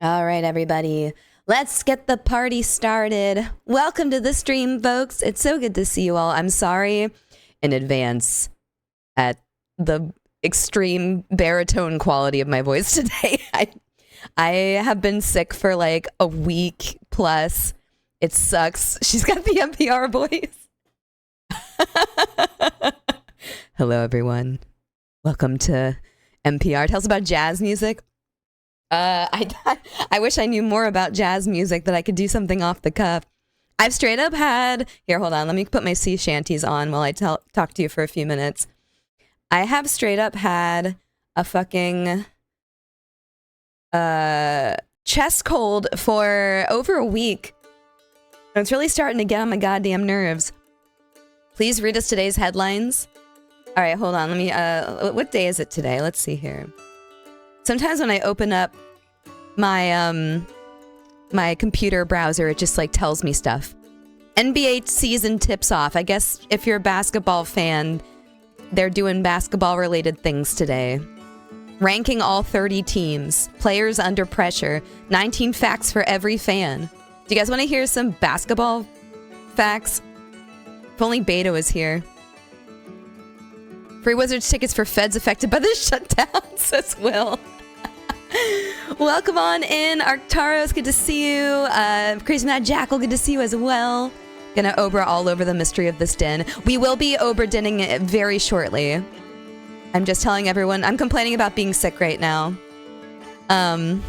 All right, everybody. Let's get the party started. Welcome to the stream, folks. It's so good to see you all. I'm sorry in advance at the extreme baritone quality of my voice today. I have been sick for like a week plus. It sucks. She's got the NPR voice. Hello, everyone. Welcome to NPR. Tell us about jazz music. I wish I knew more about jazz music, that I could do something off the cuff. I've straight up had... Here, hold on. Let me put my sea shanties on while I talk to you for a few minutes. I have straight up had a fucking chest cold for over a week. It's really starting to get on my goddamn nerves. Please read us today's headlines. All right, hold on. Let me... what day is it today? Let's see here. Sometimes when I open up my my computer browser, it just like tells me stuff. NBA season tips off. I guess if you're a basketball fan, they're doing basketball related things today. Ranking all 30 teams. Players under pressure. 19 facts for every fan. Do you guys want to hear some basketball facts? If only Beta was here. Free Wizards tickets for feds affected by the shutdown, says Will. Welcome on in, Arctaros. Good to see you. Crazy Mad Jackal, good to see you as well. Gonna Obra all over the mystery of this din. We will be Obra Dinning it very shortly. I'm just telling everyone, I'm complaining about being sick right now. And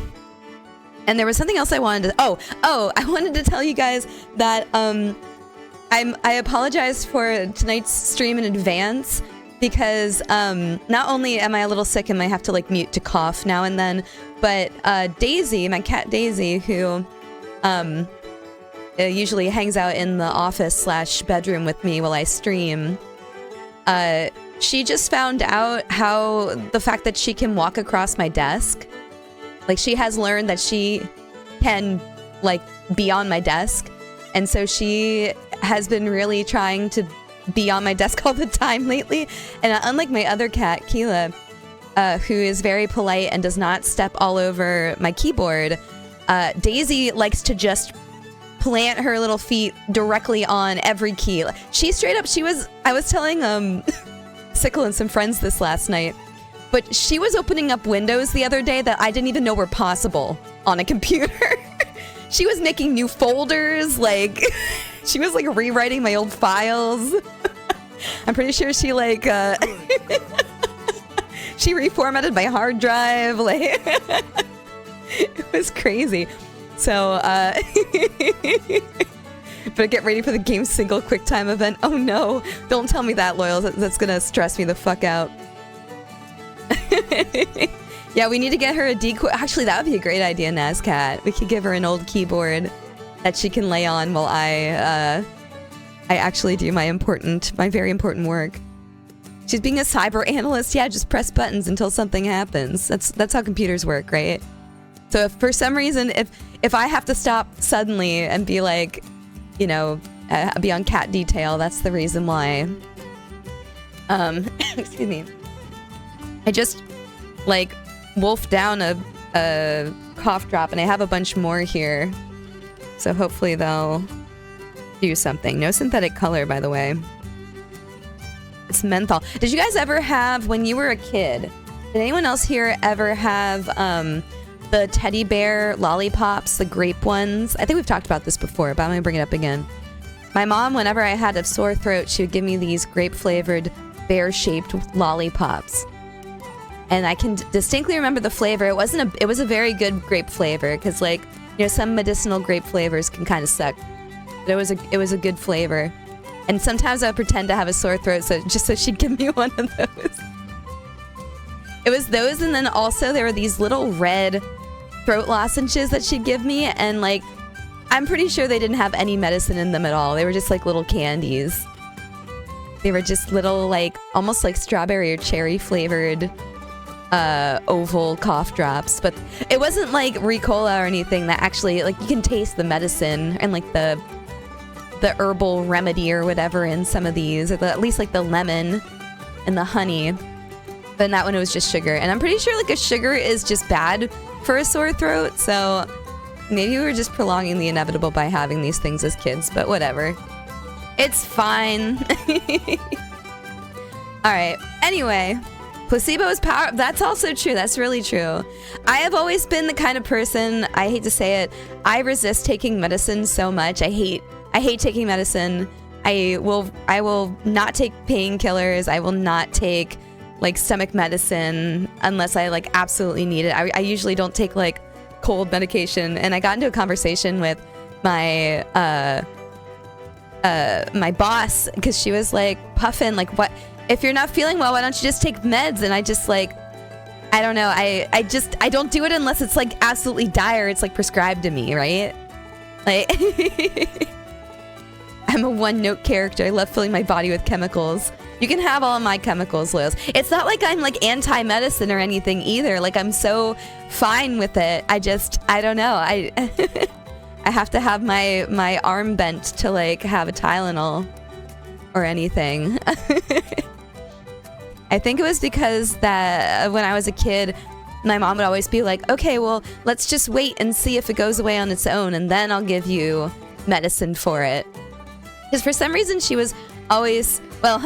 there was something else I wanted to... I wanted to tell you guys that I apologize for tonight's stream in advance. Because not only am I a little sick and I have to like mute to cough now and then, but Daisy, my cat Daisy, who usually hangs out in the office / bedroom with me while I stream, she just found out how the fact that she can walk across my desk, like she has learned that she can like be on my desk, and so she has been really trying to be on my desk all the time lately. And unlike my other cat, Keela, who is very polite and does not step all over my keyboard, Daisy likes to just plant her little feet directly on every key. She straight up, I was telling Sickle and some friends this last night, but she was opening up windows the other day that I didn't even know were possible on a computer. She was making new folders, like... She was like rewriting my old files. I'm pretty sure she like she reformatted my hard drive. Like it was crazy. So but get ready for the game single quick time event. Oh no, don't tell me that, Loyal. That's gonna stress me the fuck out. Yeah, we need to get her a decoy. Actually, that would be a great idea, Nazcat. We could give her an old keyboard that she can lay on while I actually do my very important work. She's being a cyber analyst. Yeah, just press buttons until something happens. That's how computers work, right? So if for some reason, if I have to stop suddenly and be like, you know, be on cat detail, that's the reason why. Excuse me. I just like wolfed down a cough drop, and I have a bunch more here. So hopefully they'll do something. No synthetic color, by the way. It's menthol. Did you guys ever have, when you were a kid, did anyone else here ever have the teddy bear lollipops, the grape ones? I think we've talked about this before, but I'm going to bring it up again. My mom, whenever I had a sore throat, she would give me these grape-flavored, bear-shaped lollipops. And I can distinctly remember the flavor. It was a very good grape flavor, because like, you know, some medicinal grape flavors can kind of suck. But it was a good flavor. And sometimes I would pretend to have a sore throat just so she'd give me one of those. It was those, and then also there were these little red throat lozenges that she'd give me, and like, I'm pretty sure they didn't have any medicine in them at all. They were just like little candies. They were just little like, almost like strawberry or cherry flavored oval cough drops, but it wasn't like Ricola or anything that actually, like, you can taste the medicine and like the herbal remedy or whatever in some of these, or at least like the lemon and the honey. But in that one it was just sugar, and I'm pretty sure like a sugar is just bad for a sore throat, so maybe we were just prolonging the inevitable by having these things as kids, but whatever. It's fine. Alright, anyway. Placebo is power. That's also true. That's really true. I have always been the kind of person, I hate to say it, I resist taking medicine so much. I hate taking medicine. I will not take painkillers. I will not take like stomach medicine unless I like absolutely need it. I usually don't take like cold medication. And I got into a conversation with my my boss because she was like puffing like, what if you're not feeling well, why don't you just take meds? And I just like, I don't know, I don't do it unless it's like absolutely dire. It's like prescribed to me, right? Like I'm a one-note character. I love filling my body with chemicals. You can have all of my chemicals, Liz. It's not like I'm like anti-medicine or anything either. Like I'm so fine with it. I don't know. I have to have my arm bent to like have a Tylenol or anything. I think it was because that when I was a kid, my mom would always be like, okay, well, let's just wait and see if it goes away on its own, and then I'll give you medicine for it. Because for some reason she was always, well,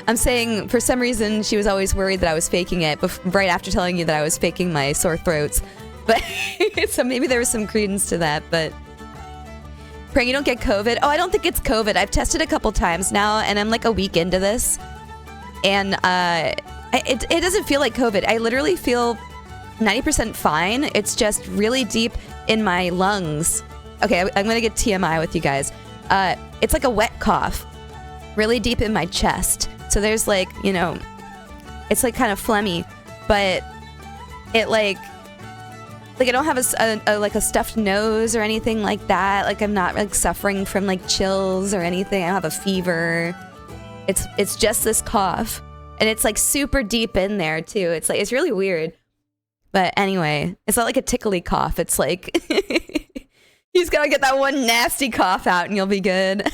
I'm saying for some reason she was always worried that I was faking it right after telling you that I was faking my sore throats. But so maybe there was some credence to that, but praying you don't get COVID. Oh, I don't think it's COVID. I've tested a couple times now and I'm like a week into this. And it doesn't feel like COVID. I literally feel 90% fine. It's just really deep in my lungs. Okay, I'm gonna get TMI with you guys. It's like a wet cough, really deep in my chest. So there's like, you know, it's like kind of phlegmy, but it like I don't have like a stuffed nose or anything like that. Like I'm not like suffering from like chills or anything. I don't have a fever. It's just this cough, and it's like super deep in there too. It's like, it's really weird. But anyway, it's not like a tickly cough. It's like you just gotta get that one nasty cough out and you'll be good.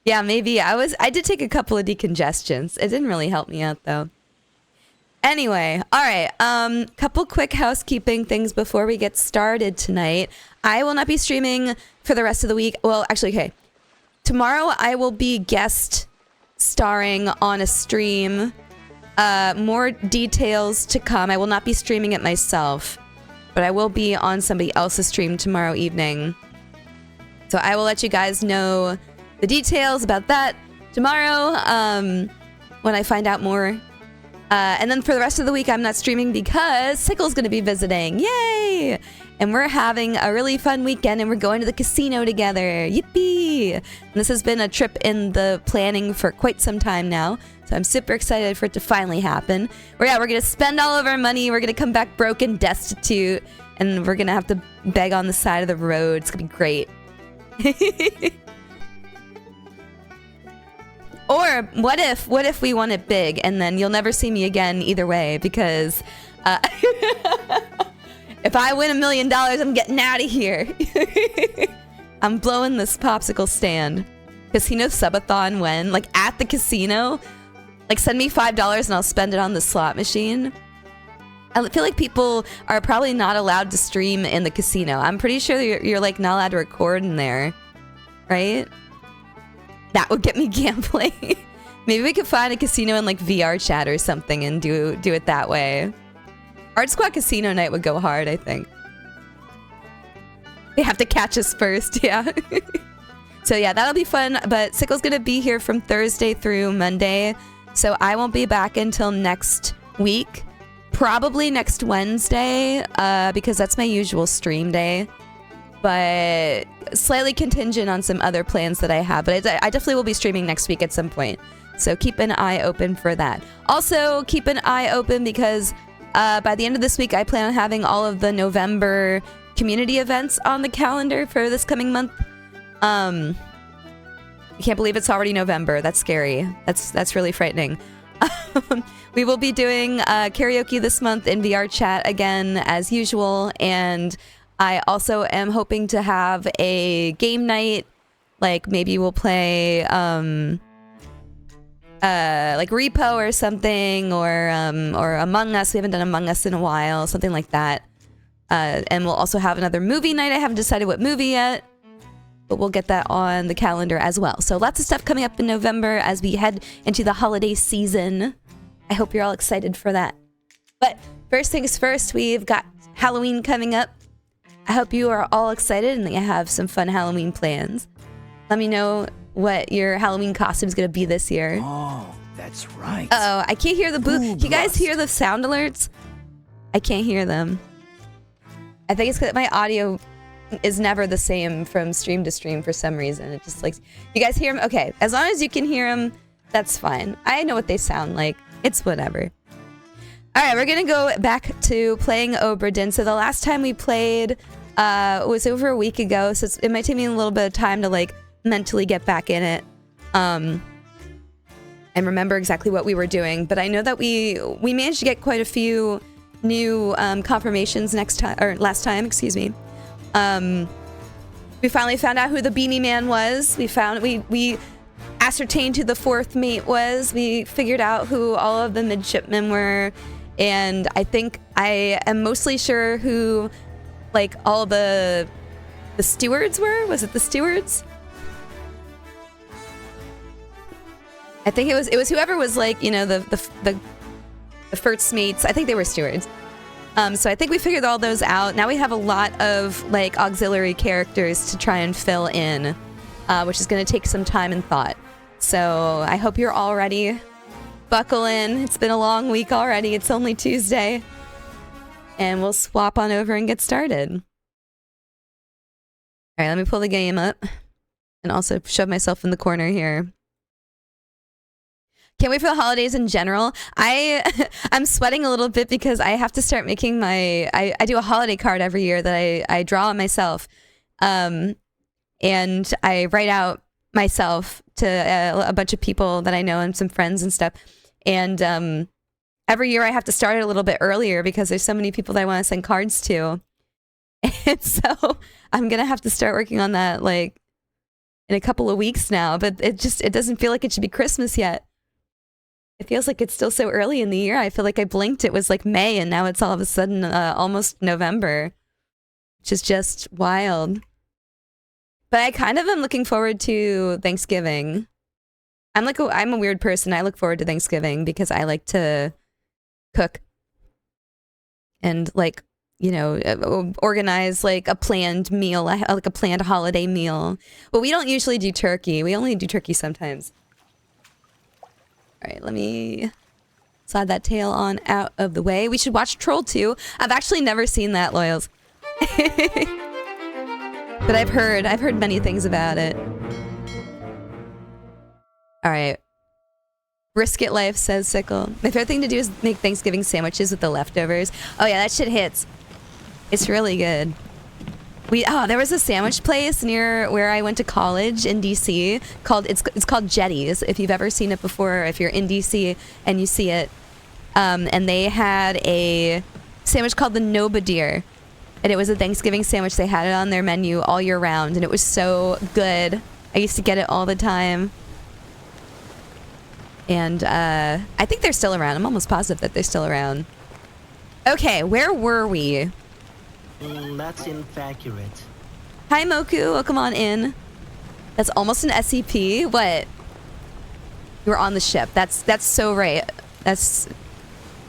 Yeah, maybe I did take a couple of decongestants. It didn't really help me out though. Anyway, all right. Couple quick housekeeping things before we get started tonight. I will not be streaming for the rest of the week. Well, actually, okay. Tomorrow I will be guest starring on a stream. More details to come. I will not be streaming it myself, but I will be on somebody else's stream tomorrow evening. So I will let you guys know the details about that tomorrow when I find out more. And then for the rest of the week, I'm not streaming because Sickle's going to be visiting. Yay! And we're having a really fun weekend, and we're going to the casino together. Yippee! And this has been a trip in the planning for quite some time now, so I'm super excited for it to finally happen. We're going to spend all of our money. We're going to come back broke and destitute, and we're going to have to beg on the side of the road. It's going to be great. Or what if we won it big, and then you'll never see me again either way, because if I win $1 million, I'm getting out of here. I'm blowing this popsicle stand. Casino subathon when? Like at the casino? Like send me $5 and I'll spend it on the slot machine. I feel like people are probably not allowed to stream in the casino. I'm pretty sure you're like not allowed to record in there, right? That would get me gambling. Maybe we could find a casino in like VR chat or something and do it that way. Art Squad Casino Night would go hard, I think. They have to catch us first, yeah. So yeah, that'll be fun, but Sickle's gonna be here from Thursday through Monday, so I won't be back until next week. Probably next Wednesday, because that's my usual stream day. But slightly contingent on some other plans that I have. But I definitely will be streaming next week at some point. So keep an eye open for that. Also, keep an eye open because by the end of this week, I plan on having all of the November community events on the calendar for this coming month. I can't believe it's already November. That's scary. That's really frightening. We will be doing karaoke this month in VR chat again, as usual. And I also am hoping to have a game night. Like maybe we'll play like Repo or something, or Among Us. We haven't done Among Us in a while, something like that. And we'll also have another movie night. I haven't decided what movie yet, but we'll get that on the calendar as well. So lots of stuff coming up in November as we head into the holiday season. I hope you're all excited for that. But first things first, we've got Halloween coming up. I hope you are all excited and that you have some fun Halloween plans. Let me know what your Halloween costume is going to be this year. Oh, that's right. Uh-oh, I can't hear the booth. You guys hear the sound alerts? I can't hear them. I think it's because my audio is never the same from stream to stream for some reason. It just like, you guys hear them? Okay, as long as you can hear them, that's fine. I know what they sound like. It's whatever. All right, we're going to go back to playing Obra Dinn. So the last time we played was over a week ago, so it might take me a little bit of time to like mentally get back in it and remember exactly what we were doing. But I know that we managed to get quite a few new confirmations last time, excuse me. We finally found out who the Beanie Man was. We ascertained who the fourth mate was. We figured out who all of the midshipmen were, and I think I am mostly sure who like all the stewards were. Was it the stewards? I think it was whoever was like, you know, the first mates. I think they were stewards. So I think we figured all those out. Now we have a lot of like auxiliary characters to try and fill in, which is going to take some time and thought. So I hope you're all ready. Buckle in. It's been a long week already. It's only Tuesday. And we'll swap on over and get started. All right, let me pull the game up and also shove myself in the corner here. Can't wait for the holidays in general. I'm sweating a little bit because I have to start making I do a holiday card every year that I draw myself. And I write out myself to a bunch of people that I know and some friends and stuff. And every year I have to start it a little bit earlier because there's so many people that I want to send cards to. And so I'm going to have to start working on that like in a couple of weeks now. But it doesn't feel like it should be Christmas yet. It feels like it's still so early in the year. I feel like I blinked. It was like May, and now it's all of a sudden almost November, which is just wild. But I kind of am looking forward to Thanksgiving. I'm a weird person. I look forward to Thanksgiving because I like to cook and like, you know, organize like a planned meal, like a planned holiday meal. But we don't usually do turkey. We only do turkey sometimes. All right, let me slide that tail on out of the way. We should watch Troll 2. I've actually never seen that, Loyals. But I've heard many things about it. All right. Brisket life, says Sickle. My favorite thing to do is make Thanksgiving sandwiches with the leftovers. Oh yeah, that shit hits. It's really good. There was a sandwich place near where I went to college in DC called it's called Jetties. If you've ever seen it before, or if you're in DC and you see it, and they had a sandwich called the Nobadeer, and it was a Thanksgiving sandwich. They had it on their menu all year round, and it was so good. I used to get it all the time, and I think they're still around. I'm almost positive that they're still around. Okay, where were we? That's inaccurate. Hi, Moku. Welcome on in. That's almost an SCP. What? You were on the ship. That's so right. That's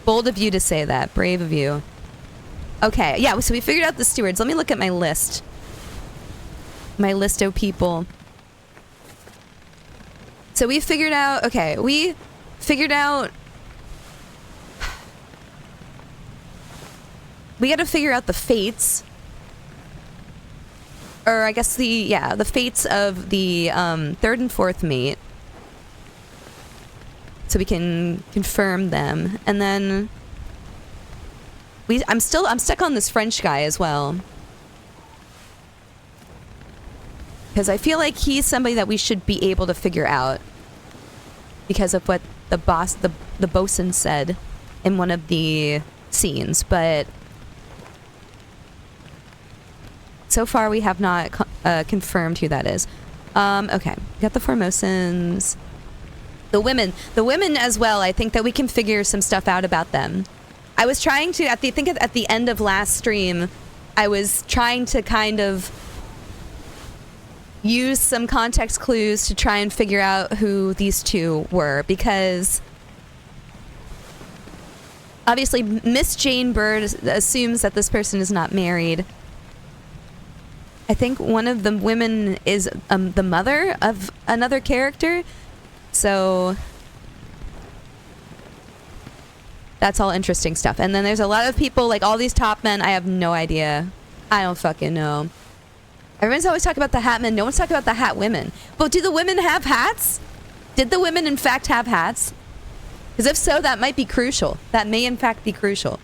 bold of you to say that. Brave of you. Okay. Yeah, so we figured out the stewards. Let me look at my list. My list of people. So we figured out... Okay, we figured out... We got to figure out the fates, or I guess the fates of the third and fourth mate, so we can confirm them. And then I'm stuck on this French guy as well, because I feel like he's somebody that we should be able to figure out because of what the bosun said in one of the scenes, but. So far, we have not confirmed who that is. Okay, got the Formosans. The women as well. I think that we can figure some stuff out about them. I was trying to, at the end of last stream, I was trying to kind of use some context clues to try and figure out who these two were, because obviously Miss Jane Bird assumes that this person is not married. I think one of the women is the mother of another character, so that's all interesting stuff. And then there's a lot of people, like all these top men, I have no idea. I don't fucking know. Everyone's always talking about the hat men. No one's talking about the hat women. But do the women have hats? Did the women in fact have hats? Because if so, that might be crucial. That may in fact be crucial.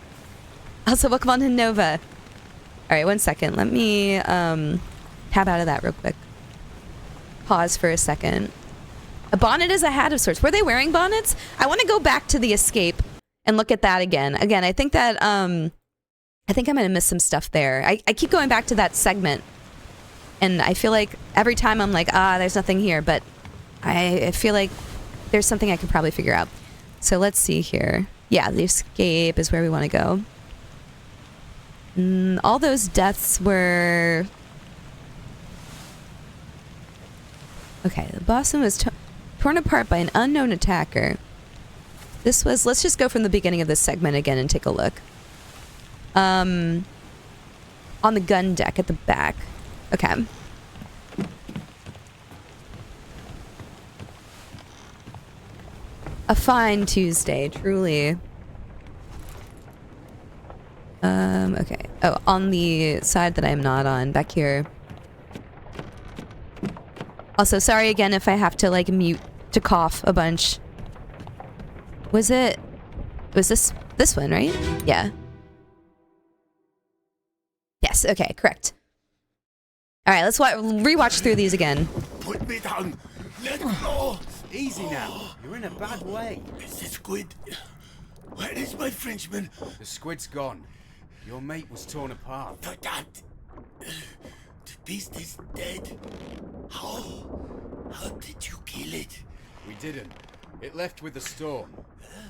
Also, welcome on to Nova. All right, 1 second. Let me tab out of that real quick. Pause for a second. A bonnet is a hat of sorts. Were they wearing bonnets? I want to go back to the escape and look at that again. Again, I think that I think I might have missed some stuff there. I keep going back to that segment, and I feel like every time I'm like, there's nothing here, but I feel like there's something I could probably figure out. So let's see here. Yeah, the escape is where we want to go. All those deaths were... Okay, Boston was torn apart by an unknown attacker. This was... Let's just go from the beginning of this segment again and take a look. On the gun deck at the back. Okay. A fine Tuesday, truly. Okay. Oh, on the side that I'm not on, back here. Also, sorry again if I have to, like, mute to cough a bunch. Was this one, right? Yeah. Yes, okay, correct. Alright, let's rewatch through these again. Put me down. Let go. Easy now. You're in a bad way. It's the squid. Where is my Frenchman? The squid's gone. Your mate was torn apart. The cat. The beast is dead. How? How did you kill it? We didn't. It left with the storm.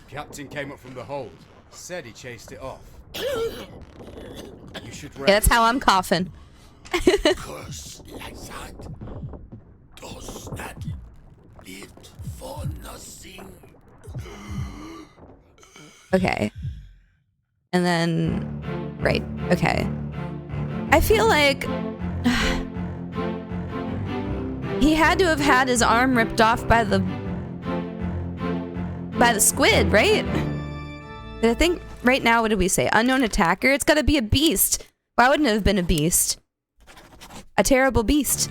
Captain came up from the hold. Said he chased it off. You should rest. Yeah, that's how I'm coughing. Curse like that. Does that live for nothing? Okay. And then... Right. Okay. I feel like... he had to have had his arm ripped off by the squid, right? But I think right now, what did we say? Unknown attacker? It's gotta be a beast. Why wouldn't it have been a beast? A terrible beast.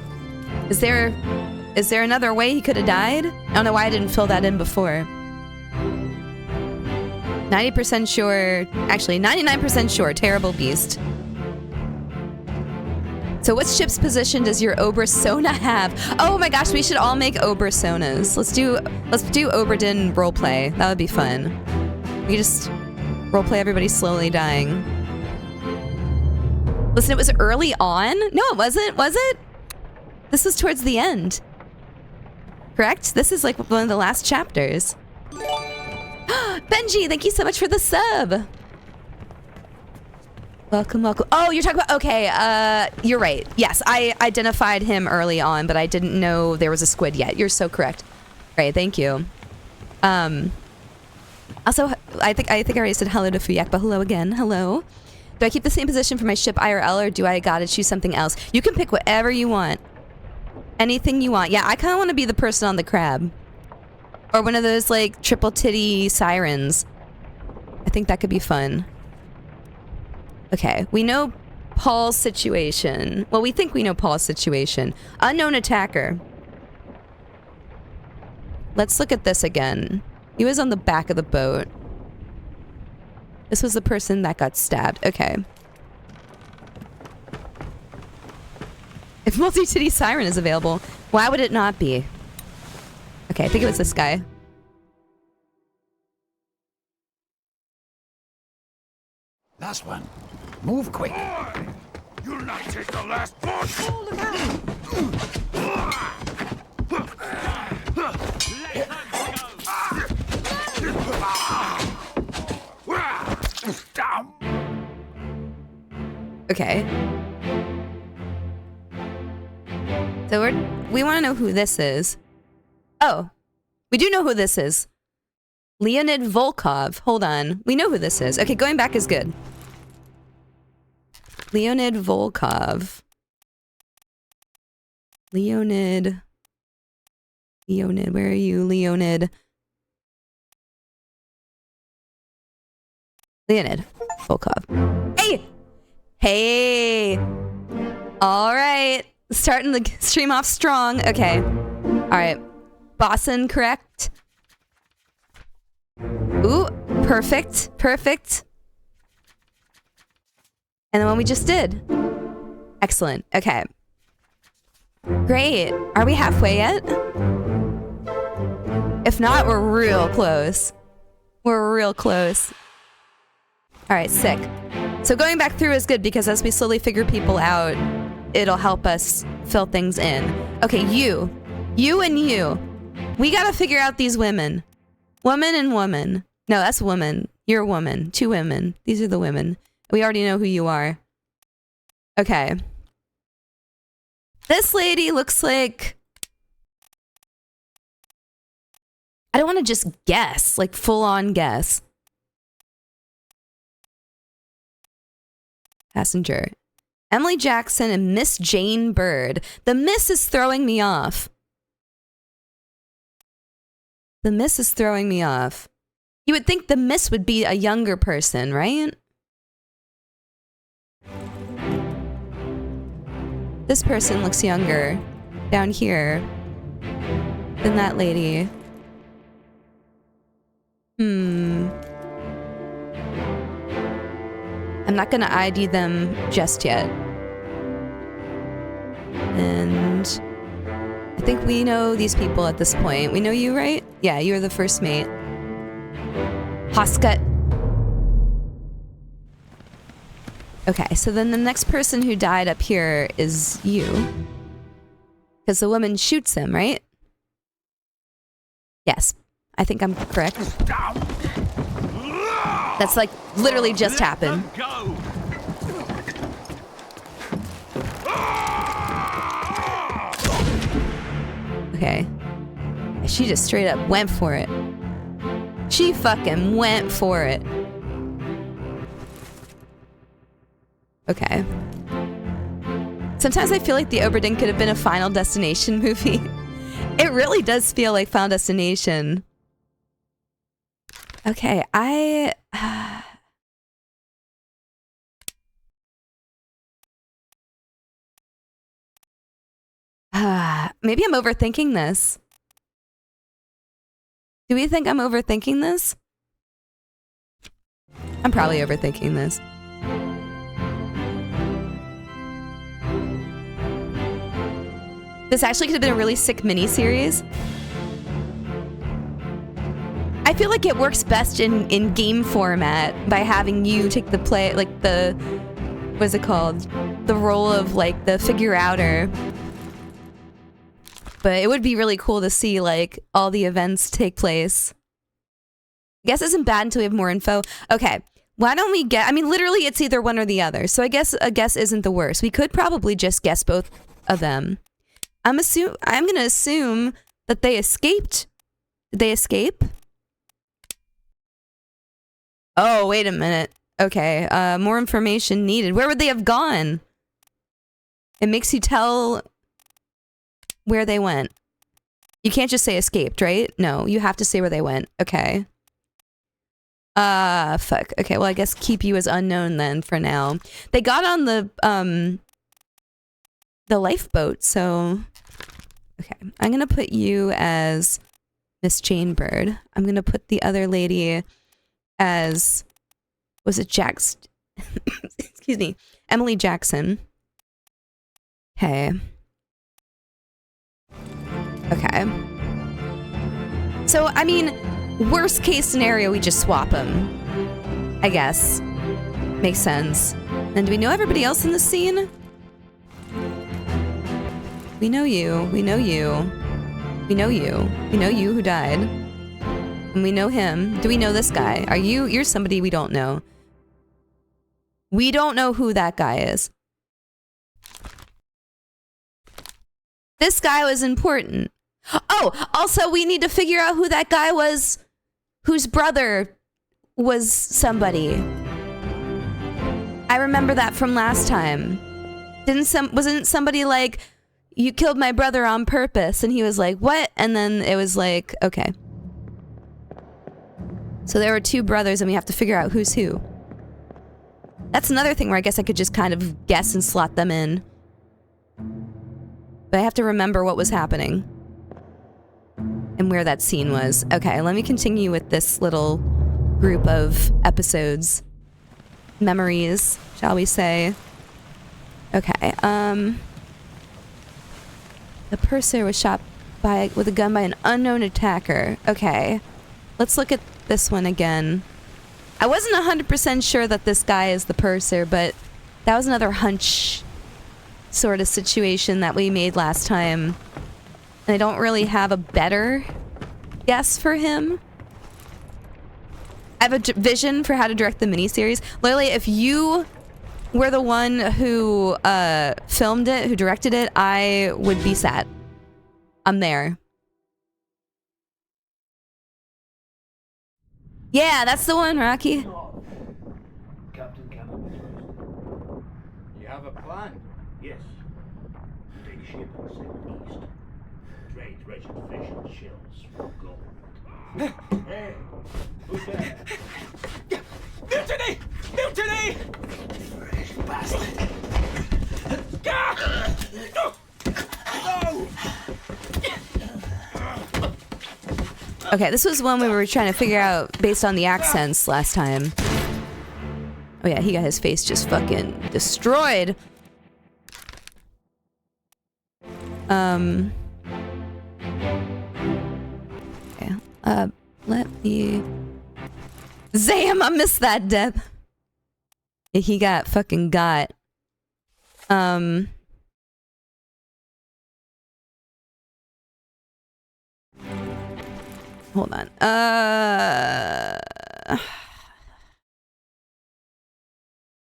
Is there another way he could have died? I don't know why I didn't fill that in before. 90% sure, actually 99% sure, terrible beast. So what ship's position does your Obra Sona have? Oh my gosh, we should all make Obra Sonas. Let's do Obra Dinn roleplay. That would be fun. We could just roleplay everybody slowly dying. Listen, it was early on? No, it wasn't, was it? This was towards the end. Correct? This is like one of the last chapters. Benji, thank you so much for the sub. Welcome, welcome. Oh, you're talking about... Okay, you're right. Yes, I identified him early on, but I didn't know there was a squid yet. You're so correct. Right, thank you. Also, I think I already said hello to Fuyak, but hello again. Hello. Do I keep the same position for my ship IRL, or do I gotta choose something else? You can pick whatever you want. Anything you want. Yeah, I kind of want to be the person on the crab. Or one of those, like, triple titty sirens. I think that could be fun. Okay, we know Paul's situation. Well, we think we know Paul's situation. Unknown attacker. Let's look at this again. He was on the back of the boat. This was the person that got stabbed. Okay. If multi-titty siren is available, why would it not be? Okay, I think it was this guy. Last one. Move quick. You'll not take the last boat. Oh, look out. Okay. So we want to know who this is. Oh, we do know who this is. Leonid Volkov. Hold on. We know who this is. Okay, going back is good. Leonid Volkov. Leonid, where are you, Leonid? Leonid Volkov. Hey! Hey! All right. Starting the stream off strong. Okay. All right. Boston, correct? Ooh, perfect. Perfect. And the one we just did. Excellent. Okay. Great. Are we halfway yet? If not, we're real close. We're real close. All right, sick. So going back through is good because as we slowly figure people out, it'll help us fill things in. Okay, you and you. We gotta figure out these women. Woman and woman. No, that's woman. You're a woman. 2 women. These are the women. We already know who you are. Okay. This lady looks like... I don't want to just guess, like full-on guess. Passenger. Emily Jackson and Miss Jane Bird. The Miss is throwing me off. The Miss is throwing me off. You would think the Miss would be a younger person, right? This person looks younger down here than that lady. I'm not gonna ID them just yet. And I think we know these people at this point. We know you, right? Yeah, you're the first mate. Hoskut. Okay, so then the next person who died up here is you. Because the woman shoots him, right? Yes, I think I'm correct. That's like literally just happened. Okay. She just straight up went for it. She fucking went for it. Okay. Sometimes I feel like the Obra Dinn could have been a Final Destination movie. It really does feel like Final Destination. Okay, maybe I'm overthinking this. Do we think I'm overthinking this? I'm probably overthinking this. This actually could have been a really sick mini-series. I feel like it works best in game format by having you take the play, like the, what is it called? The role of like the figure-outer. But it would be really cool to see like all the events take place. I guess it isn't bad until we have more info. Okay, why don't we get, I mean, literally it's either one or the other. So I guess a guess isn't the worst. We could probably just guess both of them. I'm gonna assume that they escaped. Did they escape? Oh, wait a minute. Okay, more information needed. Where would they have gone? It makes you tell where they went. You can't just say escaped, right? No, you have to say where they went. Okay. Fuck. Okay, well, I guess keep you as unknown then for now. They got on the lifeboat, so... Okay, I'm gonna put you as Miss Jane Bird. I'm gonna put the other lady as... Was it Jax... Excuse me. Emily Jackson. Okay. Okay. So, I mean, worst case scenario, we just swap them. I guess. Makes sense. And do we know everybody else in the scene? We know you. We know you. We know you. We know you who died. And we know him. Do we know this guy? You're somebody we don't know. We don't know who that guy is. This guy was important. Oh, also we need to figure out who that guy was whose brother was somebody. I remember that from last time. Wasn't somebody like, you killed my brother on purpose? And he was like, what? And then it was like, okay. So there were two brothers and we have to figure out who's who. That's another thing where I guess I could just kind of guess and slot them in. But I have to remember what was happening. And where that scene was. Okay, let me continue with this little group of episodes. Memories, shall we say. Okay, the purser was shot with a gun by an unknown attacker. Okay, let's look at this one again. I wasn't 100% sure that this guy is the purser, but that was another hunch sort of situation that we made last time. And I don't really have a better guess for him. I have a vision for how to direct the miniseries. Literally, if you were the one who filmed it, who directed it, I would be sad. I'm there. Yeah, that's the one, Rocky. Captain Cameron. You have a plan? Yes. Take ship and sail east. Trade wretched fish and shells for gold. Hey, who's there? Mutiny! Mutiny! Fresh bastard. No! Okay, this was one we were trying to figure out based on the accents last time. Oh yeah, he got his face just fucking destroyed. Okay. Let me... Zam! I missed that death. He got fucking got. Hold on. By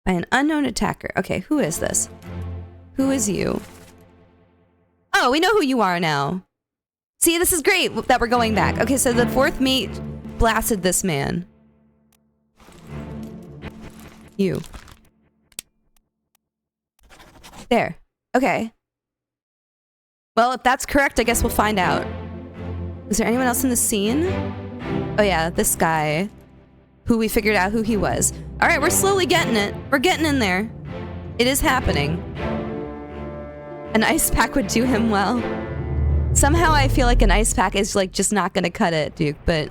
an unknown attacker. Okay, who is this? Who is you? Oh, we know who you are now. See, this is great that we're going back. Okay, so the fourth mate blasted this man. You. There. Okay. Well, if that's correct, I guess we'll find out. Is there anyone else in the scene? Oh yeah, this guy. Who we figured out who he was. Alright, we're slowly getting it. We're getting in there. It is happening. An ice pack would do him well. Somehow I feel like an ice pack is like just not gonna cut it, Duke, but...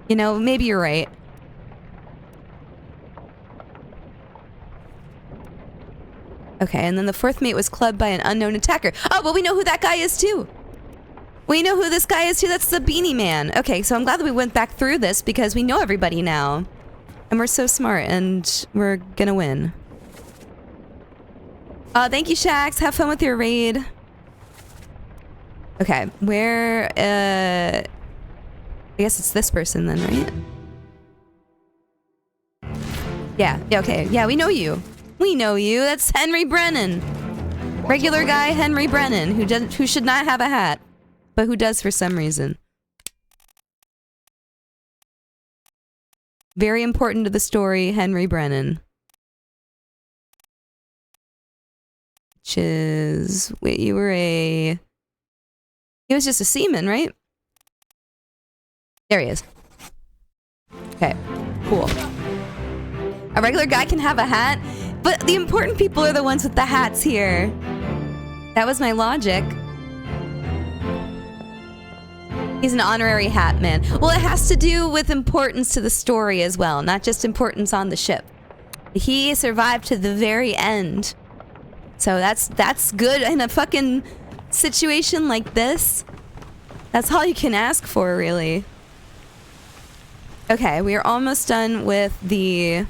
You know, maybe you're right. Okay, and then the fourth mate was clubbed by an unknown attacker. Oh, but we know who that guy is too! We know who this guy is too, that's the Beanie Man. Okay, so I'm glad that we went back through this because we know everybody now. And we're so smart and we're gonna win. Thank you, Shax. Have fun with your raid. Okay, where, I guess it's this person then, right? Yeah, okay. Yeah, we know you. We know you. That's Henry Brennan. Regular guy Henry Brennan, who should not have a hat. But who does for some reason. Very important to the story, Henry Brennan. Which is... Wait, you were a... He was just a seaman, right? There he is. Okay, cool. A regular guy can have a hat, but the important people are the ones with the hats here. That was my logic. He's an honorary hat man. Well, it has to do with importance to the story as well, not just importance on the ship. He survived to the very end. So that's good in a fucking situation like this. That's all you can ask for, really. Okay, we are almost done with the...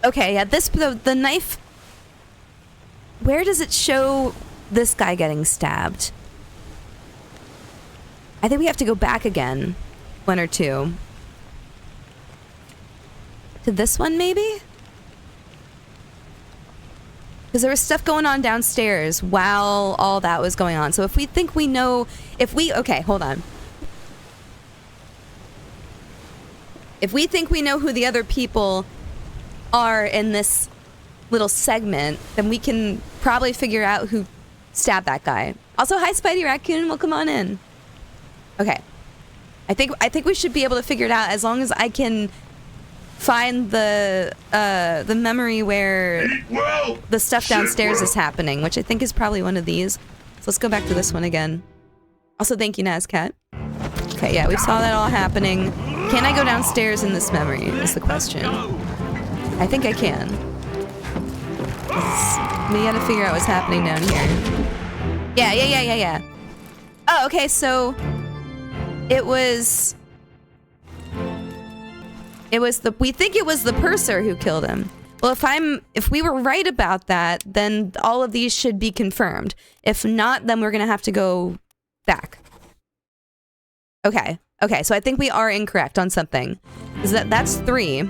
Okay, yeah, the knife... Where does it show this guy getting stabbed? I think we have to go back again. One or two. to this one, maybe? Because there was stuff going on downstairs while all that was going on. So if we think we know... Okay, hold on. If we think we know who the other people are in this little segment, then we can probably figure out who stabbed that guy. Also, hi, Spidey Raccoon. Welcome on in. Okay. I think we should be able to figure it out as long as I can find the memory where the stuff downstairs is happening, which I think is probably one of these. So let's go back to this one again. Also, thank you, Nazcat. Okay, yeah, we saw that all happening. Can I go downstairs in this memory, is the question. I think I can. We gotta figure out what's happening down here. Yeah. Oh, okay, so... we think it was the purser who killed him. Well, if we were right about that, then all of these should be confirmed. If not, then we're gonna have to go back. Okay, so I think we are incorrect on something. That's 3.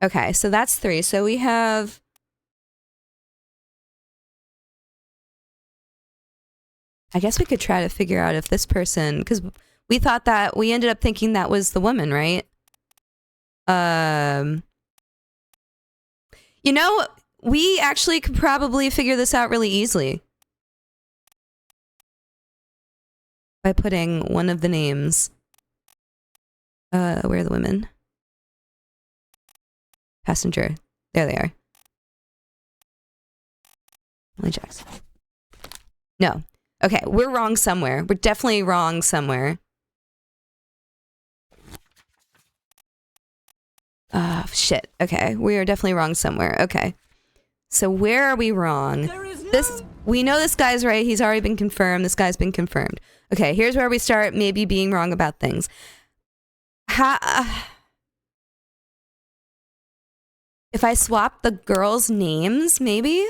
Okay, so that's 3. So we have... I guess we could try to figure out if this person... Because we ended up thinking that was the woman, right? You know, we actually could probably figure this out really easily. By putting one of the names. Where are the women? Passenger. There they are. Emily Jackson. No. Okay, we're wrong somewhere. We're definitely wrong somewhere. Oh, shit. Okay, we are definitely wrong somewhere. Okay. So where are we wrong? We know this guy's right. He's already been confirmed. This guy's been confirmed. Okay, here's where we start maybe being wrong about things. If I swap the girls' names, maybe?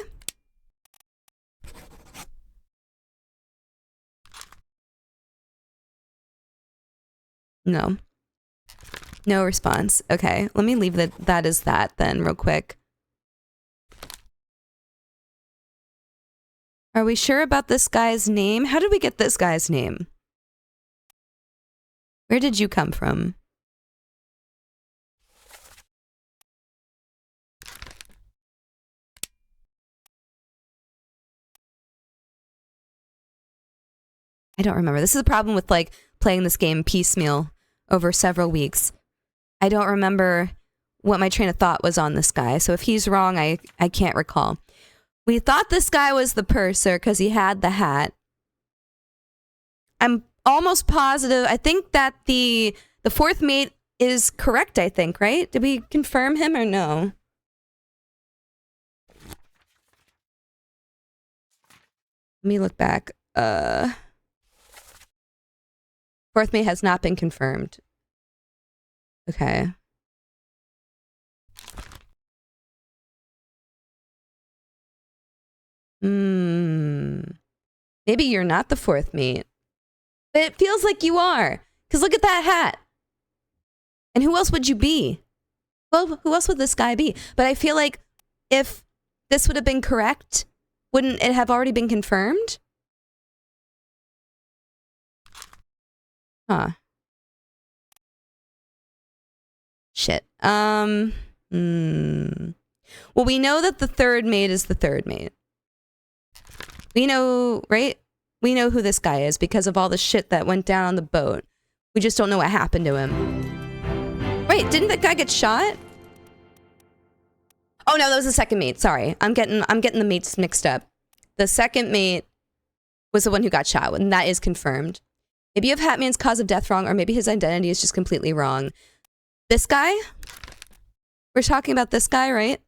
No. No response. Okay, let me leave that as that then real quick. Are we sure about this guy's name? How did we get this guy's name? Where did you come from? I don't remember. This is a problem with like playing this game piecemeal over several weeks. I don't remember what my train of thought was on this guy. So if he's wrong, I can't recall. We thought this guy was the purser because he had the hat. I'm almost positive. I think that the fourth mate is correct, I think, right? Did we confirm him or no? Let me look back. Fourth mate has not been confirmed. Okay. Maybe you're not the fourth mate. But it feels like you are. Because look at that hat. And who else would you be? Well, who else would this guy be? But I feel like if this would have been correct, wouldn't it have already been confirmed? Huh. Shit. Well, we know that the third mate is the third mate. We know, right? We know who this guy is because of all the shit that went down on the boat. We just don't know what happened to him. Wait, didn't that guy get shot? Oh no, that was the second mate. Sorry. I'm getting the mates mixed up. The second mate was the one who got shot, and that is confirmed. Maybe you have Hatman's cause of death wrong, or maybe his identity is just completely wrong. This guy? We're talking about this guy, right?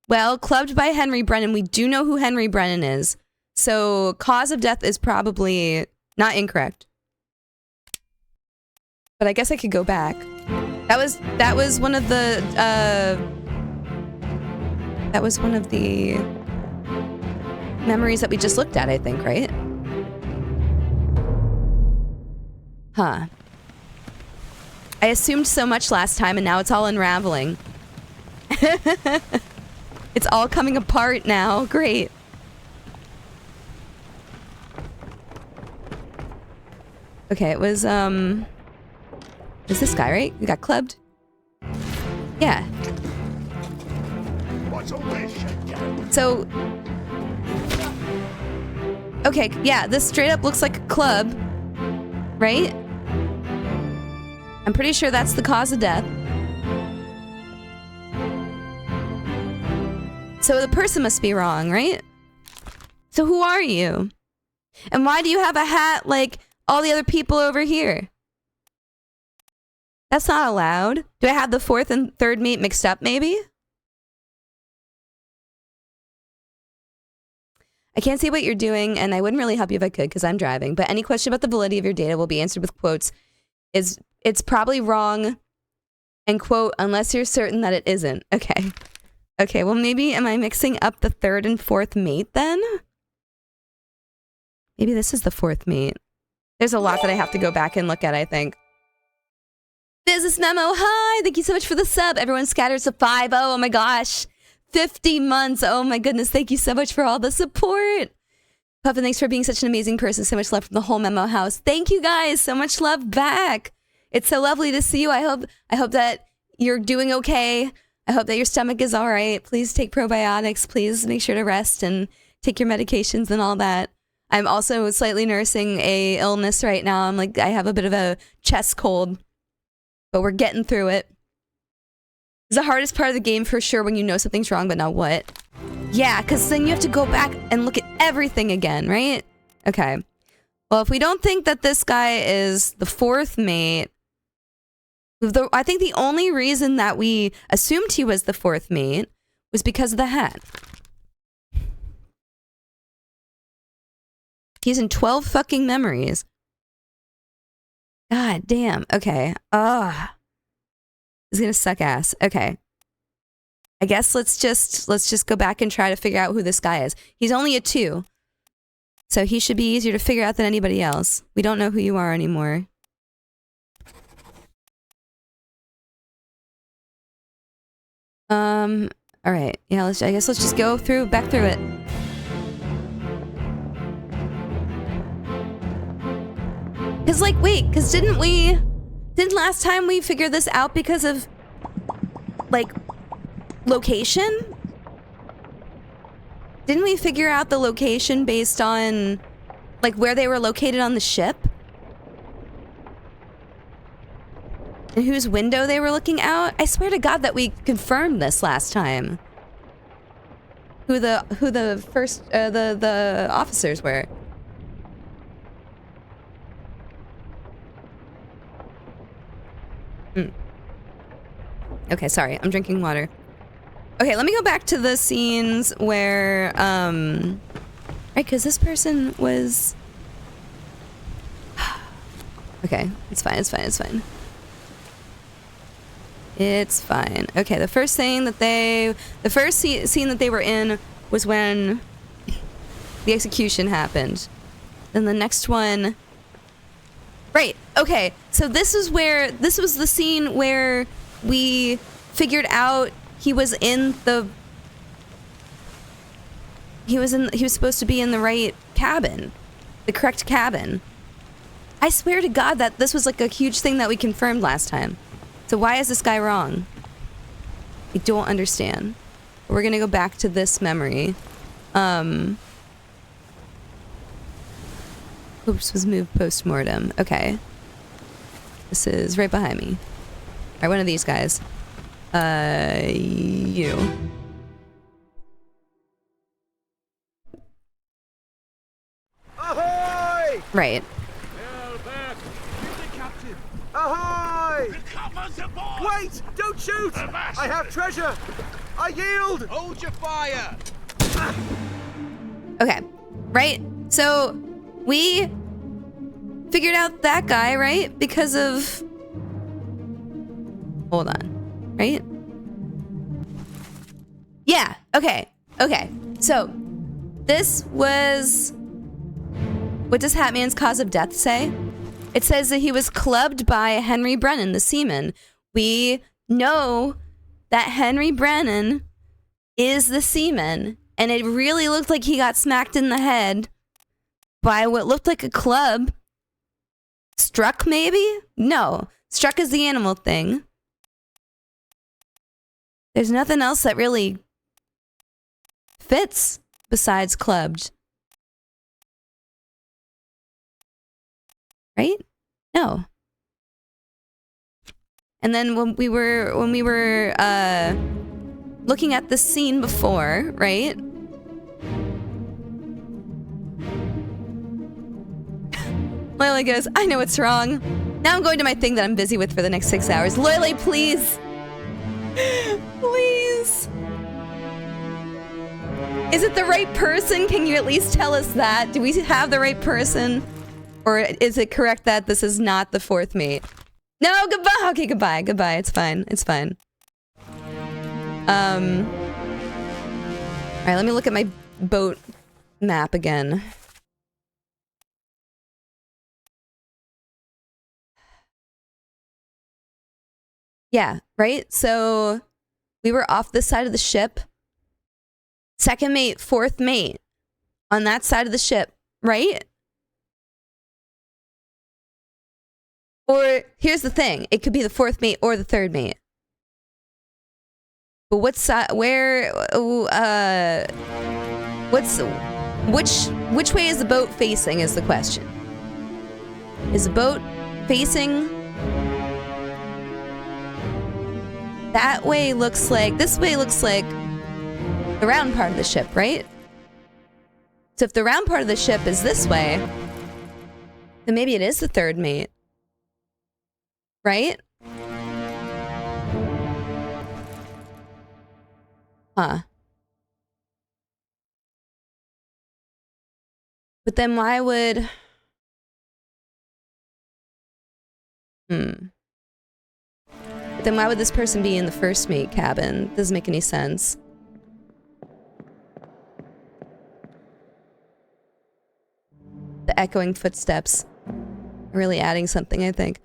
Well, clubbed by Henry Brennan. We do know who Henry Brennan is. So, cause of death is probably not incorrect. But I guess I could go back. That was one of the, that was one of the memories that we just looked at, I think, right? Huh. I assumed so much last time and now it's all unraveling. It's all coming apart now. Great. Okay, it was, this guy, right? We got clubbed? Yeah. What's all this shit? So... Okay, yeah, this straight up looks like a club. Right? I'm pretty sure that's the cause of death. So the person must be wrong, right? So who are you? And why do you have a hat like all the other people over here? That's not allowed. Do I have the fourth and third meat mixed up, maybe? I can't see what you're doing, and I wouldn't really help you if I could, because I'm driving. But any question about the validity of your data will be answered with quotes. It's probably wrong, and quote, unless you're certain that it isn't. Okay. Okay, well maybe, am I mixing up the third and fourth mate then? Maybe this is the fourth mate. There's a lot that I have to go back and look at, I think. Business memo, hi! Thank you so much for the sub. Everyone scatters to 5-0, oh my gosh. 50 months, oh my goodness, thank you so much for all the support. Puffin, thanks for being such an amazing person. So much love from the whole memo house. Thank you guys, so much love back. It's so lovely to see you. I hope that you're doing okay. I hope that your stomach is all right. Please take probiotics. Please make sure to rest and take your medications and all that. I'm also slightly nursing a illness right now. I have a bit of a chest cold, but we're getting through it. It's the hardest part of the game for sure when you know something's wrong, but now what? Yeah, because then you have to go back and look at everything again, right? Okay. Well, if we don't think that this guy is the fourth mate, I think the only reason that we assumed he was the fourth mate was because of the hat. He's in 12 fucking memories. God damn. Okay. Ugh. It's gonna suck ass. Okay. I guess let's just go back and try to figure out who this guy is. He's only a 2. So he should be easier to figure out than anybody else. We don't know who you are anymore. All right. Yeah, I guess let's just go back through it. Cause didn't last time we figure this out because of, like, location? Didn't we figure out the location based on, like, where they were located on the ship? And whose window they were looking out? I swear to God that we confirmed this last time. Who the first, the officers were. Okay, sorry, I'm drinking water. Okay, let me go back to the scenes where, right, because this person was... Okay, it's fine, it's fine, it's fine. It's fine. Okay, the first scene that they were in was when the execution happened. Then the next one... Right, okay, so this was the scene where we figured out he was supposed to be in the right cabin. The correct cabin. I swear to God that this was like a huge thing that we confirmed last time. So why is this guy wrong? I don't understand. We're gonna go back to this memory. Oops, was moved post-mortem. Okay. This is right behind me. Alright, one of these guys. You. Ahoy! Right. Ahoy! The cover's aboard! Wait! Don't shoot! I have treasure! I yield! Hold your fire! Okay. Right? So, we figured out that guy, right? Because of... Hold on. Right? Yeah. Okay. Okay. So, this was... What does Hatman's cause of death say? It says that he was clubbed by Henry Brennan, the seaman. We know that Henry Brennan is the seaman, and it really looked like he got smacked in the head by what looked like a club. Struck, maybe? No. Struck is the animal thing. There's nothing else that really fits besides clubbed. Right? No. And then when we were looking at the scene before, right? Loyally goes, I know what's wrong. Now I'm going to my thing that I'm busy with for the next 6 hours. Loyally, please. Please. Is it the right person? Can you at least tell us that? Do we have the right person? Or is it correct that this is not the fourth mate? No, goodbye. Okay, goodbye. Goodbye. It's fine. It's fine. Alright, let me look at my boat map again. Yeah, right? So we were off this side of the ship. Second mate, fourth mate on that side of the ship, right? Or here's the thing, it could be the fourth mate or the third mate. But which way is the boat facing is the question. Is the boat facing that way? Looks like this way looks like the round part of the ship, right? So if the round part of the ship is this way, then maybe it is the third mate. Right? Huh. But then why would... But then why would this person be in the first mate cabin? Doesn't make any sense. The echoing footsteps are really adding something, I think.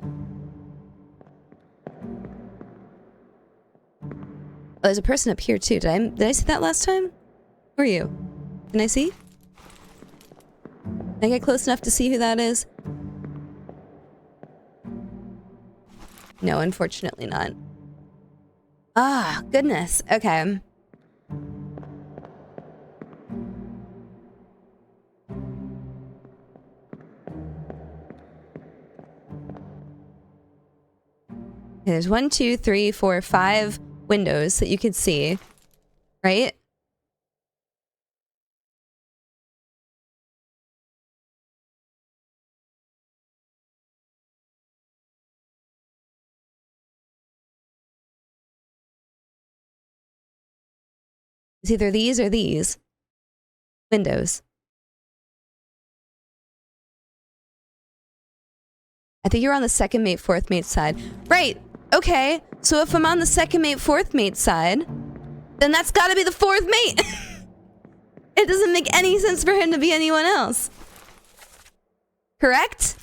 Oh, there's a person up here too. Did I see that last time? Who are you? Can I see? Can I get close enough to see who that is? No, unfortunately not. Ah, goodness. Okay. There's 1, 2, 3, 4, 5 windows that you can see, right? It's either these or these windows. I think you're on the second mate, fourth mate side. Right. Okay. So if I'm on the second mate, fourth mate side, then that's gotta be the fourth mate. It doesn't make any sense for him to be anyone else. Correct?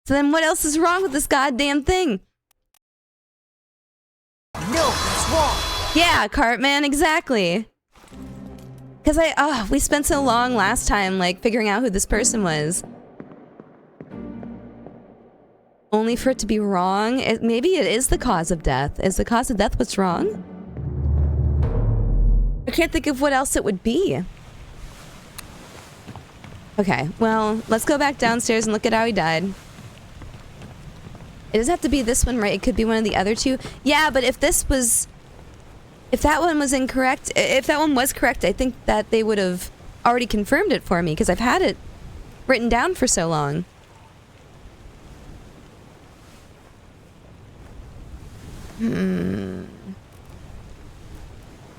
So then what else is wrong with this goddamn thing? No, that's wrong. Yeah, Cartman, exactly. Because we spent so long last time, like, figuring out who this person was. Only for it to be wrong? Maybe it is the cause of death. Is the cause of death what's wrong? I can't think of what else it would be. Okay, well, let's go back downstairs and look at how he died. It doesn't have to be this one, right? It could be one of the other two. Yeah, but if this was... If that one was incorrect... If that one was correct, I think that they would have already confirmed it for me, because I've had it written down for so long.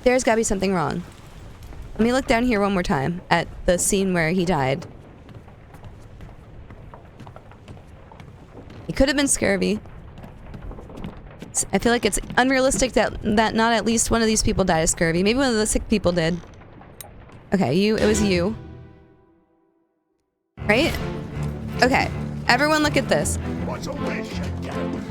There's gotta be something wrong. Let me look down here one more time at the scene where he died. He could have been scurvy. I feel like it's unrealistic that not at least one of these people died of scurvy. Maybe one of the sick people did. Okay, it was you. Right? Okay, everyone look at this. What's a wish again?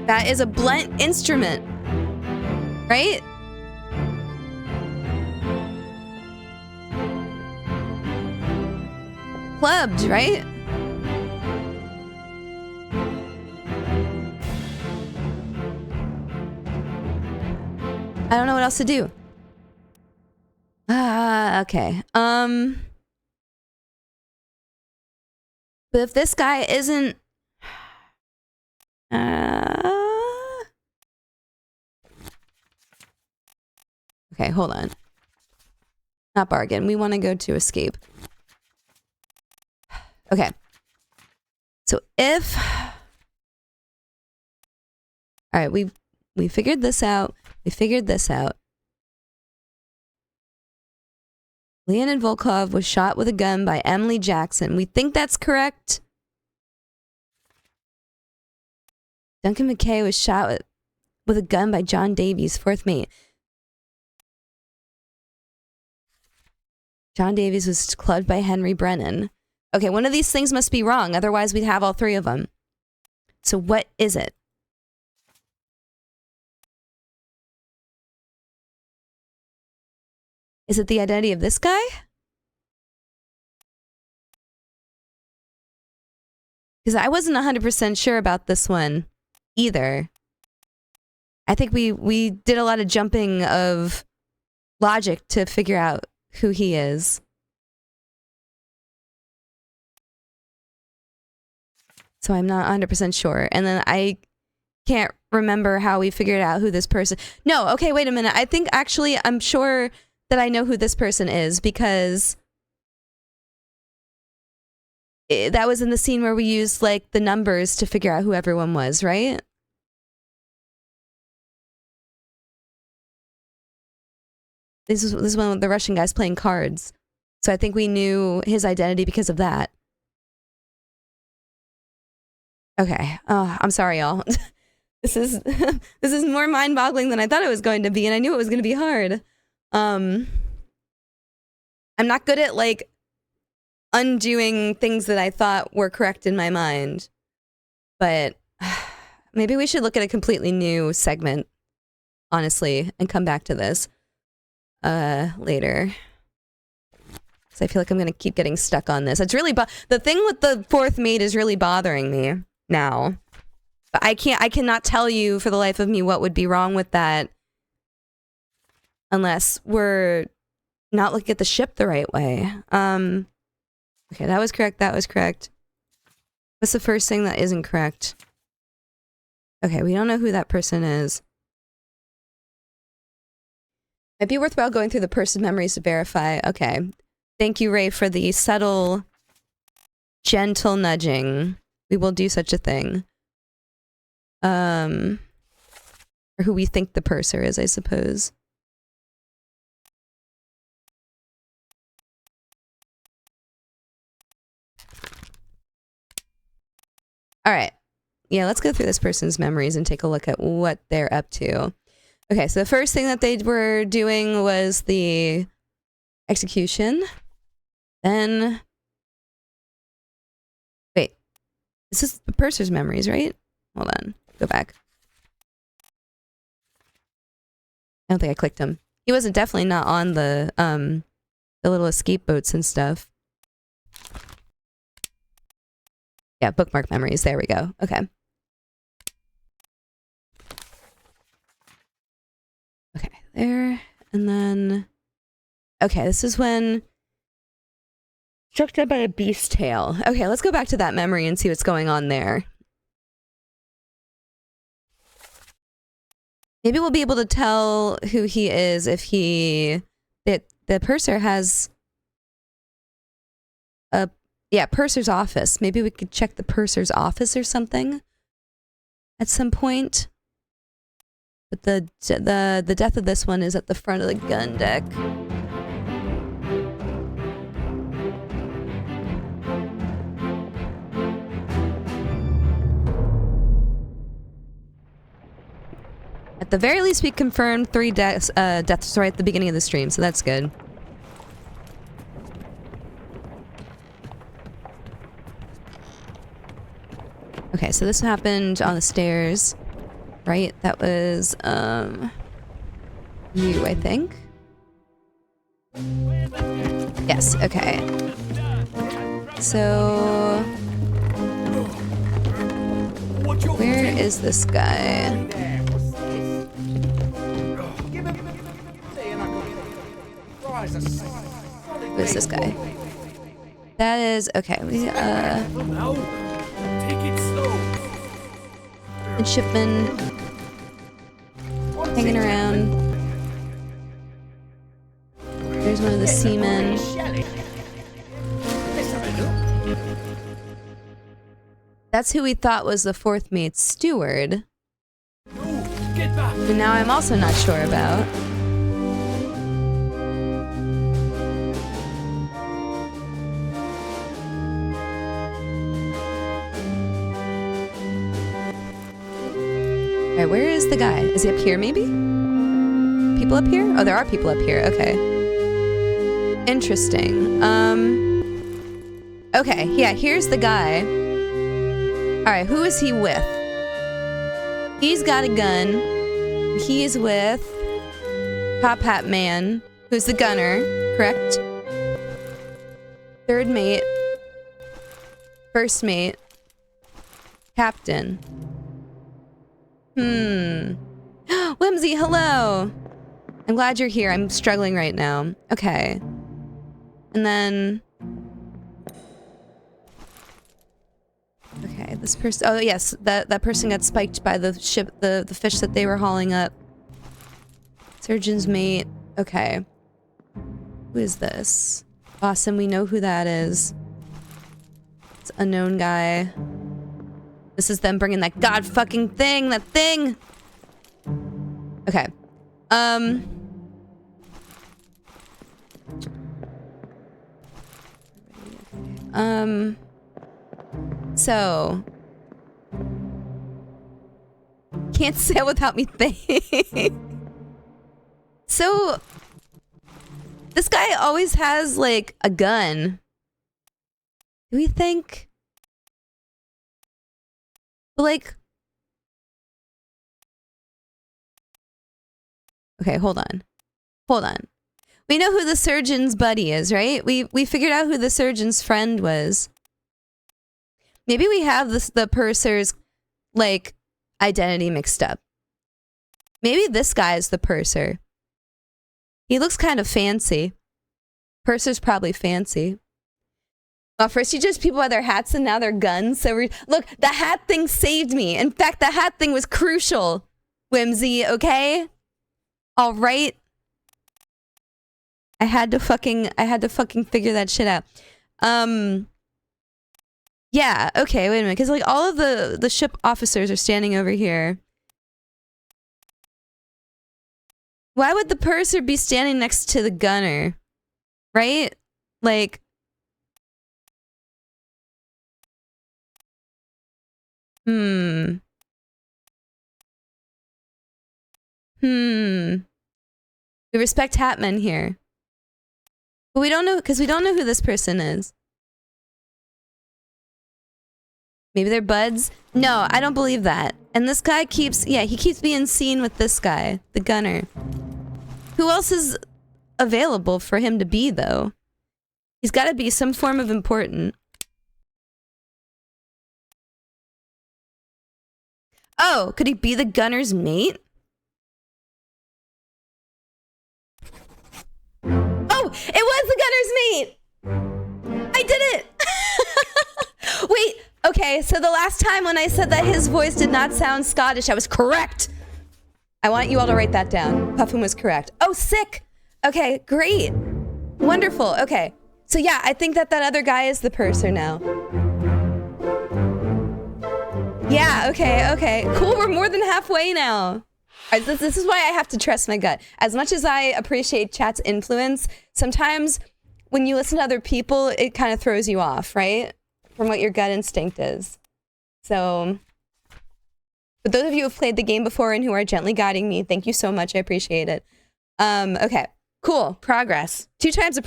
That is a blunt instrument, right? Clubbed, right? I don't know what else to do. Okay. But if this guy isn't... Okay, hold on. Not bargain. We want to go to escape. Okay. So if... Alright, we figured this out. We figured this out. Leonid Volkov was shot with a gun by Emily Jackson. We think that's correct. Duncan McKay was shot with a gun by John Davies, fourth mate. John Davies was clubbed by Henry Brennan. Okay, one of these things must be wrong. Otherwise, we'd have all three of them. So what is it? Is it the identity of this guy? Because I wasn't 100% sure about this one either. I think we did a lot of jumping of logic to figure out who he is. So I'm not 100% sure. And then I can't remember how we figured out who this person... No, okay, wait a minute. I think actually I'm sure that I know who this person is because that was in the scene where we used like the numbers to figure out who everyone was, right? This is when the Russian guy's playing cards. So I think we knew his identity because of that. Okay. Oh, I'm sorry, y'all. This is more mind-boggling than I thought it was going to be, and I knew it was going to be hard. I'm not good at like undoing things that I thought were correct in my mind, but maybe we should look at a completely new segment, honestly, and come back to this later. Because I feel like I'm gonna keep getting stuck on this. It's really the thing with the fourth mate is really bothering me now. But I cannot tell you for the life of me what would be wrong with that. Unless we're not looking at the ship the right way. Okay, that was correct. That was correct. What's the first thing that isn't correct? Okay, we don't know who that person is. Might be worthwhile going through the person's memories to verify. Okay. Thank you, Ray, for the subtle, gentle nudging. We will do such a thing. Or who we think the purser is, I suppose. All right. Yeah, let's go through this person's memories and take a look at what they're up to. Okay, so the first thing that they were doing was the execution. Then... Wait. This is the purser's memories, right? Hold on. Go back. I don't think I clicked him. He wasn't definitely not on the little escape boats and stuff. Yeah, bookmark memories. There we go. Okay. Okay, there. And then... Okay, this is when... Struck dead by a beast tail. Okay, let's go back to that memory and see what's going on there. Maybe we'll be able to tell who he is if he... The purser has... a... Yeah, purser's office. Maybe we could check the purser's office or something at some point. But the death of this one is at the front of the gun deck. At the very least, we confirmed 3 deaths right at the beginning of the stream, so that's good. Okay, so this happened on the stairs, right? That was, you, I think. Yes, okay. So, where is this guy? Who is this guy? That is, okay, we, midshipman hanging around. There's one of the seamen. That's who we thought was the fourth mate's steward. And now I'm also not sure about. Alright, where is the guy? Is he up here maybe? People up here? Oh, there are people up here. Okay. Interesting. Okay, yeah, here's the guy. Alright, who is he with? He's got a gun. He is with Top Hat Man, who's the gunner, correct? Third mate. First mate. Captain. Whimsy, hello! I'm glad you're here. I'm struggling right now. Okay. And then... Okay, this person... Oh, yes. That person got spiked by the ship, the fish that they were hauling up. Surgeon's mate. Okay. Who is this? Awesome, we know who that is. It's an unknown guy. This is them bringing that god fucking thing! That thing! Okay. So... Can't sail without me thinking. So... This guy always has, like, a gun. Do we think... Like... Okay, hold on. Hold on. We know who the surgeon's buddy is, right? We figured out who the surgeon's friend was. Maybe we have the purser's, like, identity mixed up. Maybe this guy is the purser. He looks kind of fancy. Purser's probably fancy. Well, first you judge people by their hats and now their guns. So look, the hat thing saved me. In fact, the hat thing was crucial. Whimsy, okay? All right. I had to fucking figure that shit out. Yeah, okay, wait a minute. Because, like, all of the ship officers are standing over here. Why would the purser be standing next to the gunner? Right? Like... We respect Hatmen here. But we don't know, because we don't know who this person is. Maybe they're buds? No, I don't believe that. And this guy keeps, yeah, he keeps being seen with this guy, the gunner. Who else is available for him to be, though? He's got to be some form of important. Oh, could he be the gunner's mate? Oh, it was the gunner's mate! I did it! Wait, okay, so the last time when I said that his voice did not sound Scottish, I was correct! I want you all to write that down. Puffin was correct. Oh, sick! Okay, great. Wonderful, okay. So yeah, I think that other guy is the purser now. Yeah, okay. Cool, we're more than halfway now. All right, this is why I have to trust my gut. As much as I appreciate chat's influence, sometimes when you listen to other people, it kind of throws you off, right? From what your gut instinct is. So, for those of you who have played the game before and who are gently guiding me, thank you so much, I appreciate it. Okay, cool, progress. 2 types of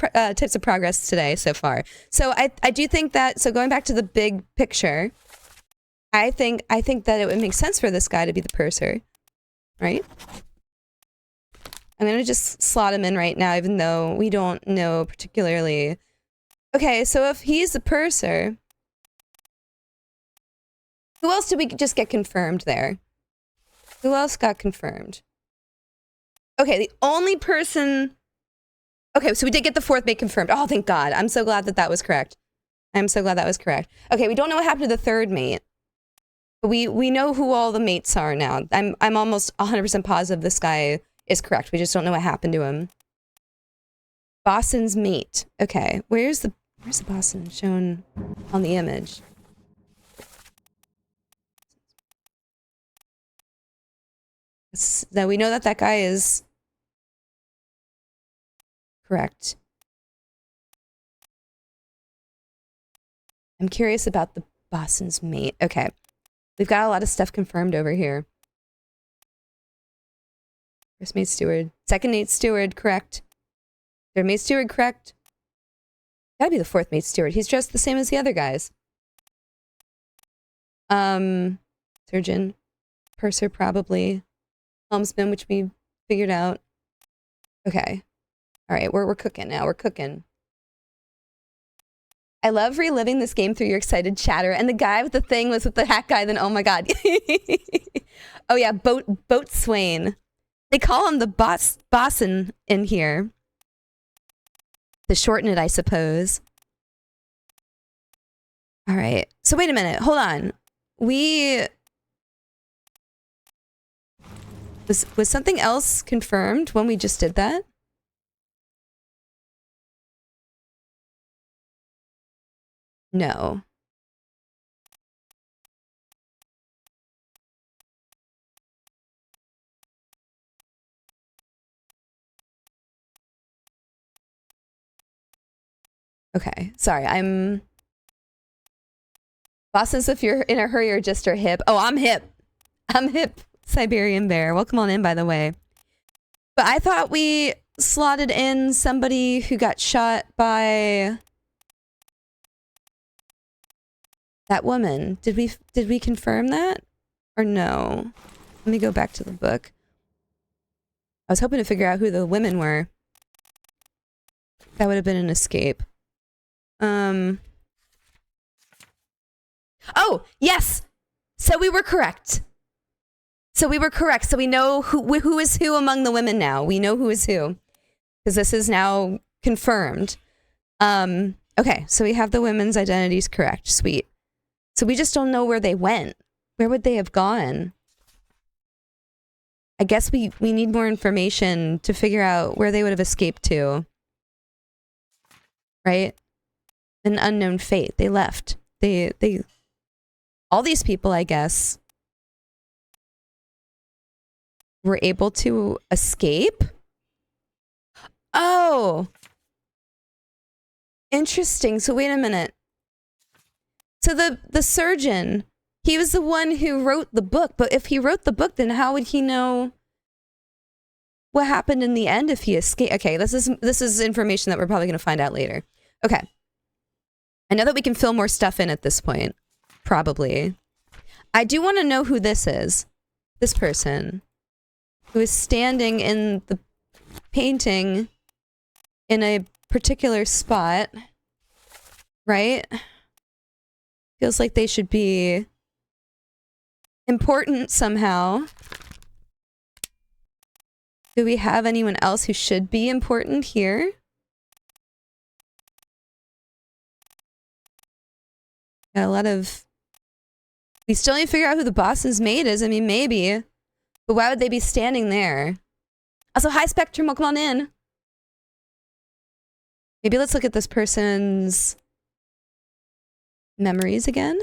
progress today so far. So I do think that, so going back to the big picture, I think that it would make sense for this guy to be the purser, right? I'm gonna just slot him in right now, even though we don't know particularly. Okay, so if he's the purser, who else did we just get confirmed there? Who else got confirmed? Okay, the only person... Okay, so we did get the fourth mate confirmed. Oh, thank God. I'm so glad that that was correct. I'm so glad that was correct. Okay, we don't know what happened to the third mate. But we know who all the mates are now. I'm almost 100% positive this guy is correct. We just don't know what happened to him. Boston's mate. Okay, where's the Boston shown on the image? Now we know that that guy is correct. I'm curious about the Boston's mate. Okay. We've got a lot of stuff confirmed over here. First mate steward. Second mate steward, correct. Third mate steward, correct. Gotta be the fourth mate steward. He's dressed the same as the other guys. Surgeon. Purser, probably. Helmsman, which we figured out. Okay. Alright, we're cooking now. We're cooking. I love reliving this game through your excited chatter. And the guy with the thing was with the hat guy, then oh my god. Oh yeah, Boatswain. They call him the bossin in here. To shorten it, I suppose. Alright. So wait a minute. Hold on. Was something else confirmed when we just did that? No. Okay, sorry, I'm... Boston, if you're in a hurry or just are hip. Oh, I'm hip. I'm hip, Siberian Bear. Welcome on in, by the way. But I thought we slotted in somebody who got shot by... that woman. Did we confirm that? Or no? Let me go back to the book. I was hoping to figure out who the women were. That would have been an escape. Oh, yes! So we were correct. So we were correct. So we know who is who among the women now. We know who is who. Because this is now confirmed. Okay, so we have the women's identities correct. Sweet. So we just don't know where they went. Where would they have gone? I guess we need more information to figure out where they would have escaped to. Right? An unknown fate. They left. They all these people, I guess, were able to escape? Oh! Interesting. So wait a minute. So the surgeon, he was the one who wrote the book, but if he wrote the book, then how would he know what happened in the end if he escaped? Okay, this is information that we're probably going to find out later. Okay. I know that we can fill more stuff in at this point. Probably. I do want to know who this is. This person. Who is standing in the painting in a particular spot. Right? Feels like they should be important somehow. Do we have anyone else who should be important here? Got a lot of... We still need to figure out who the boss's mate is. I mean, maybe. But why would they be standing there? Also, hi Spectrum, welcome on in. Maybe let's look at this person's memories again.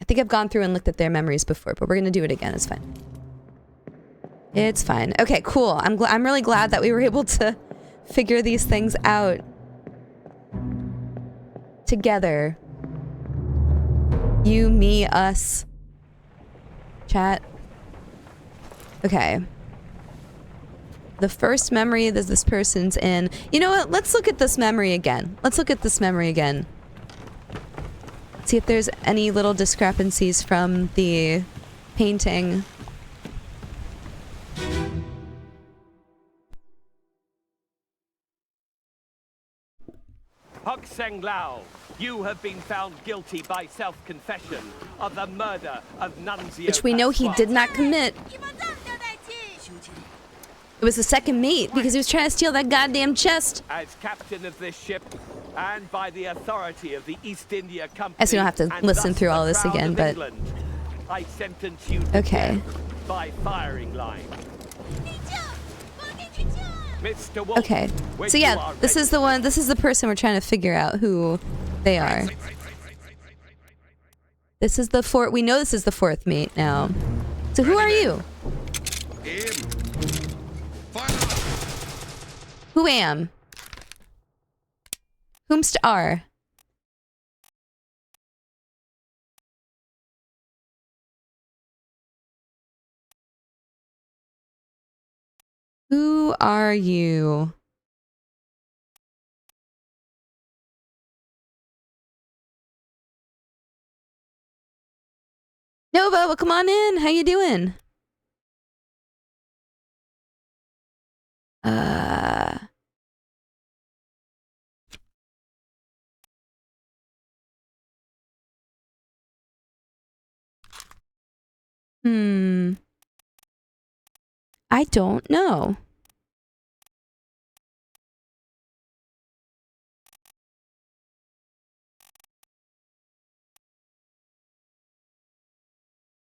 I think I've gone through and looked at their memories before, but we're gonna do it again. It's fine. It's fine. Okay, cool. I'm really glad that we were able to figure these things out together. You, me, us. Chat. Okay. The first memory that this person's in. You know what? Let's look at this memory again. Let's look at this memory again. See if there's any little discrepancies from the painting. Hok Seng Lao, you have been found guilty by self-confession of the murder of Nunzio Which we know he Pasquale. did not commit. It was the second mate because he was trying to steal that goddamn chest. As captain of this ship, and by the authority of the East India Company, Guess we don't have to and listen thus through the all this Crown again, of but- England, I sentence you to Okay. death by firing line. Mr. Wolf, Okay. when So you yeah, are this is ready. the one. This is the person we're trying to figure out who they are. This is the fourth. We know this is the fourth mate now. So who are you? Who am? Whomst are? Who are you? Nova, well, come on in. How you doing? I don't know.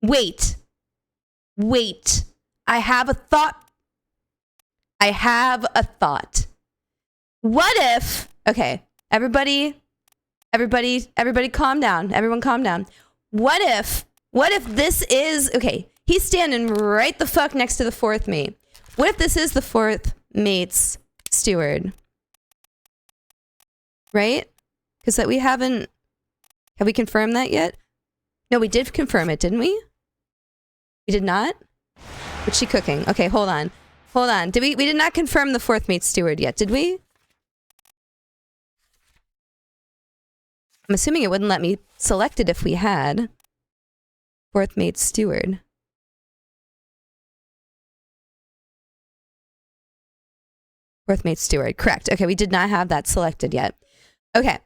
Wait. Wait. I have a thought. I have a thought. What if... Okay, everybody calm down. Everyone calm down. What if this is... Okay, he's standing right the fuck next to the fourth mate. What if this is the fourth mate's steward? Right? Because that we haven't... Have we confirmed that yet? No, we did confirm it, didn't we? We did not? What's she cooking? Okay, hold on. Hold on. We did not confirm the fourth mate steward yet, did we? I'm assuming it wouldn't let me select it if we had. Fourth mate steward. Fourth mate steward. Correct. Okay, we did not have that selected yet. Okay.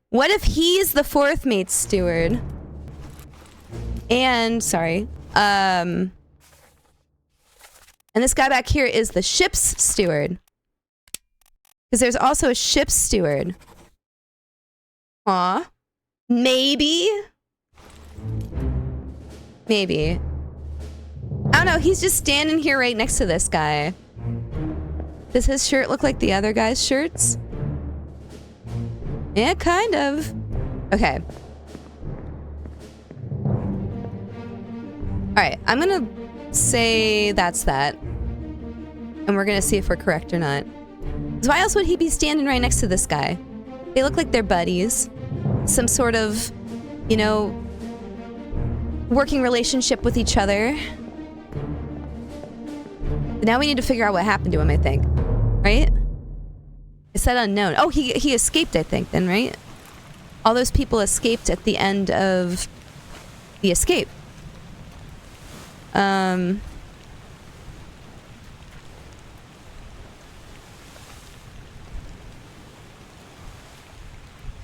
What if he's the fourth mate steward? And, sorry. And this guy back here is the ship's steward. Because there's also a ship's steward. Aw. Maybe? Maybe. I don't know, he's just standing here right next to this guy. Does his shirt look like the other guy's shirts? Yeah, kind of. Okay. Alright, I'm gonna say that's that. And we're gonna see if we're correct or not. 'Cause why else would he be standing right next to this guy? They look like they're buddies. Some sort of, you know, working relationship with each other. But now we need to figure out what happened to him, I think. Right? It said unknown. Oh, he escaped, I think, then, right? All those people escaped at the end of the escape.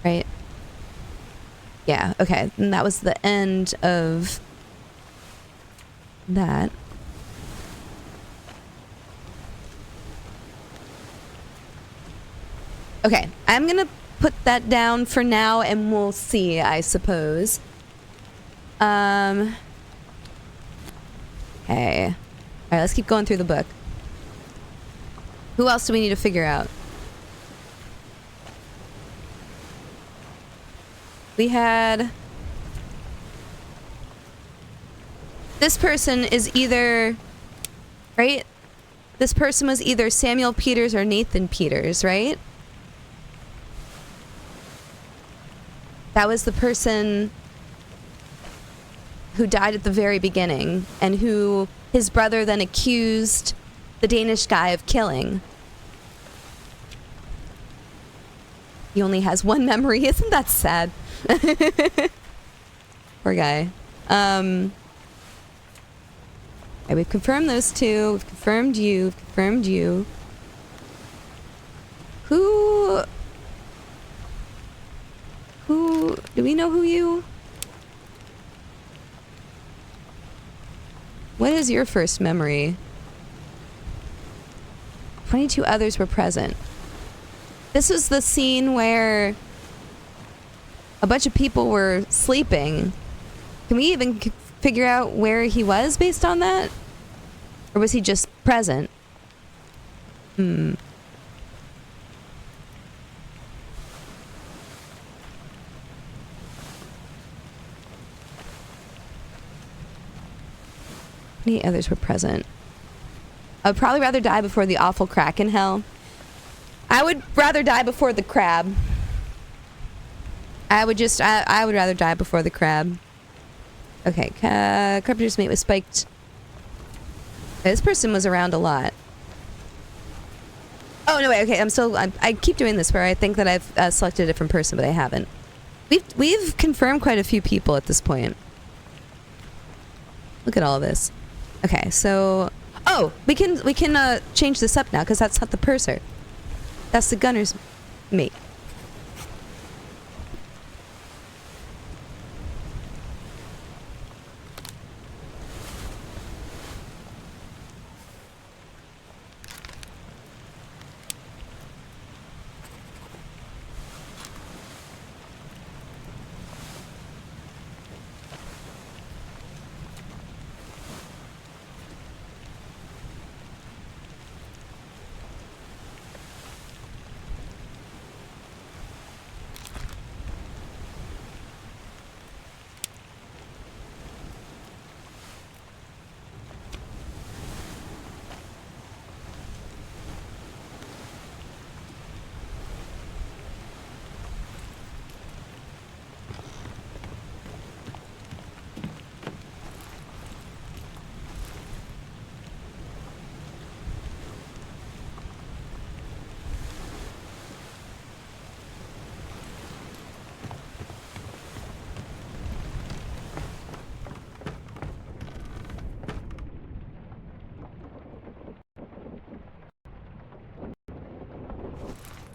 Right. Yeah, okay. And that was the end of that. Okay, I'm gonna put that down for now and we'll see, I suppose. Okay. Alright, let's keep going through the book. Who else do we need to figure out? We had... This person is either... Right? This person was either Samuel Peters or Nathan Peters, right? That was the person who died at the very beginning and who his brother then accused the Danish guy of killing. He only has one memory. Isn't that sad? Poor guy. Okay, we've confirmed those two. We've confirmed you. We've confirmed you. Who... Do we know who you... What is your first memory? 22 others were present. This was the scene where a bunch of people were sleeping. Can we even figure out where he was based on that? Or was he just present? Hmm. Many others were present. I would probably rather die before the awful crack in hell. I would rather die before the crab. I would rather die before the crab. Okay, carpenter's mate was spiked. Okay, this person was around a lot. Oh no, wait, okay, I keep doing this where I think that I've selected a different person, but I haven't. We've confirmed quite a few people at this point. Look at all of this. Okay, so... Oh! We can change this up now, because that's not the purser. That's the gunner's mate.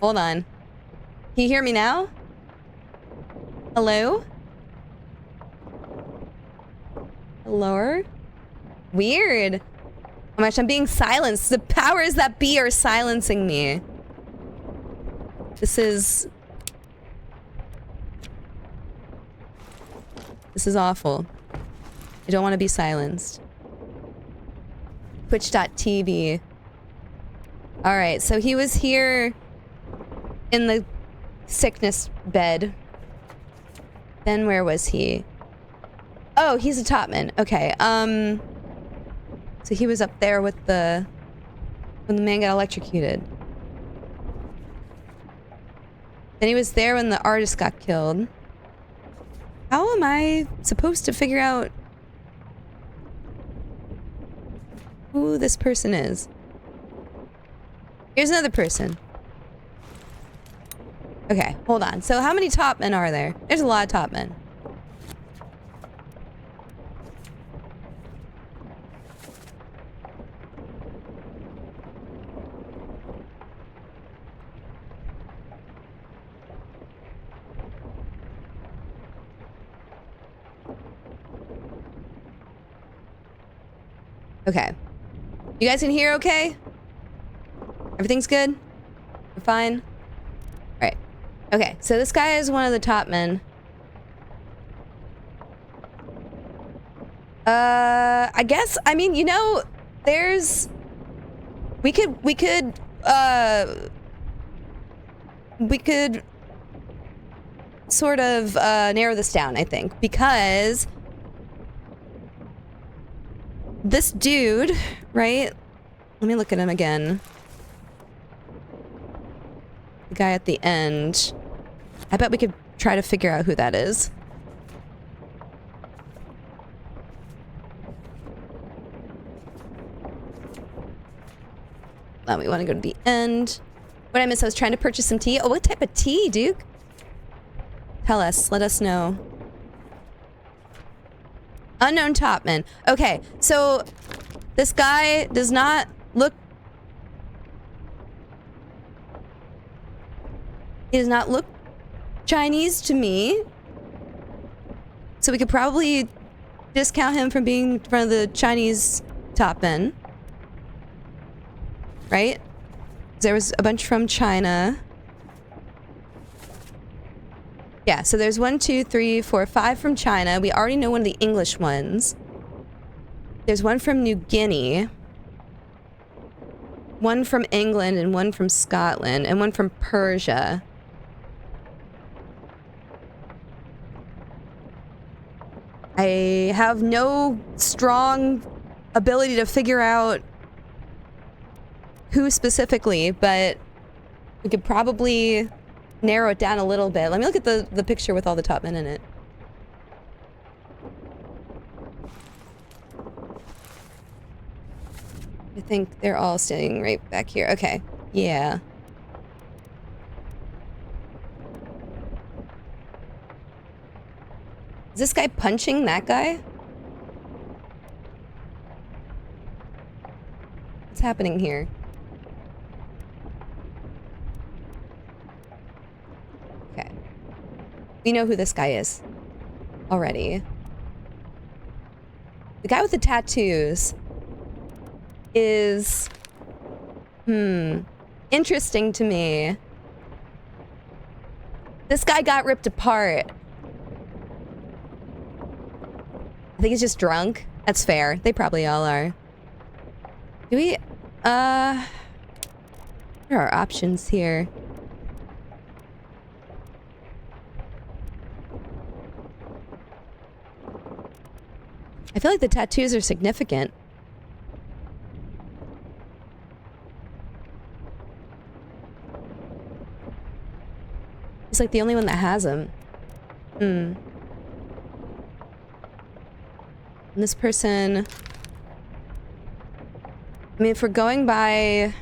Hold on. Can you hear me now? Hello? Hello? Weird. How much I'm being silenced. The powers that be are silencing me. This is awful. I don't want to be silenced. Twitch.tv. Alright, so he was here in the sickness bed. Then where was he? Oh, he's a topman. Okay, so he was up there with when the man got electrocuted. Then he was there when the artist got killed. How am I supposed to figure out who this person is? Here's another person. Okay, hold on. So how many top men are there? There's a lot of top men. Okay. You guys can hear okay? Everything's good? We're fine? Alright. Okay, so this guy is one of the top men. I guess, I mean, you know, there's... We could sort of narrow this down, I think, because this dude, right? Let me look at him again. The guy at the end. I bet we could try to figure out who that is. We want to go to the end. What did I miss? I was trying to purchase some tea. Oh, what type of tea, Duke? Tell us. Let us know. Unknown topman. Okay, so this guy does not look... He does not look Chinese to me. So we could probably discount him from being one of the Chinese topmen. Right? There was a bunch from China. Yeah, so there's 1, 2, 3, 4, 5 from China. We already know one of the English ones. There's one from New Guinea. One from England and one from Scotland and one from Persia. I have no strong ability to figure out who specifically, but we could probably narrow it down a little bit. Let me look at the picture with all the top men in it. I think they're all standing right back here. Okay. Yeah. Is this guy punching that guy? What's happening here? Okay. We know who this guy is already. The guy with the tattoos is interesting to me. This guy got ripped apart. I think he's just drunk. That's fair. They probably all are. Do we what are our options here? I feel like the tattoos are significant. He's like the only one that has them. And this person... I mean, if we're going by...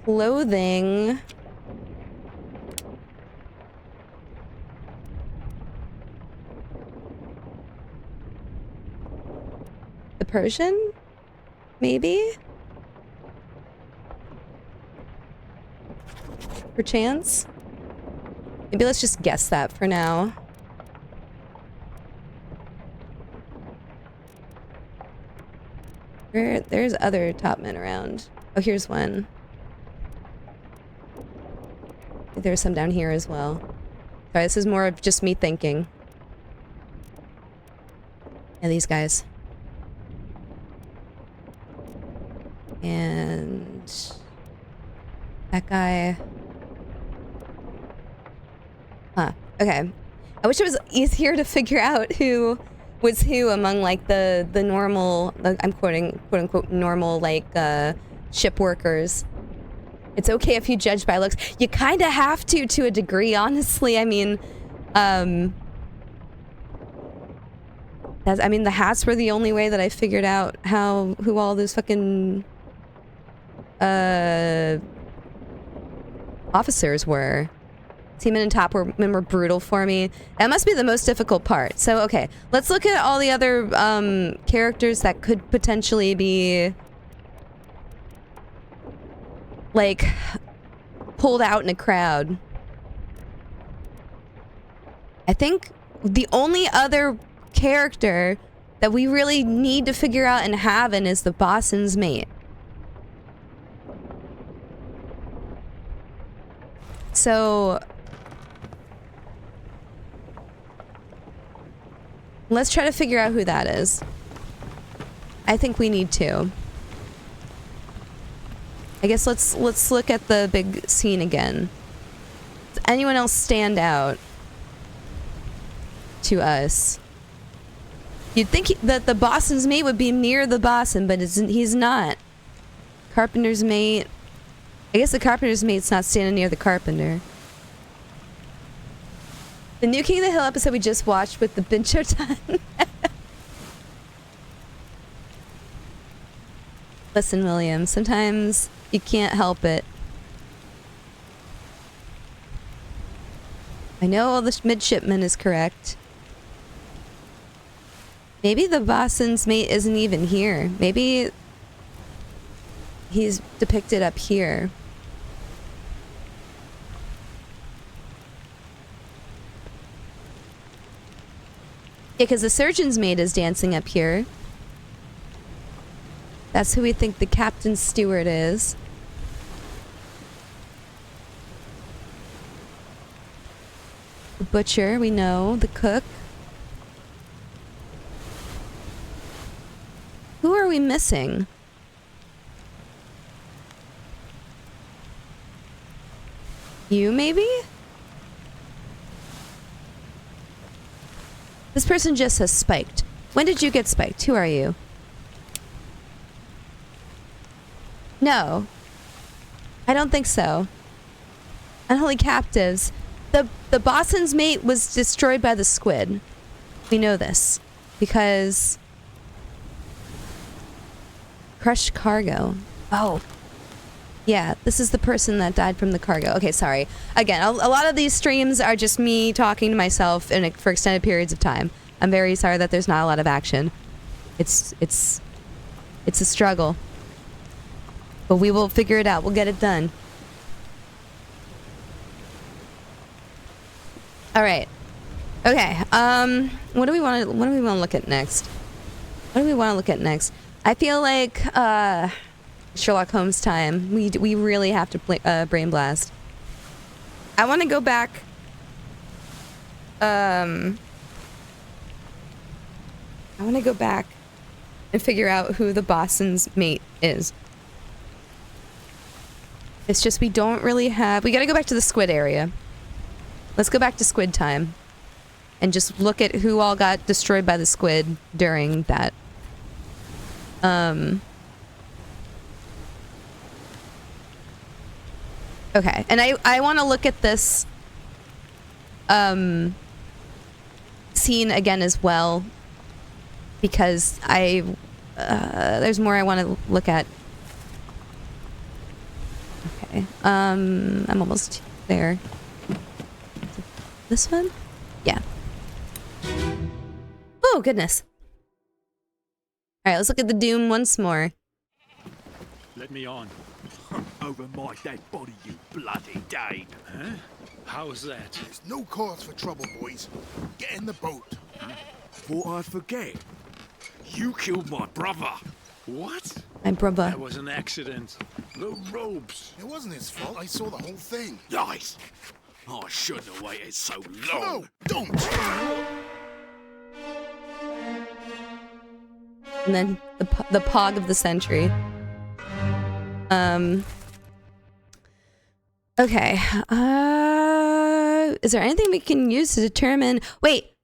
clothing... The Persian? Maybe? Perchance? Maybe let's just guess that for now. There's other top men around. Oh, here's one. There's some down here as well. Sorry, this is more of just me thinking. Yeah, these guys. And... that guy... Huh. Okay. I wish it was easier to figure out who was who among, like, the normal... I'm quoting, quote-unquote, normal, like, ship workers. It's okay if you judge by looks. You kind of have to a degree, honestly. I mean, the hats were the only way that I figured out who all those fucking officers were. Seamen and top men were brutal for me. That must be the most difficult part. So, okay, let's look at all the other characters that could potentially be, like, pulled out in a crowd. I think the only other character that we really need to figure out and have in is the bosun's mate. So let's try to figure out who that is. I think we need to. I guess let's look at the big scene again. Does anyone else stand out to us? You'd think that the bosun's mate would be near the bosun, but he's not. Carpenter's mate. I guess the carpenter's mate's not standing near the carpenter. The new King of the Hill episode we just watched with the Binchotan. Listen, William, sometimes you can't help it. I know the midshipman is correct. Maybe the bosun's mate isn't even here. Maybe he's depicted up here. Yeah, because the surgeon's mate is dancing up here. That's who we think the captain's steward is. The butcher, we know. The cook. Who are we missing? You, maybe? This person just says spiked. When did you get spiked? Who are you? No. I don't think so. Unholy captives. The bosun's mate was destroyed by the squid. We know this. Because... crushed cargo. Oh. Yeah, this is the person that died from the cargo. Okay, sorry. Again, a lot of these streams are just me talking to myself for extended periods of time. I'm very sorry that there's not a lot of action. It's a struggle. But we will figure it out. We'll get it done. All right. Okay. What do we want to look at next? What do we want to look at next? I feel like Sherlock Holmes time. We really have to brain blast. I want to go back. I want to go back and figure out who the bosun's mate is. It's just we don't really have... We gotta go back to the squid area. Let's go back to squid time. And just look at who all got destroyed by the squid during that. Okay, and I want to look at this scene again as well, because there's more I want to look at. Okay, I'm almost there. This one? Yeah. Oh, goodness. Alright, let's look at the Doom once more. Let me on. Over my dead body, you bloody Dane. Huh? How's that? There's no cause for trouble, boys. Get in the boat. Before I forget, you killed my brother. What? My brother. That was an accident. The ropes. It wasn't his fault. I saw the whole thing. Lies. I shouldn't have waited so long. No, don't. And then the pog of the century. Okay. Is there anything we can use to determine... Wait.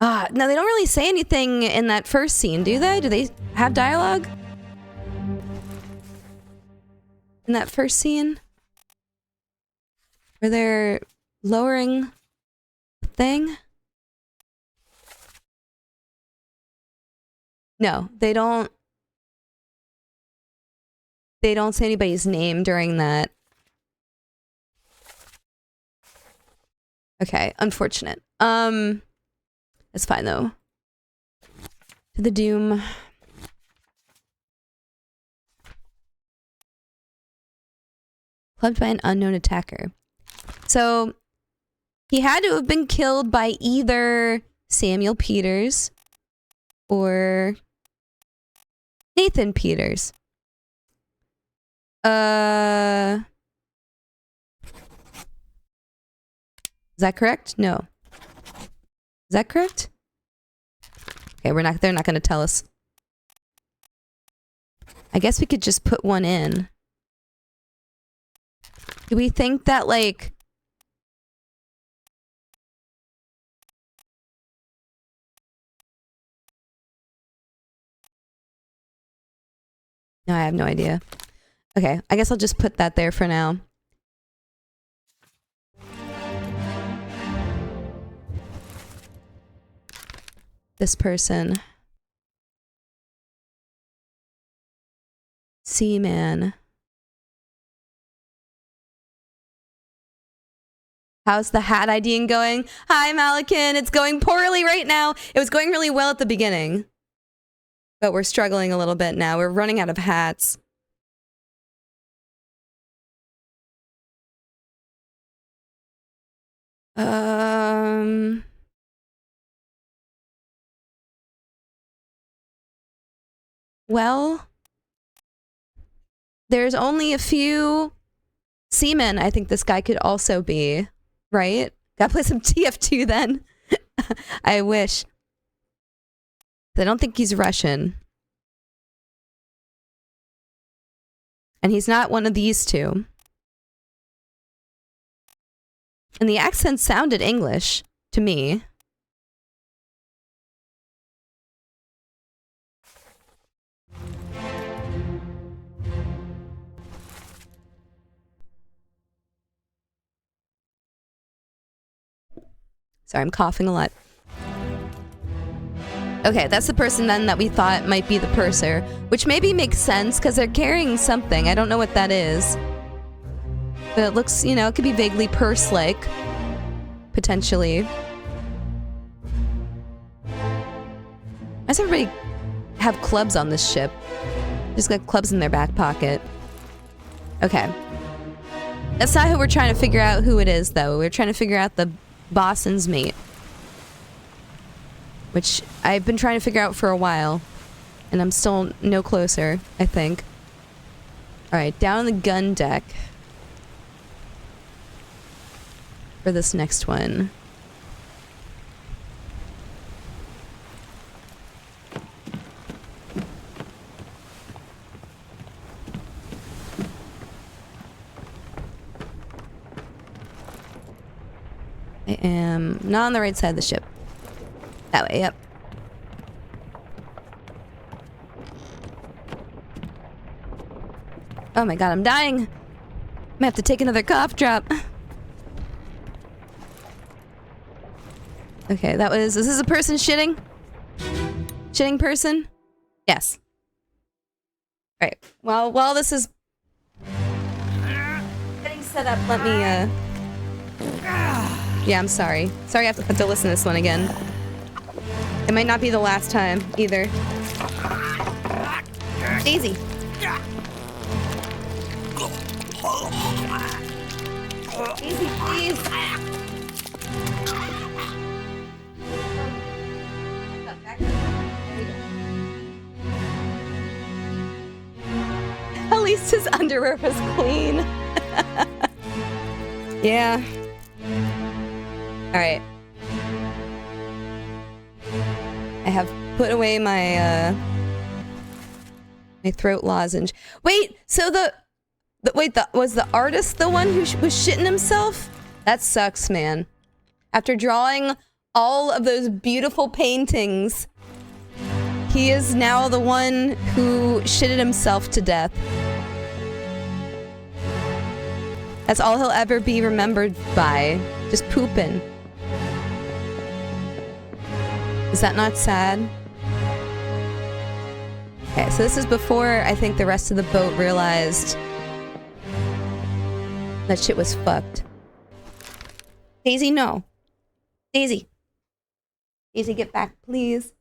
No, they don't really say anything in that first scene, do they? Do they have dialogue? In that first scene? Where they're lowering the thing? No, they don't. They don't say anybody's name during that. Okay, unfortunate. It's fine though. To the Doom. Clubbed by an unknown attacker. So, he had to have been killed by either Samuel Peters or Nathan Peters. Is that correct? No. Is that correct? Okay, they're not gonna tell us. I guess we could just put one in. Do we think that, like... No, I have no idea. Okay, I guess I'll just put that there for now. This person. Seaman. How's the hat IDing going? Hi, Malikin. It's going poorly right now. It was going really well at the beginning. But we're struggling a little bit now. We're running out of hats. Well, there's only a few seamen I think this guy could also be, right? Gotta play some TF2 then. I wish. I don't think he's Russian. And he's not one of these two. And the accent sounded English to me. Sorry, I'm coughing a lot. Okay, that's the person then that we thought might be the purser, which maybe makes sense because they're carrying something. I don't know what that is. But it looks, you know, it could be vaguely purse-like. Potentially. Why does everybody have clubs on this ship? Just got clubs in their back pocket. Okay. That's not who we're trying to figure out who it is, though. We're trying to figure out the bosun's mate. Which I've been trying to figure out for a while. And I'm still no closer, I think. Alright, down on the gun deck. For this next one. I am not on the right side of the ship. That way, yep. Oh my god, I'm dying. I'm gonna have to take another cough drop. Okay, that was... Is this a person shitting? Shitting person? Yes. Alright, well, while this is... getting set up, let me, Yeah, I'm sorry. Sorry I have to listen to this one again. It might not be the last time, either. Daisy. Daisy, please. At least his underwear was clean. Yeah. Alright. I have put away my, my throat lozenge. Wait, so was the artist the one who was shitting himself? That sucks, man. After drawing all of those beautiful paintings, he is now the one who shitted himself to death. That's all he'll ever be remembered by. Just pooping. Is that not sad? Okay, so this is before I think the rest of the boat realized that shit was fucked. Daisy, no. Daisy. Daisy, get back, please.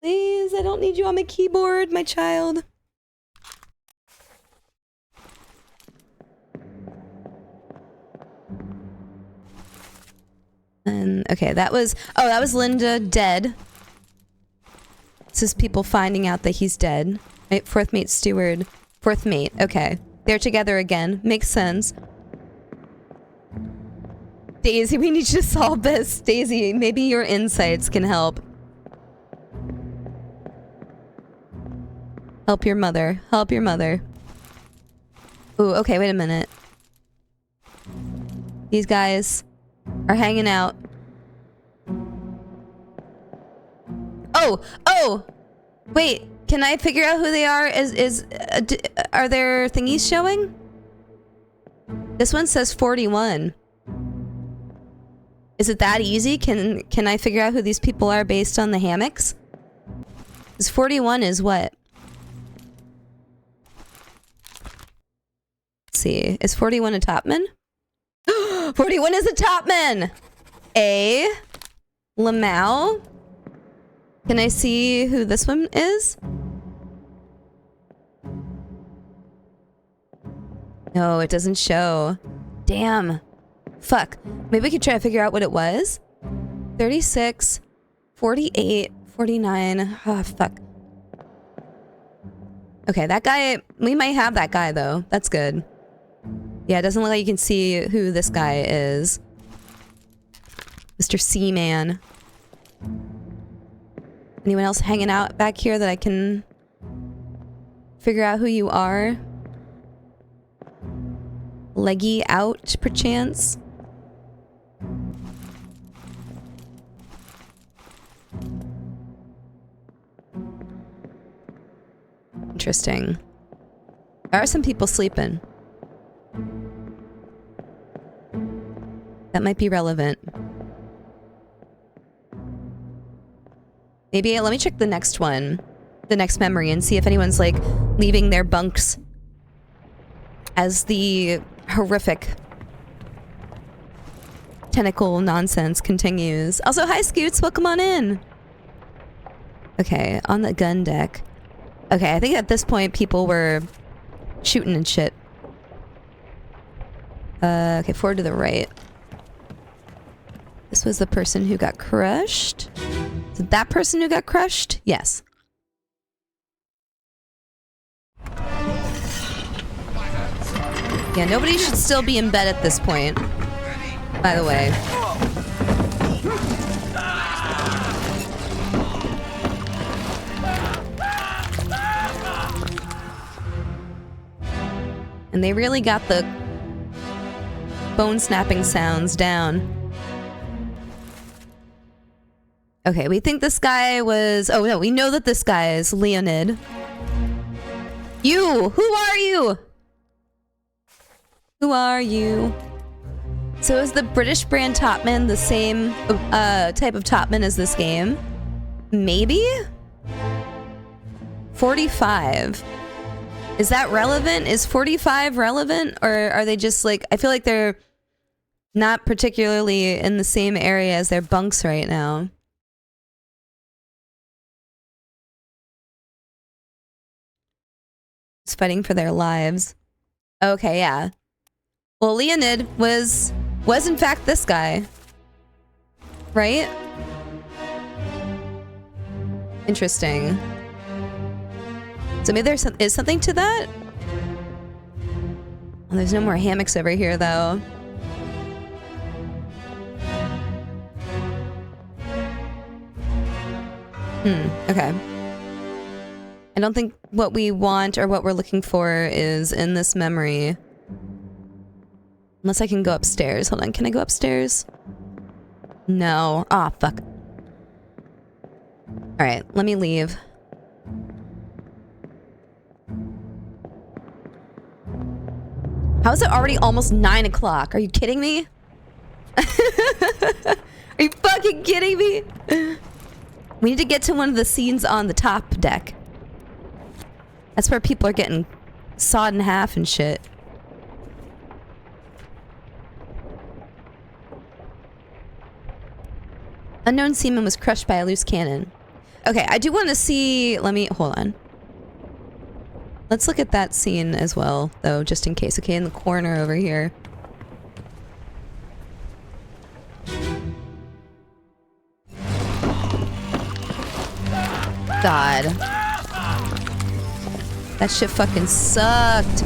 Please, I don't need you on my keyboard, my child. And, okay, that was... Oh, that was Linda dead. This is people finding out that he's dead. Right? Fourth mate steward. Fourth mate, okay. They're together again. Makes sense. Daisy, we need you to solve this. Daisy, maybe your insights can help. Help your mother. Help your mother. Ooh, okay, wait a minute. These guys are hanging out. Oh! Wait, can I figure out who they are? Are there thingies showing? This one says 41. Is it that easy? Can I figure out who these people are based on the hammocks? Because 41 is what? Let's see. Is 41 a topman? 41 is a top man. A. Lamau. Can I see who this one is? No, it doesn't show. Damn. Fuck. Maybe we could try to figure out what it was. 36, 48, 49. Oh, fuck. Okay, that guy... We might have that guy, though. That's good. Yeah, it doesn't look like you can see who this guy is. Mr. Seaman. Anyone else hanging out back here that I can figure out who you are? Leggy out, perchance? Interesting. There are some people sleeping. That might be relevant. Maybe let me check the next one. The next memory and see if anyone's like leaving their bunks as the horrific tentacle nonsense continues. Also, hi Scoots, welcome on in. Okay, on the gun deck. Okay, I think at this point people were shooting and shit. Okay, forward to the right. This was the person who got crushed. Is it that person who got crushed? Yes. Yeah, nobody should still be in bed at this point. By the way. And they really got the bone snapping sounds down. Okay, we think this guy was... Oh no, we know that this guy is Leonid. You! Who are you? Who are you? So is the British brand Topman the same type of Topman as this game? Maybe? 45. Is that relevant? Is 45 relevant? Or are they just like... I feel like they're not particularly in the same area as their bunks right now. It's fighting for their lives. Okay, yeah. Well, Leonid was in fact this guy. Right? Interesting. So maybe is something to that? Well, there's no more hammocks over here, though. Okay. I don't think what we want or what we're looking for is in this memory. Unless I can go upstairs. Hold on, can I go upstairs? No. Ah, fuck. Alright, let me leave. How is it already almost 9 o'clock? Are you kidding me? Are you fucking kidding me? We need to get to one of the scenes on the top deck. That's where people are getting sawed in half and shit. Unknown seaman was crushed by a loose cannon. Okay, I do want to see... Let me... Hold on. Let's look at that scene as well, though, just in case. Okay, in the corner over here. God. That shit fucking sucked.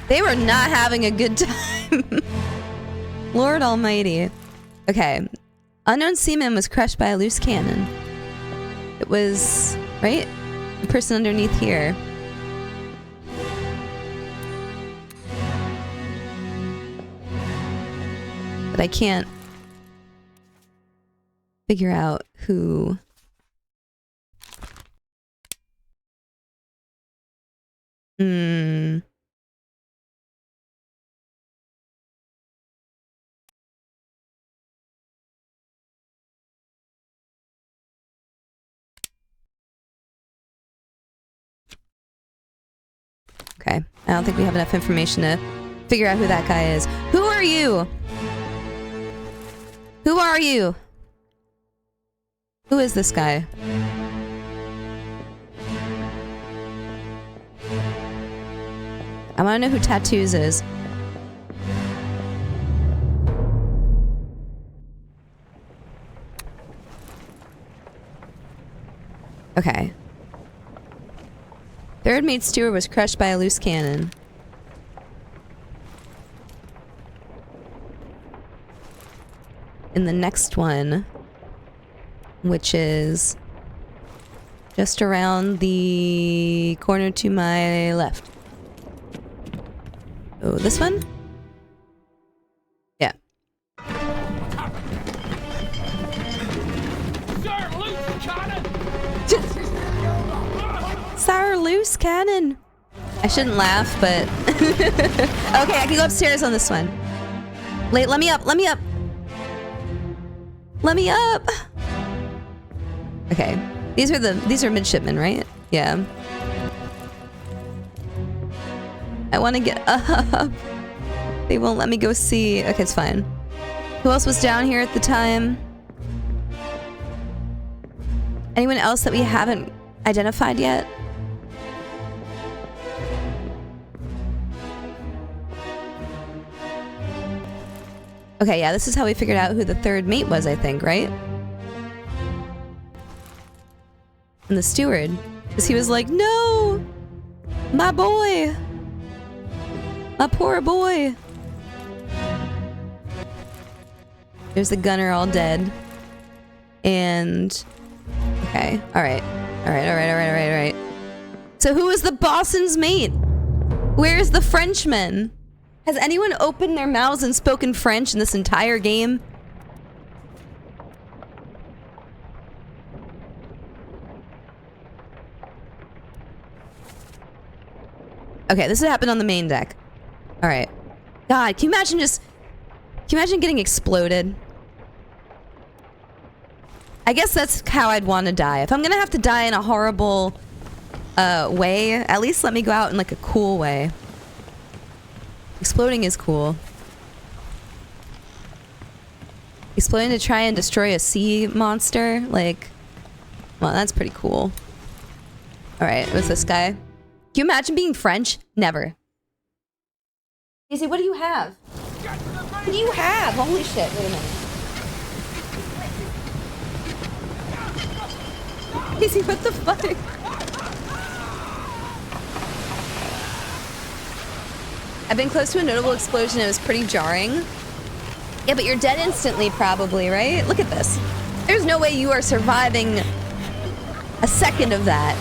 They were not having a good time. Lord almighty. Okay. Unknown seaman was crushed by a loose cannon. It was... right? The person underneath here. But I can't figure out who... Okay. I don't think we have enough information to figure out who that guy is. Who are you? Who are you? Who is this guy? I want to know who Tattoos is. Okay. Third mate Stewart was crushed by a loose cannon. In the next one, which is just around the corner to my left. Oh, this one? Yeah. Sour loose cannon. I shouldn't laugh, but okay, I can go upstairs on this one. Let me up. Let me up. Let me up. Okay, these are midshipmen, right? Yeah. I want to get up. They won't let me go see. Okay, it's fine. Who else was down here at the time? Anyone else that we haven't identified yet? Okay, yeah, this is how we figured out who the third mate was, I think, right? And the steward. Because he was like, no! My boy! My poor boy! There's the gunner all dead. And... okay, alright. Alright. So who is the bosun's mate? Where's the Frenchman? Has anyone opened their mouths and spoken French in this entire game? Okay, this happened on the main deck. Alright. God, can you imagine getting exploded? I guess that's how I'd want to die. If I'm gonna have to die in a horrible way, at least let me go out in like a cool way. Exploding is cool. Exploding to try and destroy a sea monster? Like, well, that's pretty cool. Alright, what's this guy? Can you imagine being French? Never. Casey, what do you have? What do you have? Holy shit, wait a minute. Casey, what the fuck? I've been close to a notable explosion. It was pretty jarring. Yeah, but you're dead instantly, probably, right? Look at this. There's no way you are surviving a second of that.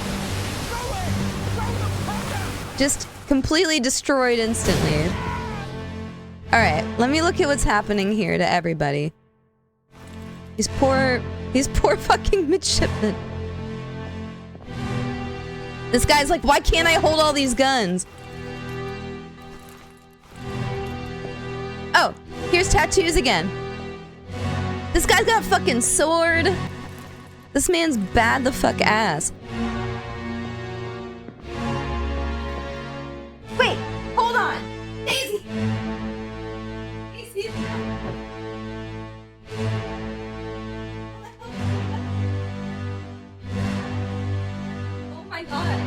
Just completely destroyed instantly. Alright, let me look at what's happening here to everybody. These poor fucking midshipmen. This guy's like, why can't I hold all these guns? Oh, here's Tattoos again. This guy's got a fucking sword. This man's bad the fuck ass. Wait, hold on. Daisy. Daisy. Oh my god.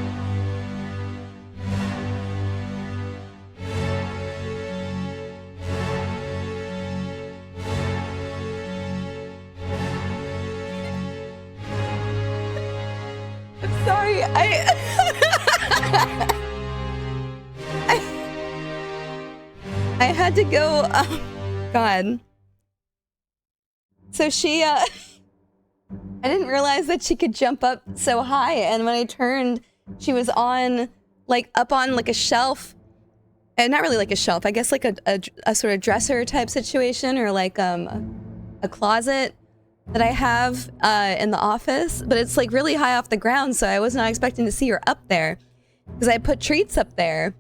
Sorry, I had to go, God. So she, I didn't realize that she could jump up so high, and when I turned, she was on, like, up on, like, a shelf. And not really like a shelf, I guess like a sort of dresser type situation, or like, a closet that I have in the office, but it's like really high off the ground, so I was not expecting to see her up there because I put treats up there.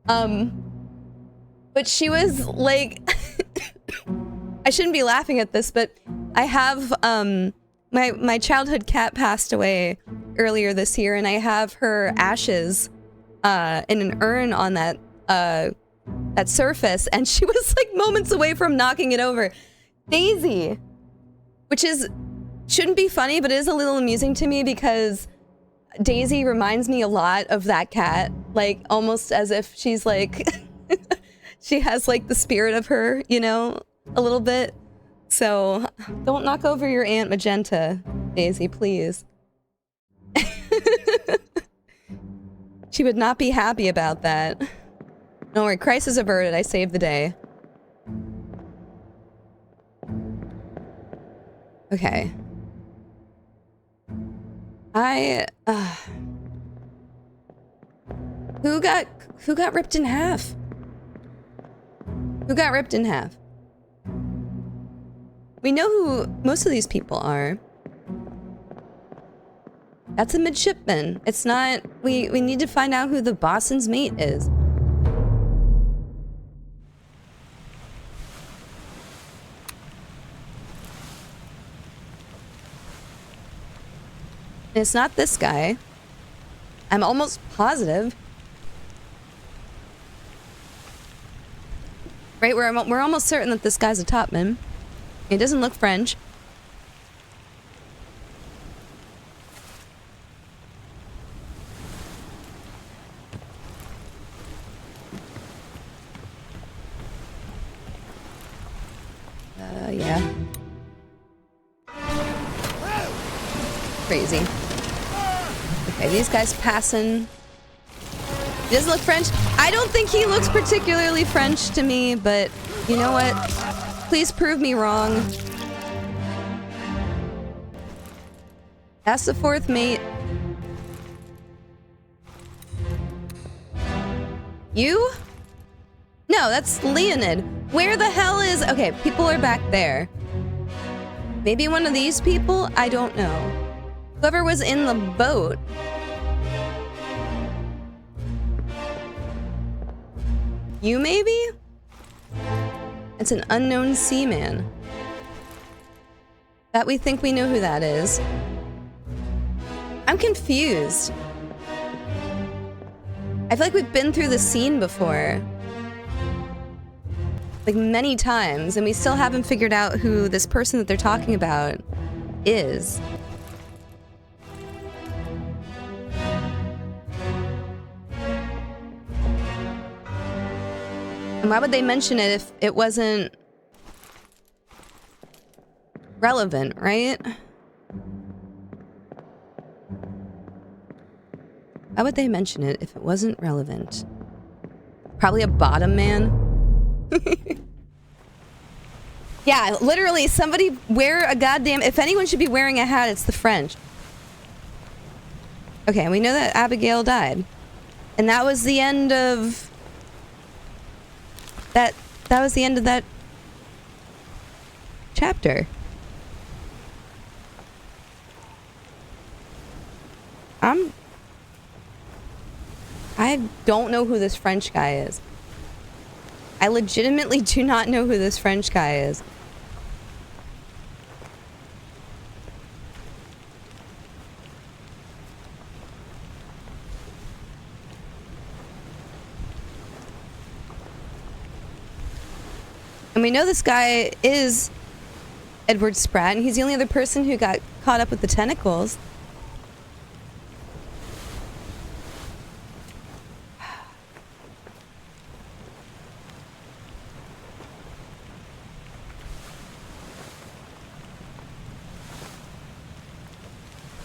But she was like, I shouldn't be laughing at this, but I have my childhood cat passed away earlier this year, and I have her ashes in an urn on that surface, and she was like moments away from knocking it over. Daisy, which shouldn't be funny, but it is a little amusing to me because Daisy reminds me a lot of that cat, like almost as if she's like she has like the spirit of her, you know, a little bit. So don't knock over your Aunt Magenta, Daisy, please. She would not be happy about that. Don't worry, crisis averted. I saved the day. Okay. Who got ripped in half? Who got ripped in half? We know who most of these people are. That's a midshipman. It's not... We need to find out who the bosun's mate is. It's not this guy. I'm almost positive. Right, we're almost certain that this guy's a topman. He doesn't look French. Yeah. Crazy. Okay, these guys passing. He doesn't look French. I don't think he looks particularly French to me, but you know what? Please prove me wrong. That's the fourth mate. You? No, that's Leonid. Where the hell is... Okay, people are back there. Maybe one of these people? I don't know. Whoever was in the boat. You maybe? It's an unknown seaman. That we think we know who that is. I'm confused. I feel like we've been through the scene before. Like many times, and we still haven't figured out who this person that they're talking about is. And why would they mention it if it wasn't relevant, right? Why would they mention it if it wasn't relevant? Probably a bottom man. Yeah, literally, somebody wear a goddamn... If anyone should be wearing a hat, it's the French. Okay, we know that Abigail died. And that was the end of... That was the end of that... chapter. I don't know who this French guy is. I legitimately do not know who this French guy is. And we know this guy is Edward Spratt, and he's the only other person who got caught up with the tentacles.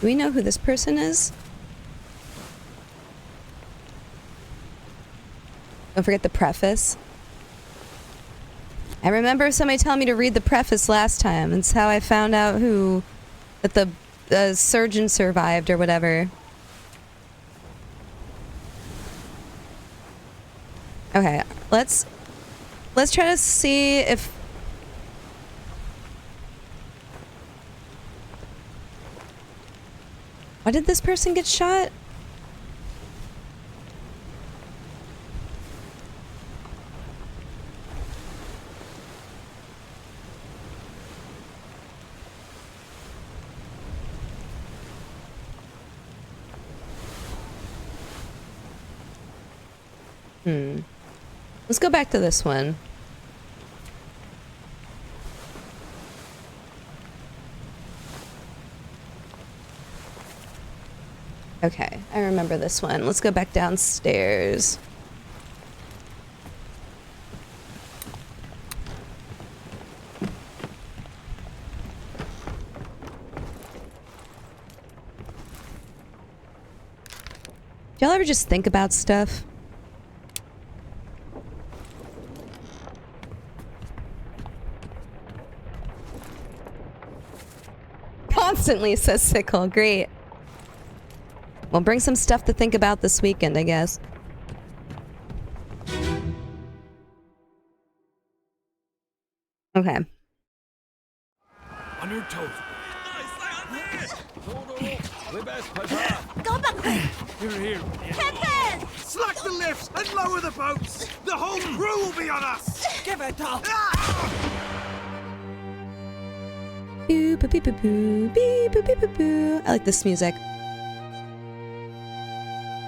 Do we know who this person is? Don't forget the preface. I remember somebody telling me to read the preface last time. It's how I found out that the surgeon survived or whatever. Okay, let's try to see if... Why did this person get shot? Let's go back to this one. Okay, I remember this one. Let's go back downstairs. Do y'all ever just think about stuff? Constantly, says Sickle. Great. Well, bring some stuff to think about this weekend, I guess. Okay. On your toes. Go back there! Here. Captain! Slack the lifts and lower the boats! The whole crew will be on us! Give it up! Boo, boo, boo, boo, boo, boo, boo, boo, boo, boo. I like this music.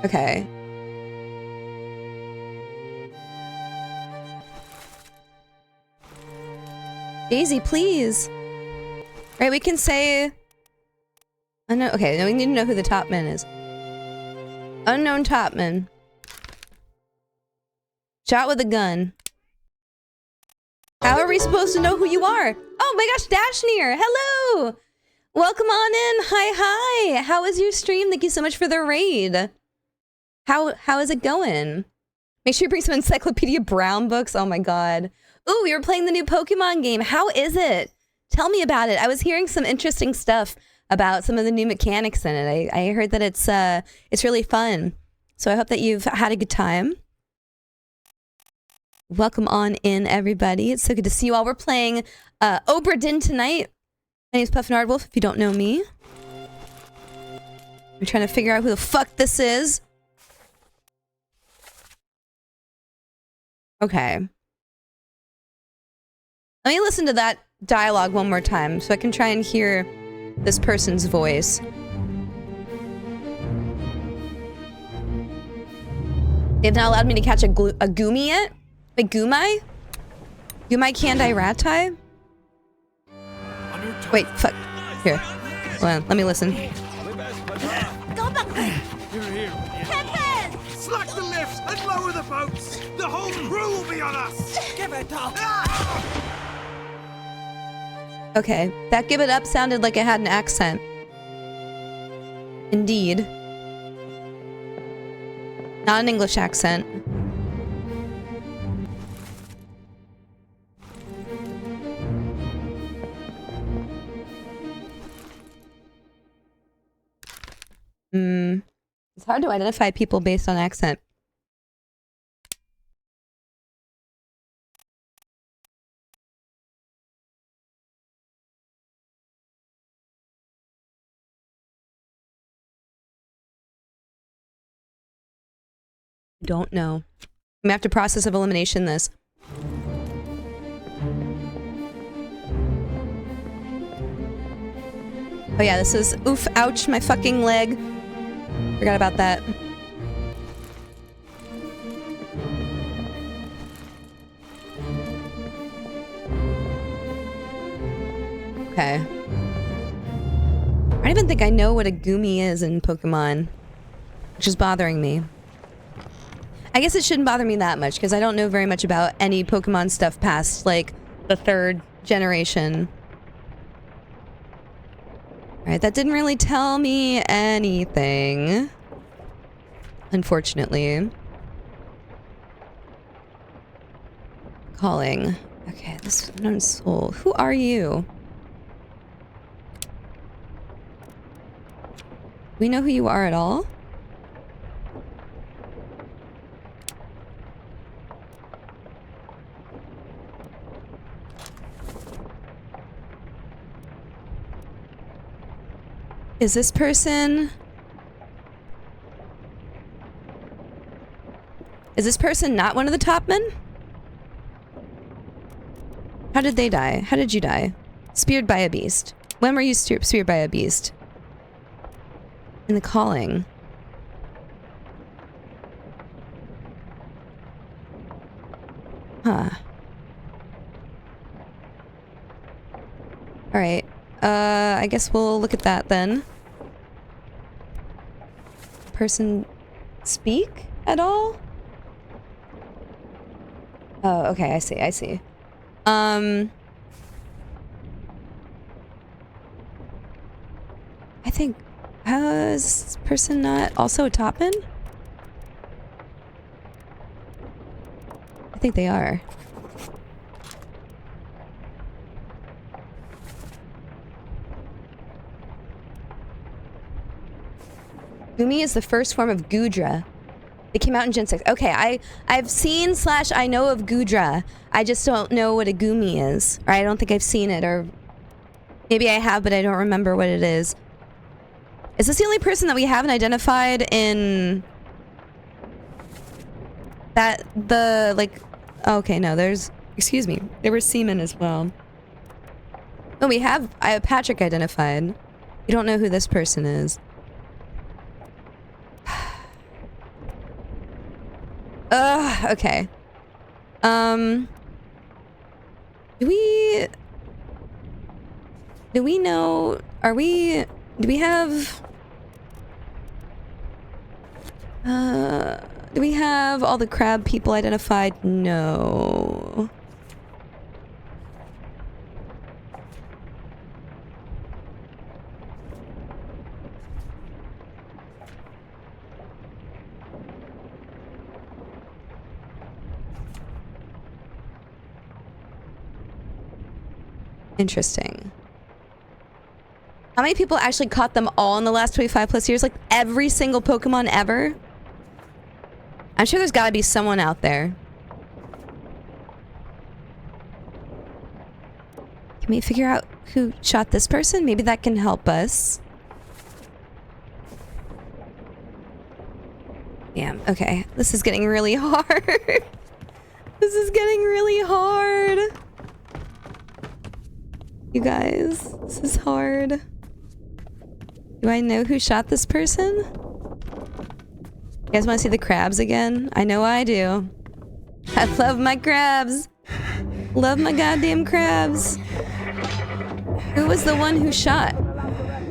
Okay. Daisy, please. Right, we can say... Oh, no, okay, no, we need to know who the topman is. Unknown topman. Shot with a gun. How are we supposed to know who you are? Oh my gosh, Dashnir! Hello! Welcome on in! Hi! How was your stream? Thank you so much for the raid. How is it going? Make sure you bring some Encyclopedia Brown books. Oh my god. Ooh, we were playing the new Pokemon game. How is it? Tell me about it. I was hearing some interesting stuff about some of the new mechanics in it. I heard that it's really fun. So I hope that you've had a good time. Welcome on in, everybody. It's so good to see you all. We're playing Obra Dinn tonight. My name's Puff Nardwolf, if you don't know me. I'm trying to figure out who the fuck this is. Okay. Let me listen to that dialogue one more time so I can try and hear this person's voice. They've not allowed me to catch a Goomy yet? Wait, Goomai? Goomai Kandai Ratai? Wait, fuck. Here. Hold on, let me listen. Go back there! Here. Captain! Slack the lifts and lower the boats! The whole crew will be on us! Give it up! Okay, that give it up sounded like it had an accent. Indeed. Not an English accent. It's hard to identify people based on accent. Don't know. I'm gonna have to process of elimination this. Oh yeah, this is oof, ouch, my fucking leg. Forgot about that. Okay. I don't even think I know what a Goomy is in Pokemon, which is bothering me. I guess it shouldn't bother me that much, because I don't know very much about any Pokemon stuff past, like, the 3rd generation. Alright, that didn't really tell me anything. Unfortunately. Calling. Okay, this unknown soul. Who are you? We know who you are at all? Is this person... Is this person not one of the top men? How did they die? How did you die? Speared by a beast. When were you speared by a beast? In the calling. Huh. Alright. I guess we'll look at that then. Person speak at all? Oh, okay, I see. I think, is this person not also a Topman? I think they are. Gumi is the first form of Gudra. It came out in Gen 6. Okay, I've seen / I know of Gudra. I just don't know what a Gumi is. Or I don't think I've seen it, or maybe I have, but I don't remember what it is. Is this the only person that we haven't identified in that the like? Okay, no, there's. Excuse me, there were seamen as well. Oh, I have Patrick identified. We don't know who this person is. Okay. Do we know, do we have all the crab people identified? No. Interesting. How many people actually caught them all in the last 25+ years? Like every single Pokemon ever? I'm sure there's gotta be someone out there. Can we figure out who shot this person? Maybe that can help us. Damn, okay. This is getting really hard. This is getting really hard. You guys, this is hard. Do I know who shot this person? You guys want to see the crabs again? I know I do. I love my crabs. Love my goddamn crabs. Who was the one who shot?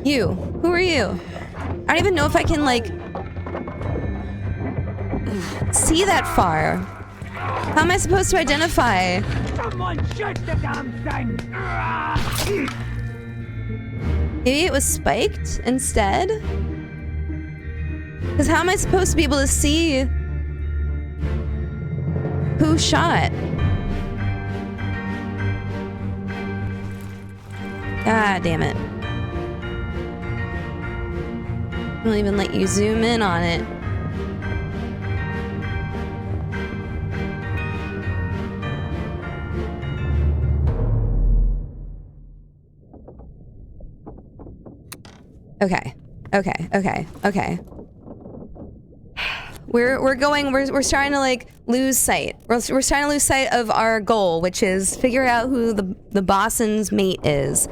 You. Who are you? I don't even know if I can, like, see that far. How am I supposed to identify? Someone shoot the damn thing! Maybe it was spiked instead? Because how am I supposed to be able to see who shot? God damn it. I won't even let you zoom in on it. Okay. We're starting to like lose sight. We're starting to lose sight of our goal, which is figure out who the boss's mate is.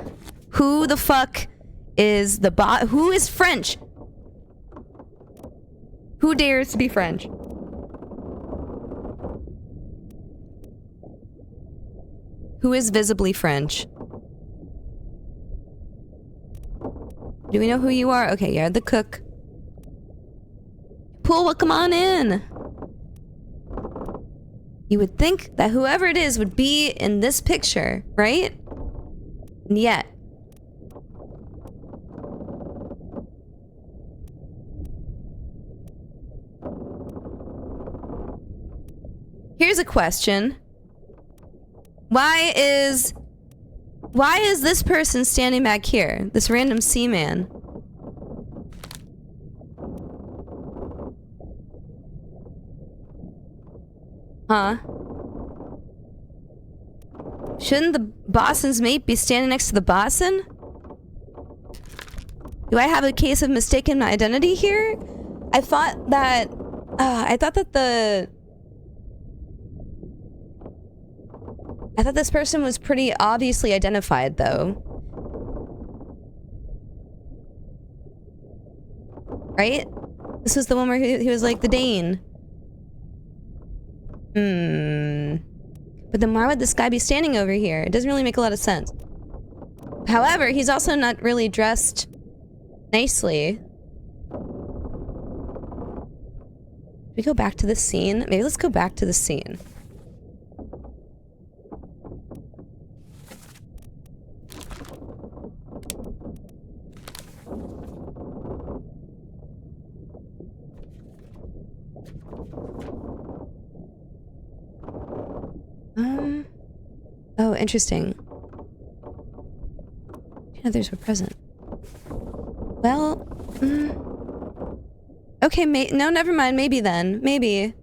Who the fuck is who is French? Who dares to be French? Who is visibly French? Do we know who you are? Okay, you're the cook. Pool, welcome on in. You would think that whoever it is would be in this picture, right? And yet. Here's a question. Why is this person standing back here? This random seaman. Huh? Shouldn't the boss's mate be standing next to the bossin? Do I have a case of mistaken identity here? I thought that this person was pretty obviously identified, though. Right? This was the one where he was like the Dane. But then why would this guy be standing over here? It doesn't really make a lot of sense. However, he's also not really dressed nicely. We go back to the scene? Maybe let's go back to the scene. Oh, interesting. Others were present. Well, okay, no, never mind. Maybe then. Maybe.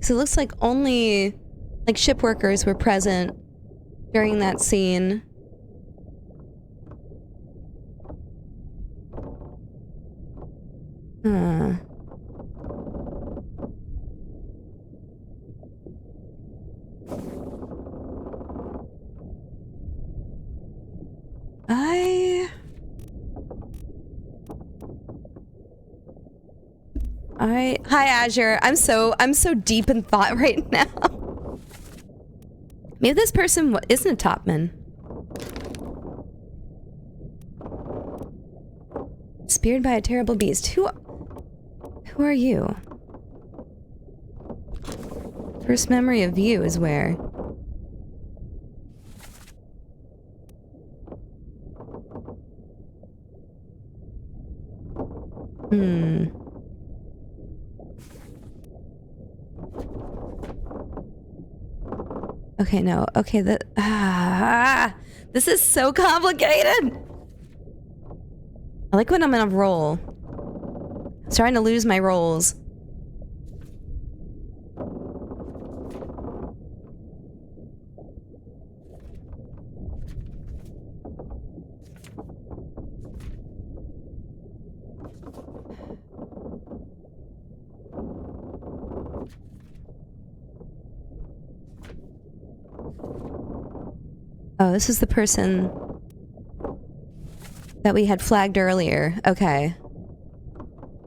So it looks like only, like, ship workers were present during that scene. Huh. Hi Azure. I'm so deep in thought right now. Maybe this person isn't a topman. Speared by a terrible beast. Who are you? First memory of you is where? Okay, no. Okay, this is so complicated. I like when I'm in a roll. I'm starting to lose my rolls. Oh, this is the person that we had flagged earlier. Okay.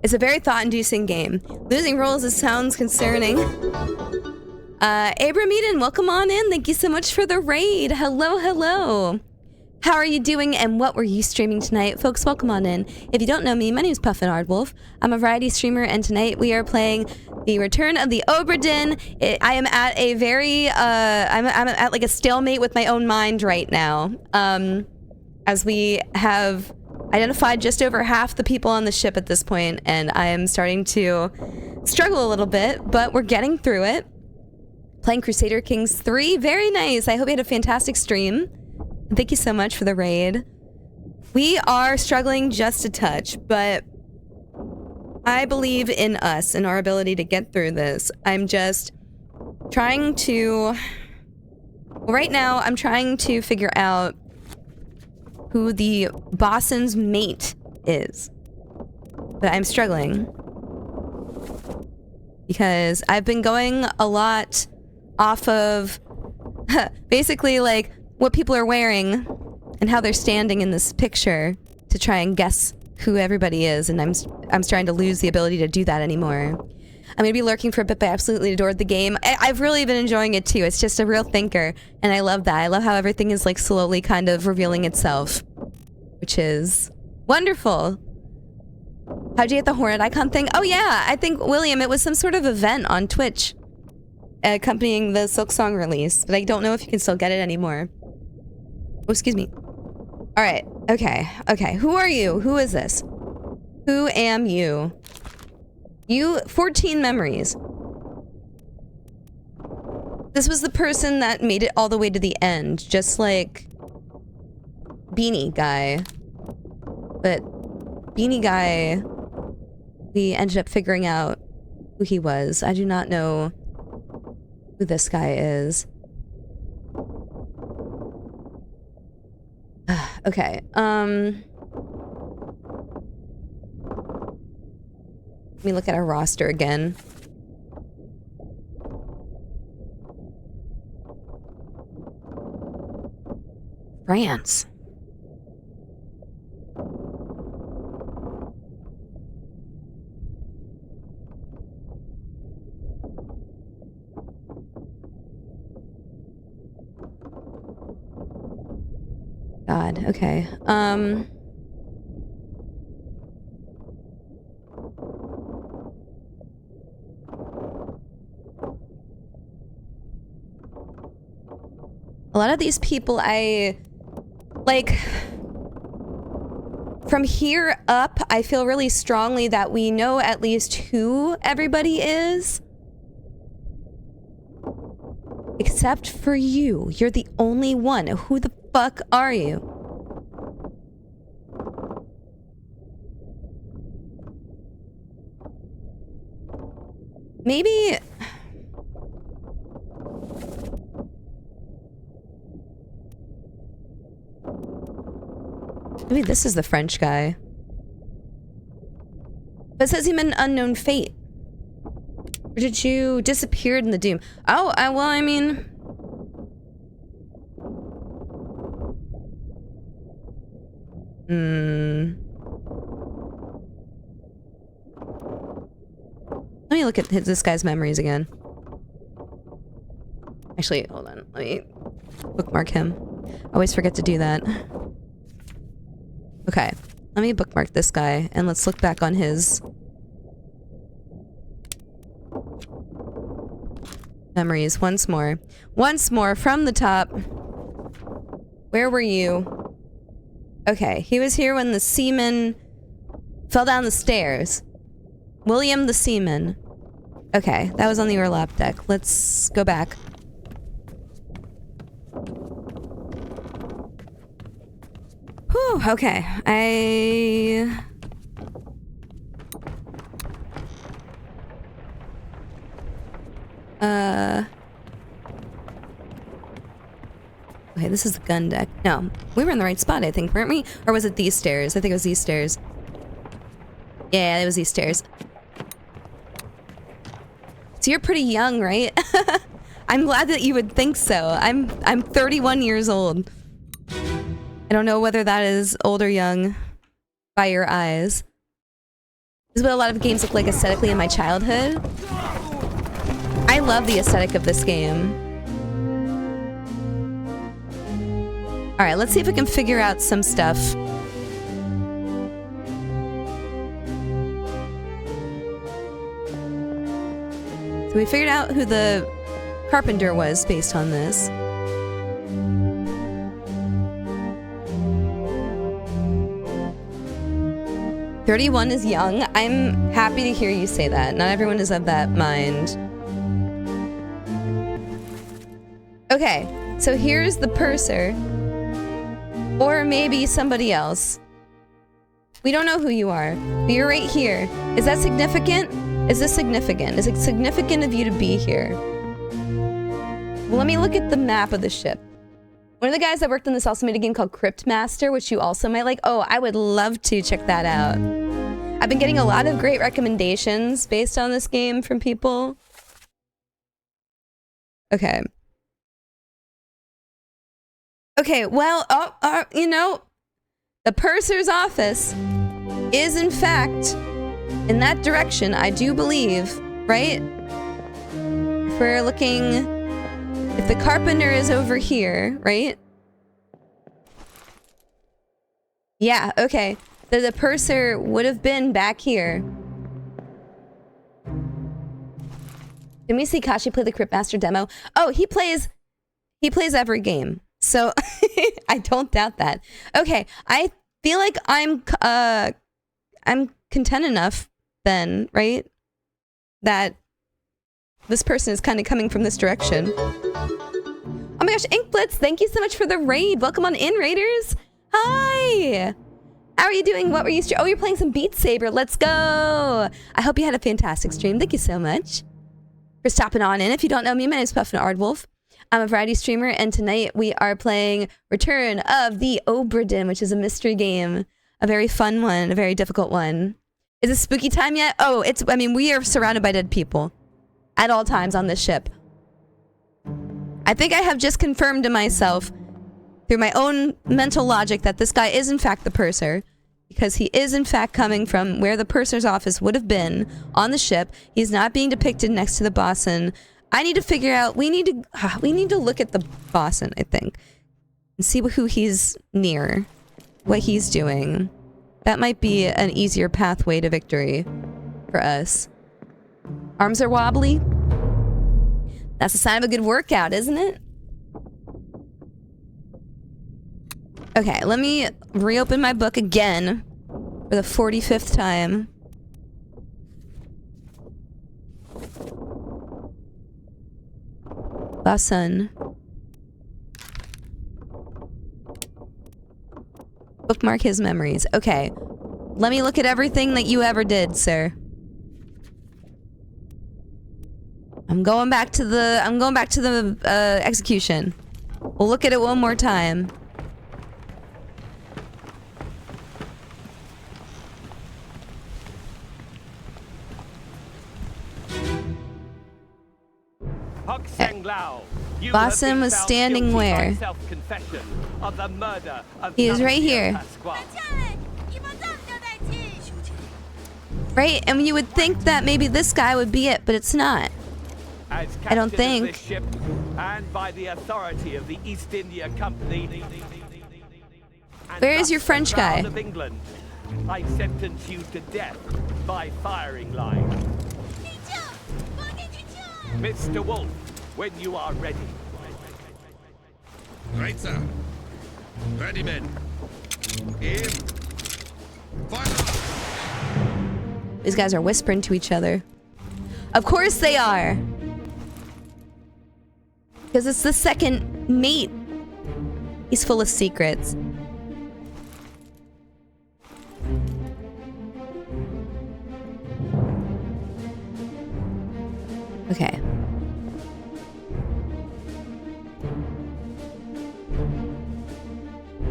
It's a very thought-inducing game. Losing rolls, it sounds concerning. Abram Eden, welcome on in. Thank you so much for the raid. Hello, hello. How are you doing and what were you streaming tonight? Folks, welcome on in. If you don't know me, my name is Puffin Ardwolf. I'm a variety streamer and tonight we are playing The Return of the Obra Dinn. I am at a very, I'm at like a stalemate with my own mind right now. As we have identified just over half the people on the ship at this point, and I am starting to struggle a little bit, but we're getting through it. Playing Crusader Kings 3, very nice. I hope you had a fantastic stream. Thank you so much for the raid. We are struggling just a touch, but I believe in us and our ability to get through this. I'm just trying to... Right now, I'm trying to figure out who the boss's mate is. But I'm struggling. Because I've been going a lot off of... basically, like, what people are wearing and how they're standing in this picture to try and guess who everybody is, and I'm starting to lose the ability to do that anymore. I'm gonna be lurking for a bit, but I absolutely adored the game. I've really been enjoying it too. It's just a real thinker, and I love that. I love how everything is like slowly kind of revealing itself, which is wonderful. How'd you get the Hornet icon thing? Oh yeah, I think, William, it was some sort of event on Twitch accompanying the Silksong release, but I don't know if you can still get it anymore. Oh, excuse me. All right. Okay. Who are you? Who is this? Who am you? You, 14 memories. This was the person that made it all the way to the end, just like Beanie Guy. But Beanie Guy, we ended up figuring out who he was. I do not know who this guy is. Okay, let me look at our roster again. France. God, okay. A lot of these people like, from here up, I feel really strongly that we know at least who everybody is. Except for you. You're the only one. Who the fuck are you? Maybe... Maybe this is the French guy. But it says he's an unknown fate. Or did you disappeared in the doom? Oh, well, I mean... Let me look at this guy's memories again. Actually, hold on. Let me bookmark him. I always forget to do that. Okay, let me bookmark this guy, and let's look back on his memories once more. Once more, from the top. Where were you? Okay, he was here when the seaman fell down the stairs. William the seaman. Okay, that was on the Orlap deck. Let's go back. Whew, okay. Okay, this is the gun deck. No, we were in the right spot, I think, weren't we? Or was it these stairs? I think it was these stairs. Yeah, it was these stairs. So you're pretty young, right? I'm glad that you would think so. I'm 31 years old. I don't know whether that is old or young by your eyes. This is what a lot of games look like aesthetically in my childhood. I love the aesthetic of this game. Alright, let's see if we can figure out some stuff. So we figured out who the carpenter was based on this. "31 is young." I'm happy to hear you say that. Not everyone is of that mind. Okay, so here's the purser. Or maybe somebody else. We don't know who you are, but you're right here. Is that significant? Is this significant? Is it significant of you to be here? Well, let me look at the map of the ship. One of the guys that worked on this also made a game called Crypt Master, which you also might like. Oh, I would love to check that out. I've been getting a lot of great recommendations based on this game from people. Okay. Okay, well, you know, the purser's office is, in fact, in that direction, I do believe, right? If we're looking... If the carpenter is over here, right? Yeah, okay. The purser would have been back here. Did we see Kashi play the Crypt Master demo? Oh, he plays every game. So I don't doubt that. Okay, I feel like I'm content enough then, right? That this person is kind of coming from this direction. Oh my gosh, Inkblitz, thank you so much for the raid. Welcome on in, raiders. Hi. How are you doing? What were you oh, you're playing some Beat Saber. Let's go. I hope you had a fantastic stream. Thank you so much for stopping on in. If you don't know me, my name is Puffin Ardwolf. I'm a variety streamer, and tonight we are playing Return of the Obra Dinn, which is a mystery game. A very fun one, a very difficult one. Is it spooky time yet? Oh, I mean, we are surrounded by dead people at all times on this ship. I think I have just confirmed to myself through my own mental logic that this guy is in fact the purser, because he is in fact coming from where the purser's office would have been on the ship. He's not being depicted next to the bosun. I need to figure out, we need to look at the bosun, I think. and see who he's near, what he's doing. That might be an easier pathway to victory for us. Arms are wobbly. That's a sign of a good workout, isn't it? Okay, let me reopen my book again for the 45th time. Basun. Bookmark his memories. Okay. Let me look at everything that you ever did, sir. I'm going back to the execution. We'll look at it one more time. Basim was standing where? He is right here. Right? And you would think that maybe this guy would be it, but it's not. I don't think. Ship, and by the authority of the East India Company. Where is your French guy? Of England, I sentence you to death by firing line. Mr. Wolf, when you are ready. Right, sir. Ready, men. Aim. Fire! These guys are whispering to each other. Of course they are. Because it's the second mate. He's full of secrets. Okay.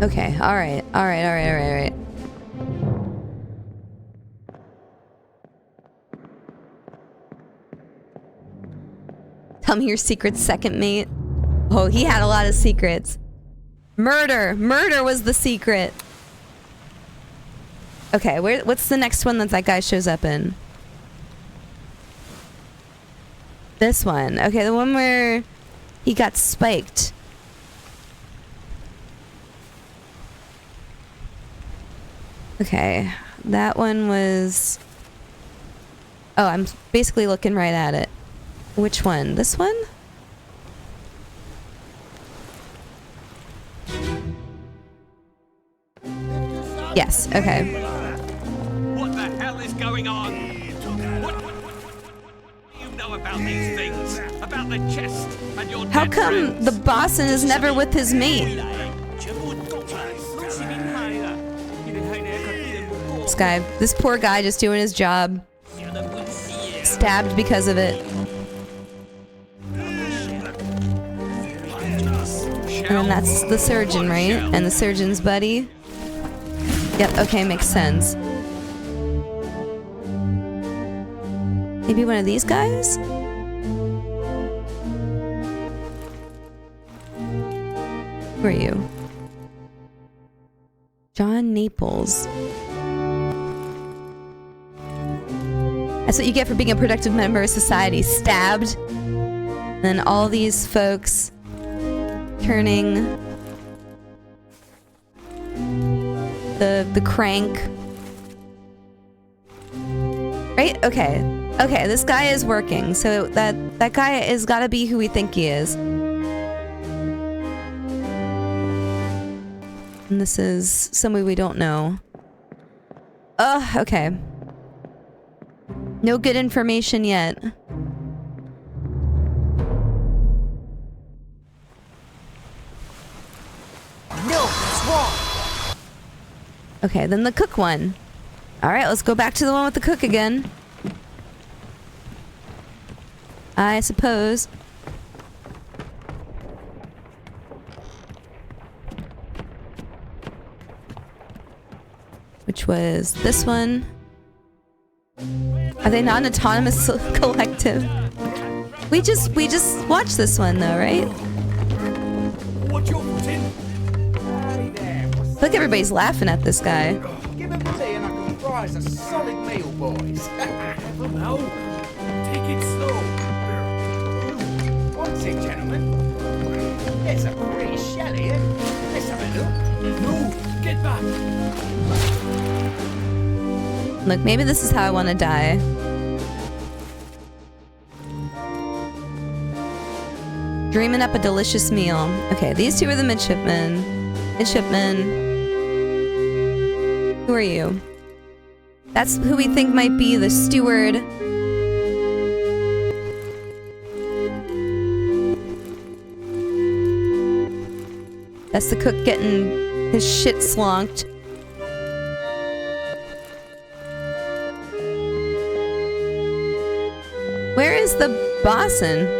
Okay, alright. Alright. Tell me your secret's second mate. Oh, he had a lot of secrets. Murder was the secret. Okay, what's the next one that guy shows up in? This one. Okay, the one where he got spiked. Okay, that one was... Oh, I'm basically looking right at it. Which one? This one? Yes, okay. What the hell is going on? What do you know about these things? About the chest and your How dead come friends? the bosun is never with his mate? This poor guy just doing his job. Stabbed because of it. And then that's the surgeon, right? And the surgeon's buddy. Yep, okay, makes sense. Maybe one of these guys? Who are you? John Naples. That's what you get for being a productive member of society. Stabbed. And then all these folks turning the crank. Right? Okay. Okay, this guy is working. So that guy is gotta be who we think he is. And this is somebody we don't know. Ugh, okay. No good information yet. No, it's wrong. Okay, then the cook one. Alright, let's go back to the one with the cook again. I suppose. Which was this one. Are they not an autonomous collective? We just watched this one though, right? Look, everybody's laughing at this guy. Give him the tea and I can fry us a solid meal, boys. No, take it slow. One tick, gentlemen. It's a pretty shell here. No, get back. Look, maybe this is how I want to die. Dreaming up a delicious meal. Okay, these two are the midshipmen. Midshipmen. Who are you? That's who we think might be the steward. That's the cook getting his shit slonked. Where is the bosun?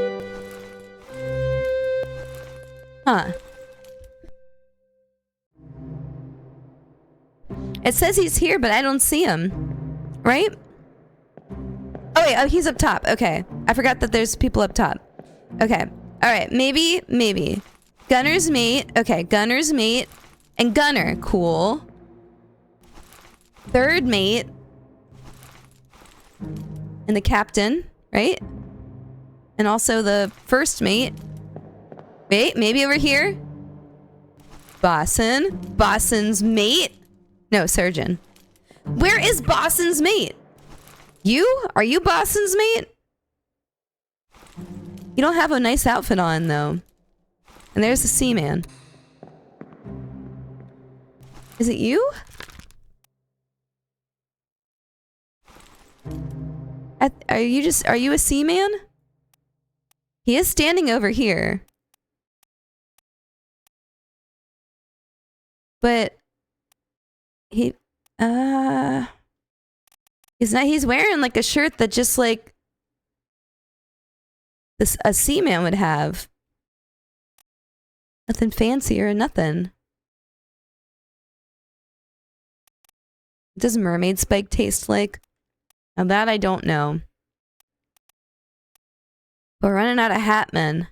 Huh. It says he's here, but I don't see him. Right? Oh wait, oh, he's up top. Okay. I forgot that there's people up top. Okay. Alright, maybe. Gunner's mate. Okay, gunner's mate. And gunner. Cool. Third mate. And the captain, right? And also the first mate. Wait, maybe over here? Bosun. Bosun's mate? No, surgeon. Where is Bosun's mate? You? Are you Bosun's mate? You don't have a nice outfit on, though. And there's the seaman. Is it you? Are you a seaman? He is standing over here. But he's wearing like a shirt that just like a seaman would have. Nothing fancy or nothing. What does mermaid spike taste like? Now that I don't know. We're running out of hatmen.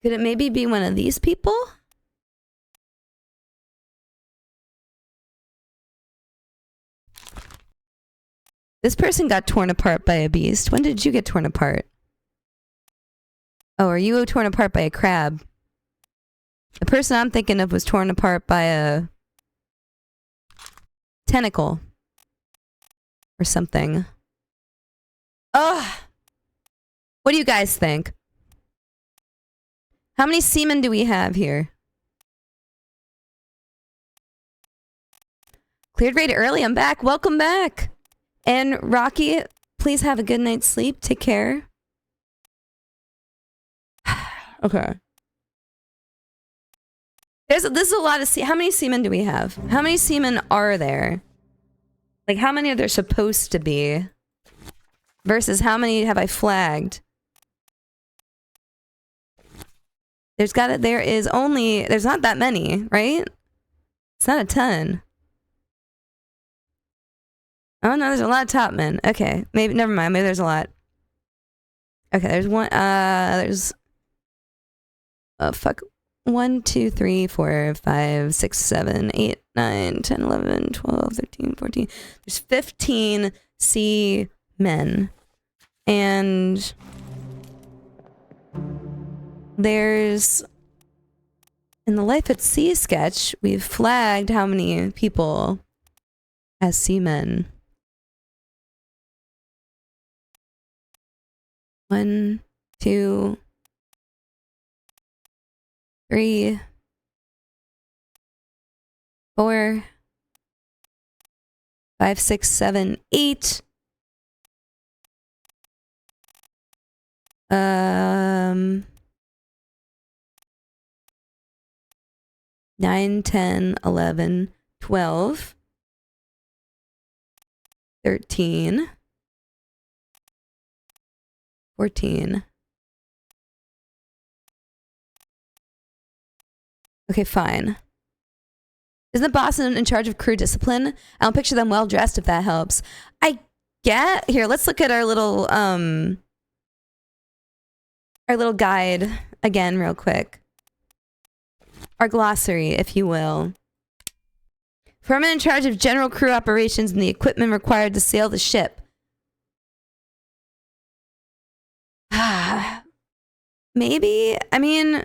Could it maybe be one of these people? This person got torn apart by a beast. When did you get torn apart? Oh, are you torn apart by a crab? The person I'm thinking of was torn apart by a tentacle. Or something. Ugh! What do you guys think? How many seamen do we have here? Cleared raid early, I'm back. Welcome back! And Rocky, please have a good night's sleep. Take care. Okay. This is a lot of how many seamen do we have? How many seamen are there? Like, how many are there supposed to be? Versus how many have I flagged? There's not that many, right? It's not a ton. Oh no, there's a lot of top men. Okay, never mind, maybe there's a lot. Okay, there's one, oh fuck. 1, 2, 3, 4, 5, 6, 7, 8, 9, 10, 11, 12, 13, 14. There's 15 sea men. And there's, in the Life at Sea sketch, we've flagged how many people as seamen. 1, 2, 3, 4, 5, 6, 7, 8. 9, 10, 11, 12, 13, 14. Okay, fine. Isn't the boss in charge of crew discipline? I don't picture them well dressed, if that helps. I get here. Let's look at our little guide again, real quick. Our glossary, if you will. Foreman in charge of general crew operations and the equipment required to sail the ship. maybe? I mean,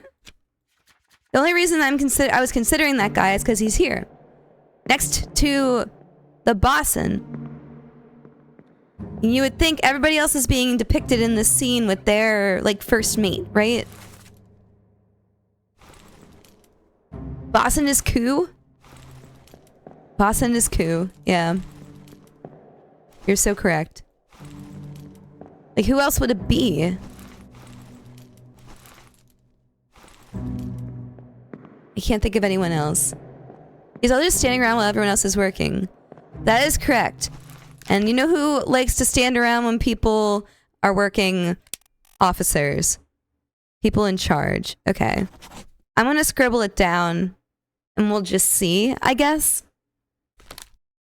the only reason I was considering that guy is because he's here. Next to the bossin. You would think everybody else is being depicted in this scene with their, like, first mate, right? Bossin is cool? Bossin is cool, yeah. You're so correct. Like, who else would it be? I can't think of anyone else. He's all just standing around while everyone else is working. That is correct. And you know who likes to stand around when people are working? Officers. People in charge. Okay. I'm gonna scribble it down and we'll just see, I guess.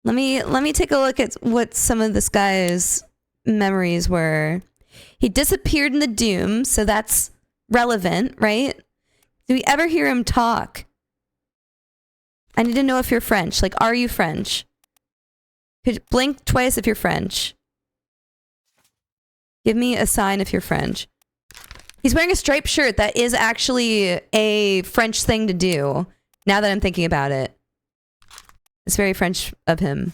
Let me take a look at what some of this guy's memories were. He disappeared in the Doom, so that's relevant, right? Do we ever hear him talk? I need to know if you're French. Like, are you French? Could you blink twice if you're French. Give me a sign if you're French. He's wearing a striped shirt. That is actually a French thing to do. Now that I'm thinking about it. It's very French of him.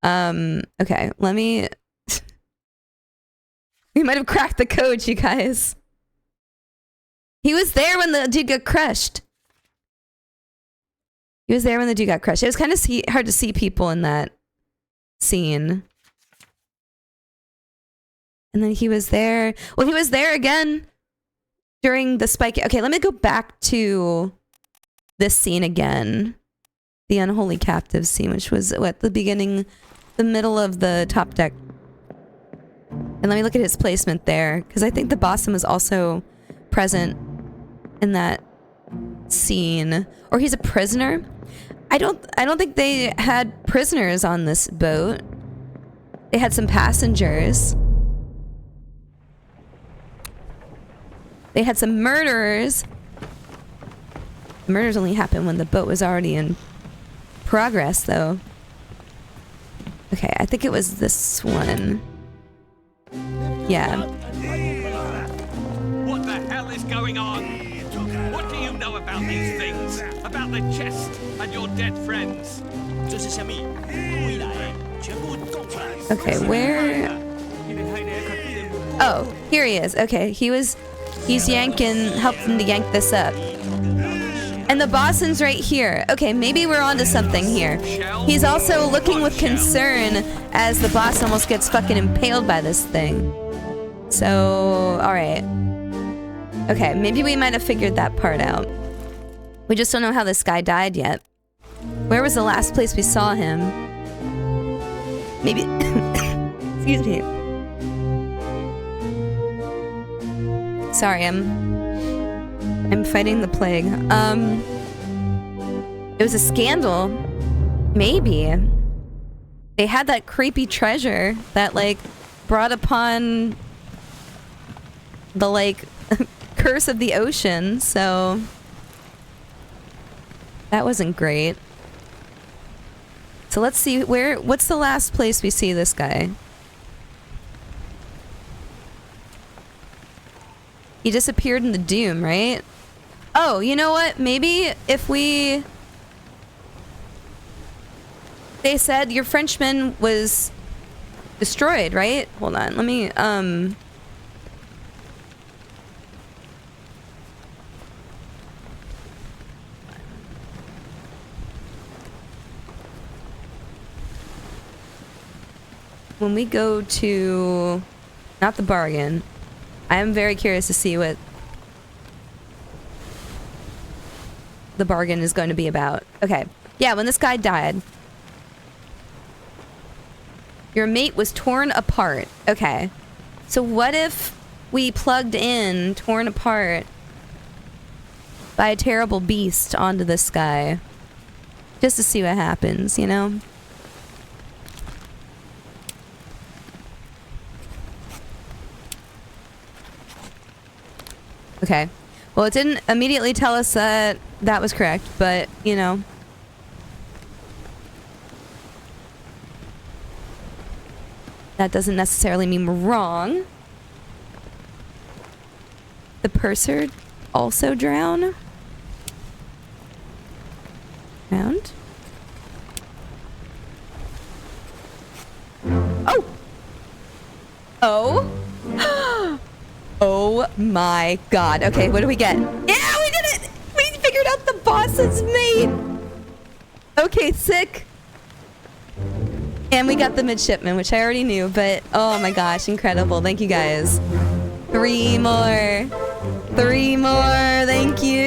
Okay, let me... We might have cracked the code, you guys. He was there when the dude got crushed. He was there when the dude got crushed. It was kind of hard to see people in that scene. And then he was there. Well, he was there again during the spike. Okay, let me go back to this scene again. The unholy captive scene, which was at the beginning, the middle of the top deck. And let me look at his placement there, because I think the Boston was also present in that scene. Or he's a prisoner. I don't think they had prisoners on this boat. They had some passengers. They had some murderers. Murders only happened when the boat was already in progress, though. Okay, I think it was this one. Yeah. What the hell is going on? What do you know about these things? About the chest and your dead friends? Okay, where? Oh, here he is. Okay, he's yanking, helping to yank this up. And the Boston's right here. Okay, maybe we're onto something here. He's also looking with concern as the boss almost gets fucking impaled by this thing. So, alright. Okay, maybe we might have figured that part out. We just don't know how this guy died yet. Where was the last place we saw him? Maybe... Excuse me. Sorry, I'm fighting the plague. It was a scandal. Maybe. They had that creepy treasure that, like, brought upon the, like, curse of the ocean, so... That wasn't great. So let's see, what's the last place we see this guy? He disappeared in the Doom, right? Oh, you know what? Maybe if we... They said your Frenchman was destroyed, right? Hold on, let me, when we go to... Not the bargain. I am very curious to see what the bargain is going to be about. Okay. Yeah, when this guy died. Your mate was torn apart. Okay. So what if we plugged in torn apart by a terrible beast onto this guy? Just to see what happens, you know? Okay. Well, it didn't immediately tell us that that was correct, but, you know. That doesn't necessarily mean we're wrong. the purser also drown? Drowned? Oh! Oh! Oh my god. Okay, what do we get? Yeah, we did it! We figured out the boss's mate! Okay, sick. And we got the midshipman, which I already knew, but oh my gosh, incredible. Thank you guys. 3 more. 3 more. Thank you.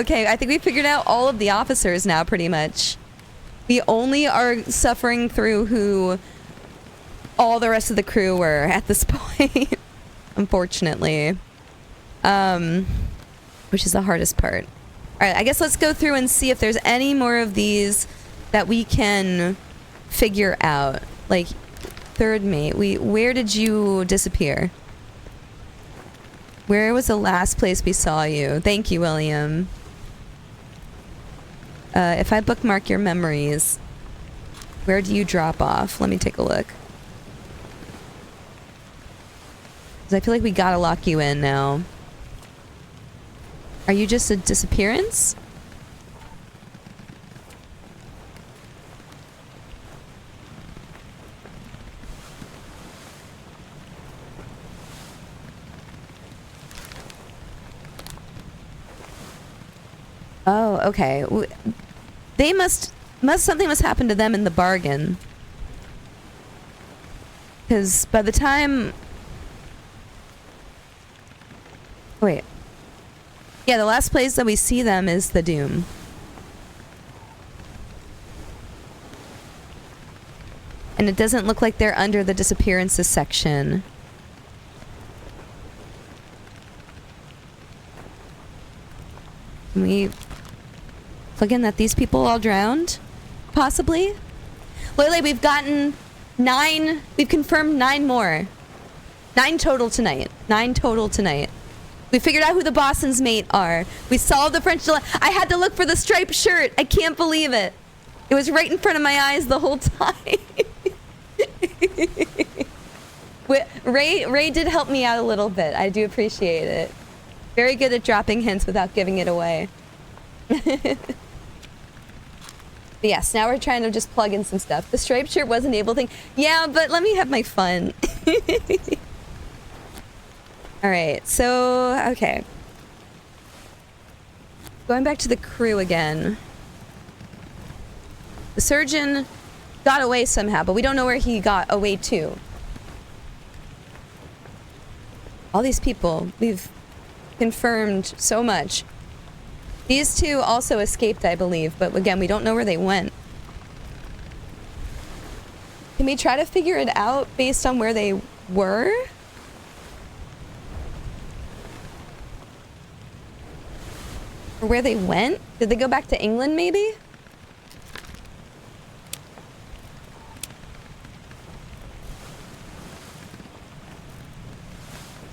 Okay, I think we figured out all of the officers now, pretty much. We only are suffering through who all the rest of the crew were at this point. Unfortunately. Which is the hardest part. Alright, I guess let's go through and see if there's any more of these that we can figure out. Like, third mate. Where did you disappear? Where was the last place we saw you? Thank you, William. If I bookmark your memories, where do you drop off? Let me take a look. 'Cause I feel like we gotta lock you in now. Are you just a disappearance? Oh, okay. They something must happen to them in the bargain. Because by the time... Wait. Yeah, the last place that we see them is the Doom. And it doesn't look like they're under the disappearances section. Can we plug in that these people all drowned? Possibly? Lately, we've gotten 9... We've confirmed 9 more. 9 total tonight. 9 total tonight. We figured out who the Boston's mate are. We solved the French dilemma. I had to look for the striped shirt. I can't believe it. It was right in front of my eyes the whole time. Ray did help me out a little bit. I do appreciate it. Very good at dropping hints without giving it away. But yes, now we're trying to just plug in some stuff. The striped shirt was an able thing. Yeah, but let me have my fun. Alright, so... Okay. Going back to the crew again. The surgeon got away somehow, but we don't know where he got away to. All these people, we've confirmed so much. These 2 also escaped, I believe, but again, we don't know where they went. Can we try to figure it out based on where they were? Or where they went? Did they go back to England, maybe?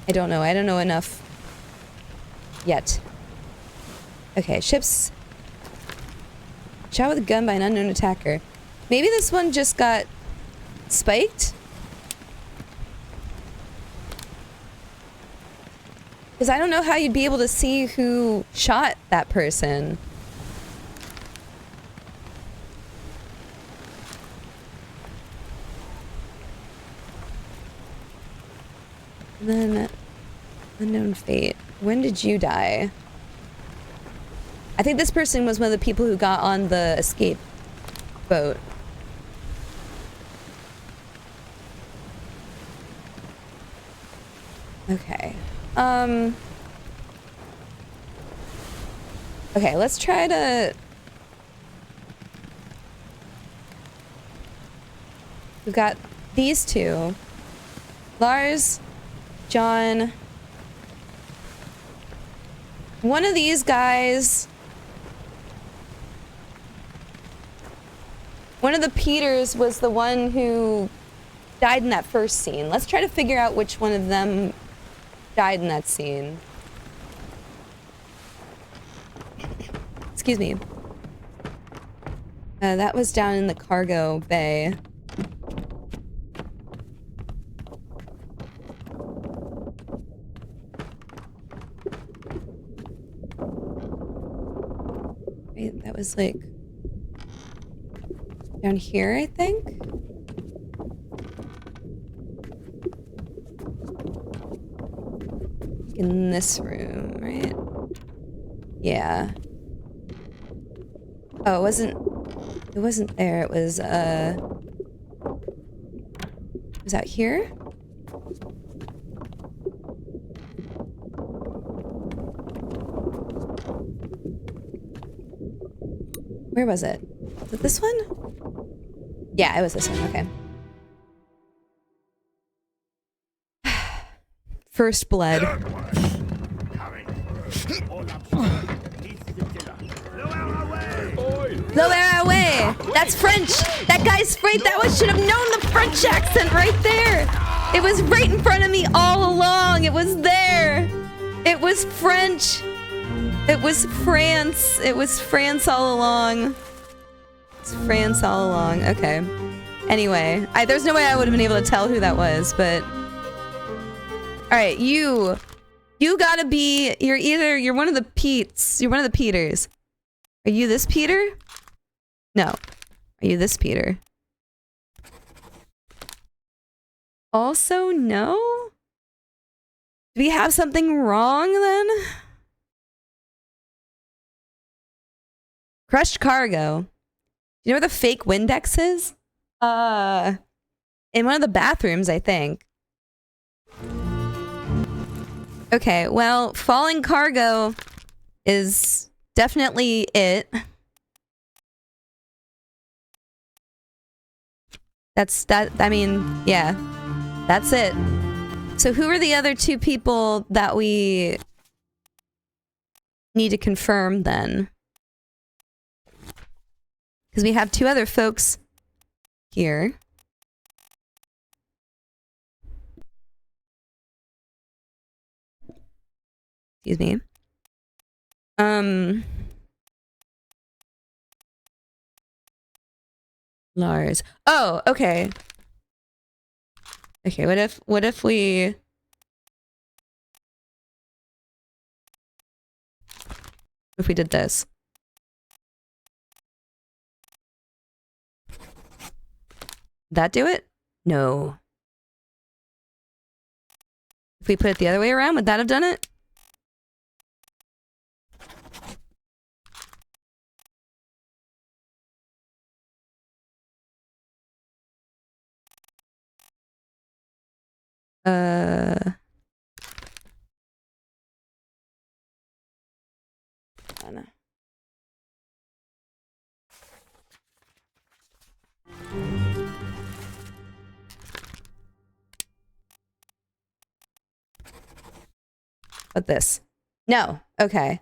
I don't know. I don't know enough yet. Okay, ships shot with a gun by an unknown attacker. Maybe this one just got spiked? Because I don't know how you'd be able to see who shot that person. And then unknown fate. When did you die? I think this person was one of the people who got on the escape boat. Okay. Okay, let's try to... We've got these 2. Lars, John. One of these guys... One of the Peters was the one who died in that first scene. Let's try to figure out which one of them died in that scene. Excuse me. That was down in the cargo bay. Wait, that was like down here, I think? In this room, right? Yeah. Oh, it wasn't there. It was out here? Where was it? Was it this one? Yeah, it was this one. Okay. First blood. Lower away! That's French! That guy's French! That one should have known the French accent right there! It was right in front of me all along! It was there! It was French! It was France! It was France all along. It's France all along. Okay. Anyway, there's no way I would have been able to tell who that was, but... Alright, you gotta be... You're one of the Petes. You're one of the Peters. Are you this Peter? No. Are you this Peter? Also, no? Do we have something wrong then? Crushed cargo. You know where the fake Windex is? In one of the bathrooms, I think. Okay, well, falling cargo is definitely it. I mean, yeah. That's it. So who are the other two people that we need to confirm then? Because we have two other folks here. Excuse me. Lars. Oh, okay. Okay, what if we... If we did this? That do it? No. If we put it the other way around, would that have done it? I don't know. But this? No. Okay.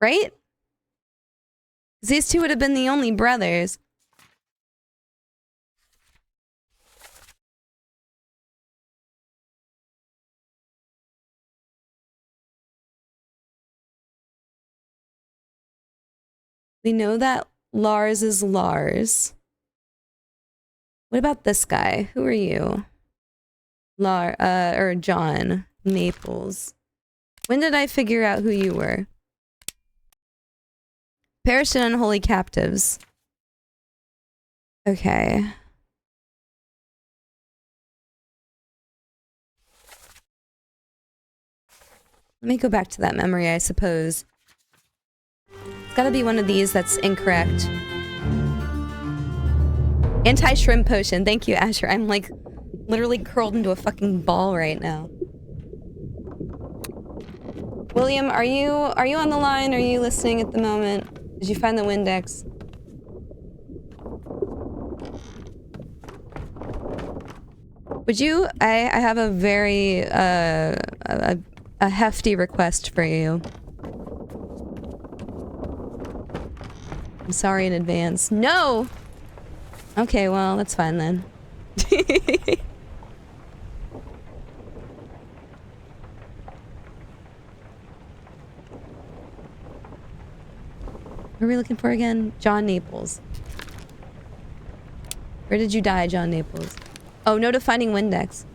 Right? 'Cause these two would have been the only brothers. We know that Lars is Lars. What about this guy? Who are you? Or John Naples. When did I figure out who you were? Perished in unholy captives. Okay. Let me go back to that memory, I suppose. It's gotta be one of these that's incorrect. Anti-shrimp potion. Thank you, Asher. I'm like literally curled into a fucking ball right now. William, are you on the line? Are you listening at the moment? Did you find the Windex? Would you? I have a very a hefty request for you. I'm sorry in advance. No. Okay, well, that's fine then. What are we looking for again? John Naples. Where did you die, John Naples? Oh, no to finding Windex.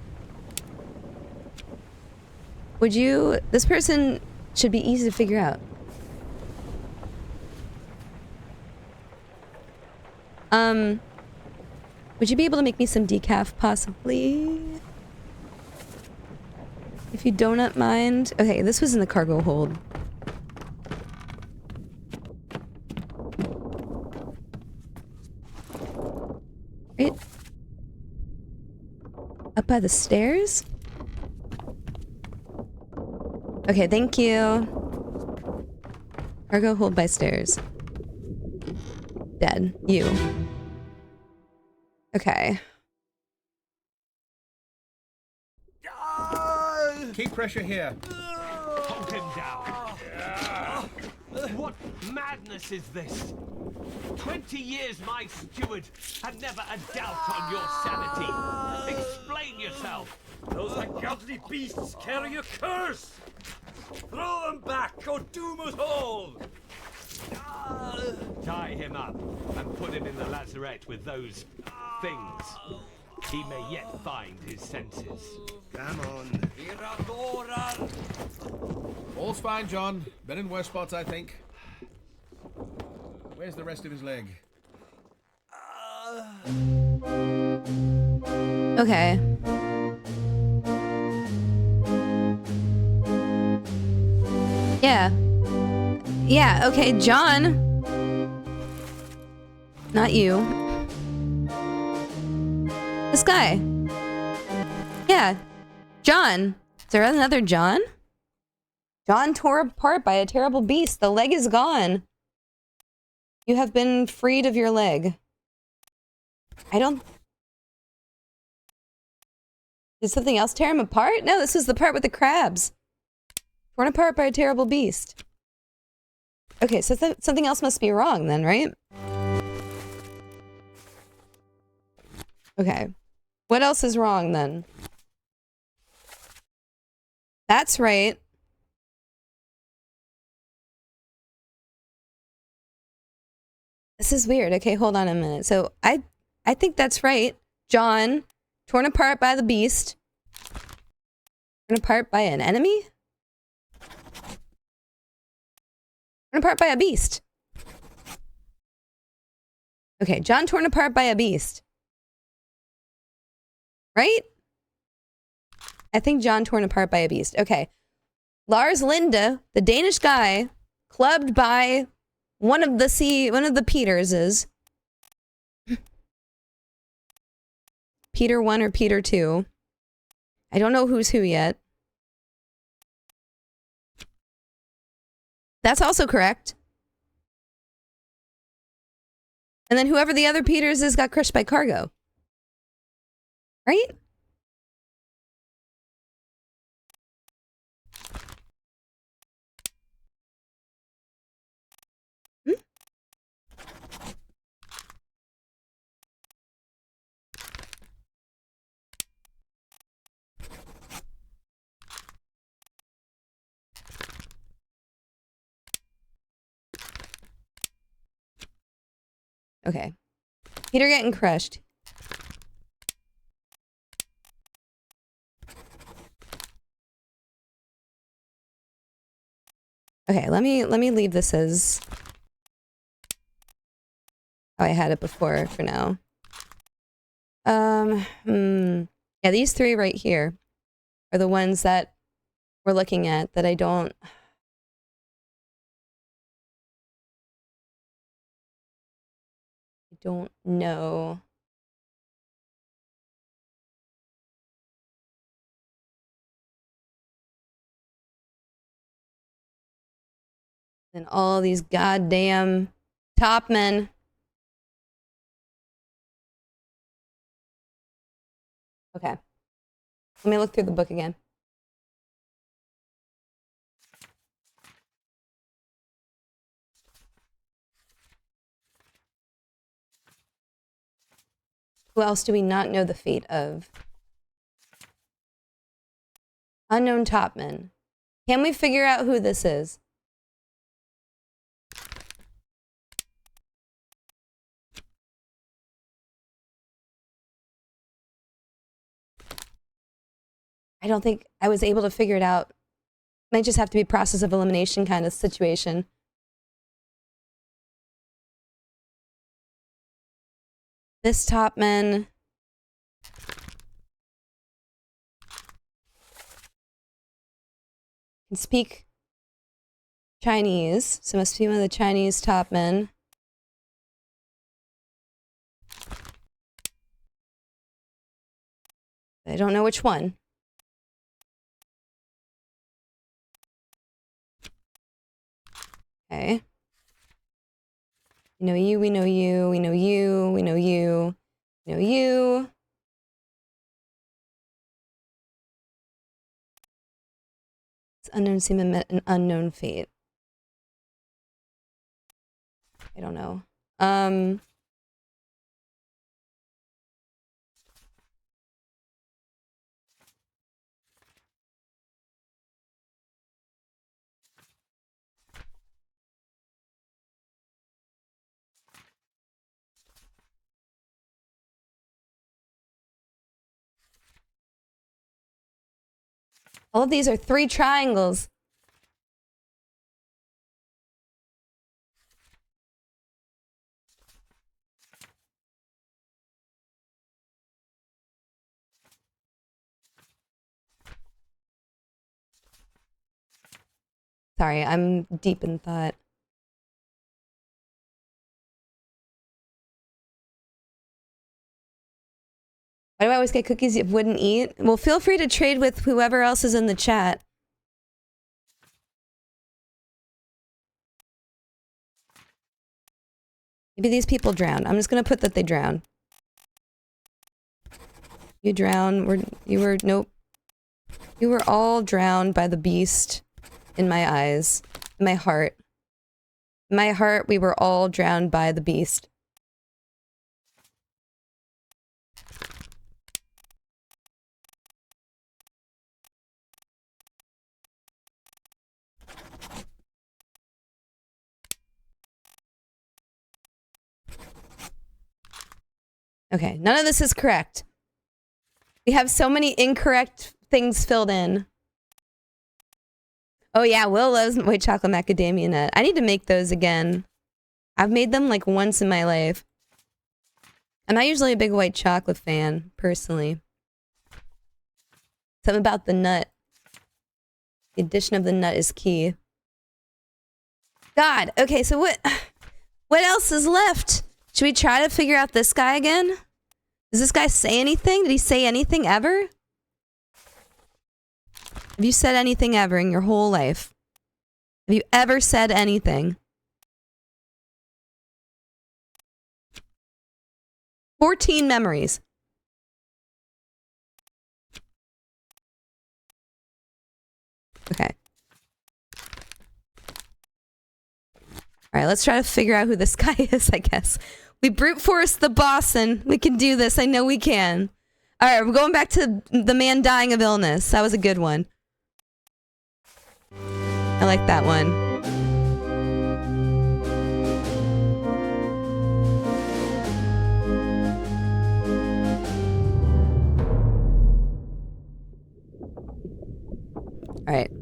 Would you... This person should be easy to figure out. Would you be able to make me some decaf, possibly? If you do not mind. Okay, this was in the cargo hold. Right? Up by the stairs? Okay, thank you. Cargo hold by stairs. Dead. You. Okay. Keep pressure here. Hold him down. What madness is this? 20 years my steward, and never a doubt on your sanity. Explain yourself. Those ungodly beasts carry a curse! Throw them back or doom us all! Tie him up and put him in the lazarette with those things. He may yet find his senses. Come on. All's fine, John. Been in worse spots, I think. Where's the rest of his leg? Okay. Yeah. Yeah, okay, John. Not you. This guy. Yeah. John. Is there another John? John tore apart by a terrible beast. The leg is gone. You have been freed of your leg. I don't... Did something else tear him apart? No, this is the part with the crabs. Torn apart by a terrible beast. Okay, so something else must be wrong then, right? Okay. What else is wrong then? That's right. This is weird. Okay, hold on a minute. So I think that's right. John, torn apart by the beast. Torn apart by an enemy? Torn apart by a beast. Okay, John torn apart by a beast. Right? I think John torn apart by a beast. Okay. Lars Linde, the Danish guy, clubbed by one of the Peterses. Peter 1 or Peter 2. I don't know who's who yet. That's also correct. And then whoever the other Peters is got crushed by cargo. Right? Hmm? Okay. Peter getting crushed. Okay, let me leave this as how I had it before for now. Yeah, these three right here are the ones that we're looking at that I don't know. And all these goddamn top men. Okay. Let me look through the book again. Who else do we not know the fate of? Unknown topman. Can we figure out who this is? I don't think I was able to figure it out Might just have to be process of elimination kind of situation. This topman. Can speak Chinese, so must be one of the Chinese topmen. I don't know which one. Okay. We know you, we know you, we know you, we know you, we know you. It's unknown seaman met an unknown fate. I don't know. All of these are 3 triangles. Sorry, I'm deep in thought. Why do I always get cookies you wouldn't eat? Well, feel free to trade with whoever else is in the chat. Maybe these people drowned. I'm just gonna put that they drowned. You drowned. Nope. You were all drowned by the beast in my eyes. In my heart. In my heart, we were all drowned by the beast. Okay, none of this is correct. We have so many incorrect things filled in. Oh yeah, Will loves white chocolate macadamia nut. I need to make those again. I've made them like once in my life. I'm not usually a big white chocolate fan, personally. Something about the nut. The addition of the nut is key. God, okay, so what else is left? Should we try to figure out this guy again? Does this guy say anything? Did he say anything ever? Have you said anything ever in your whole life? Have you ever said anything? 14 memories. Okay. Alright, let's try to figure out who this guy is, I guess. We brute force the boss and we can do this. I know we can. Alright, we're going back to the man dying of illness. That was a good one. I like that one. Alright.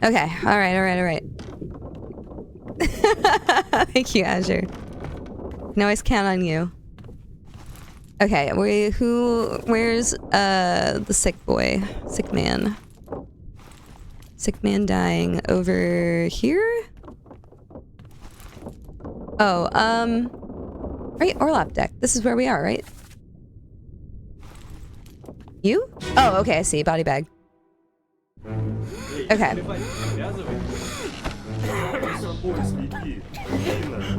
Okay, alright. Thank you, Azure. Can always count on you. Okay, where's the sick boy? Sick man. Sick man dying over here? Oh, right, Orlop deck. This is where we are, right? You? Oh, okay, I see. Body bag. Okay.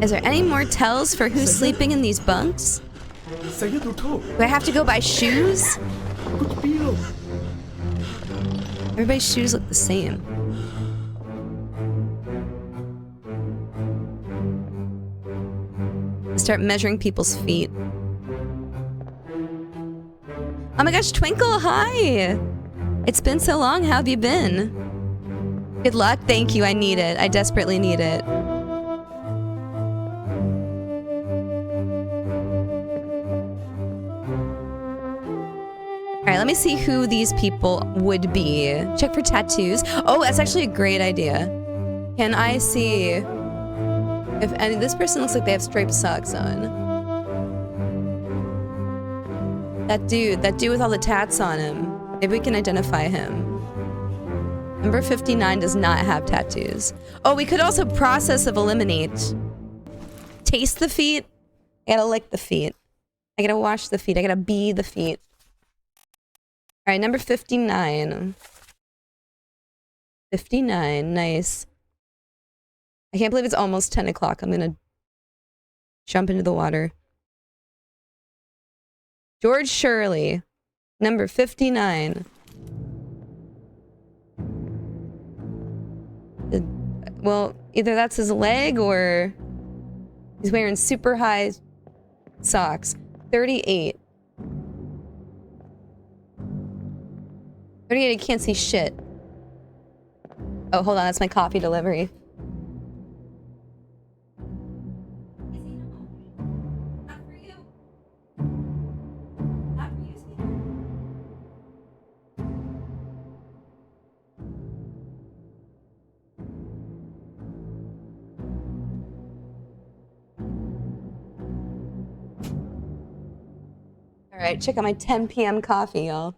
Is there any more tells for who's sleeping in these bunks? Do I have to go buy shoes? Everybody's shoes look the same. Start measuring people's feet. Oh my gosh, Twinkle, hi! It's been so long, how have you been? Good luck, thank you, I need it. I desperately need it. Alright, let me see who these people would be. Check for tattoos. Oh, that's actually a great idea. Can I see if any... This person looks like they have striped socks on. That dude with all the tats on him. Maybe we can identify him. Number 59 does not have tattoos. Oh, we could also process of eliminate. Taste the feet. I gotta lick the feet. I gotta wash the feet. I gotta be the feet. All right, number 59. 59, nice. I can't believe it's almost 10 o'clock. I'm gonna jump into the water. George Shirley, number 59. Well, either that's his leg or he's wearing super high socks. 38. 38, I can't see shit. Oh, hold on, that's my coffee delivery. All right, check out my 10 p.m. coffee, y'all.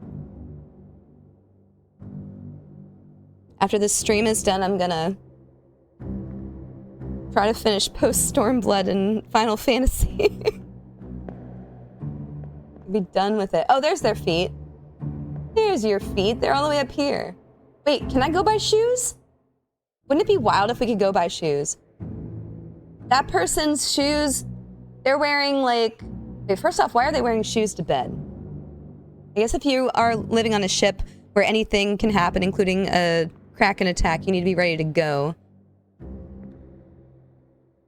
After this stream is done, I'm gonna try to finish post Stormblood and Final Fantasy. Be done with it. Oh, there's their feet. There's your feet. They're all the way up here. Wait, can I go buy shoes? Wouldn't it be wild if we could go buy shoes? That person's shoes, they're wearing like... Wait, first off, why are they wearing shoes to bed? I guess if you are living on a ship where anything can happen, including a Kraken attack, you need to be ready to go.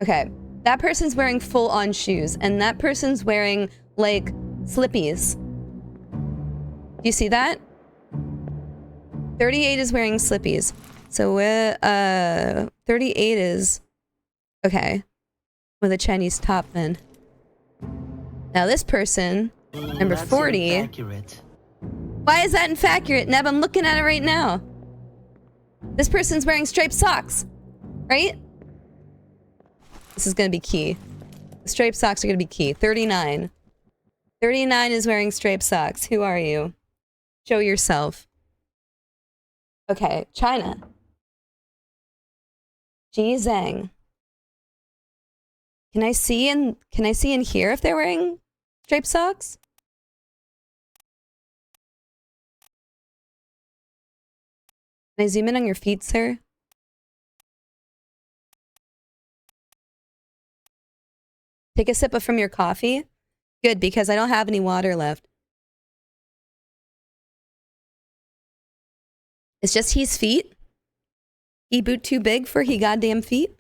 Okay, that person's wearing full-on shoes, and that person's wearing, like, slippies. Do you see that? 38 is wearing slippies. So, 38 is... Okay. With a Chinese top, then. Now this person, number 40... Inaccurate. Why is that inaccurate, Neb? I'm looking at it right now. This person's wearing striped socks, right? This is gonna be key. The striped socks are gonna be key. 39. 39 is wearing striped socks. Who are you? Show yourself. Okay, China. Ji Zhang. Can I see in here if they're wearing striped socks? Can I zoom in on your feet, sir? Take a sip from your coffee? Good, because I don't have any water left. It's just his feet? He boot too big for he goddamn feet?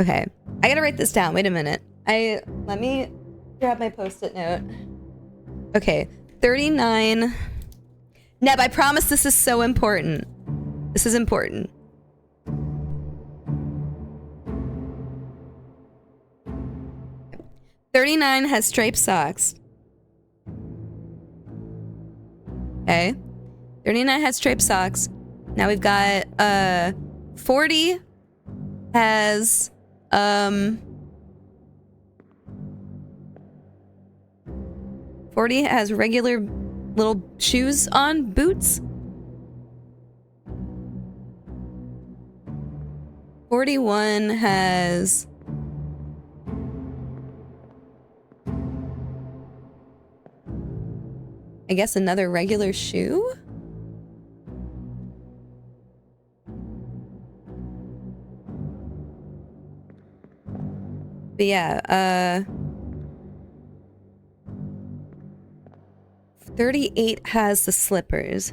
Okay, I gotta write this down. Wait a minute. Let me grab my post-it note. Okay, 39... Neb, I promise this is so important. This is important. $39 has striped socks. Okay. 39 has striped socks. Now we've got 40 has 40 has regular little shoes on, boots. 41 has I guess another regular shoe? But yeah, 38 has the slippers.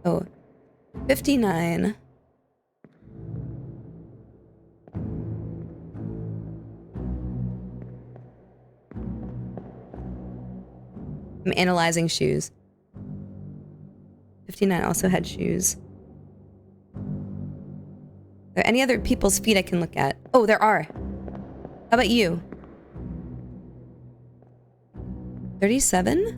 Oh, 59. I'm analyzing shoes. 59 also had shoes. Are there any other people's feet I can look at? Oh, there are. How about you? 37?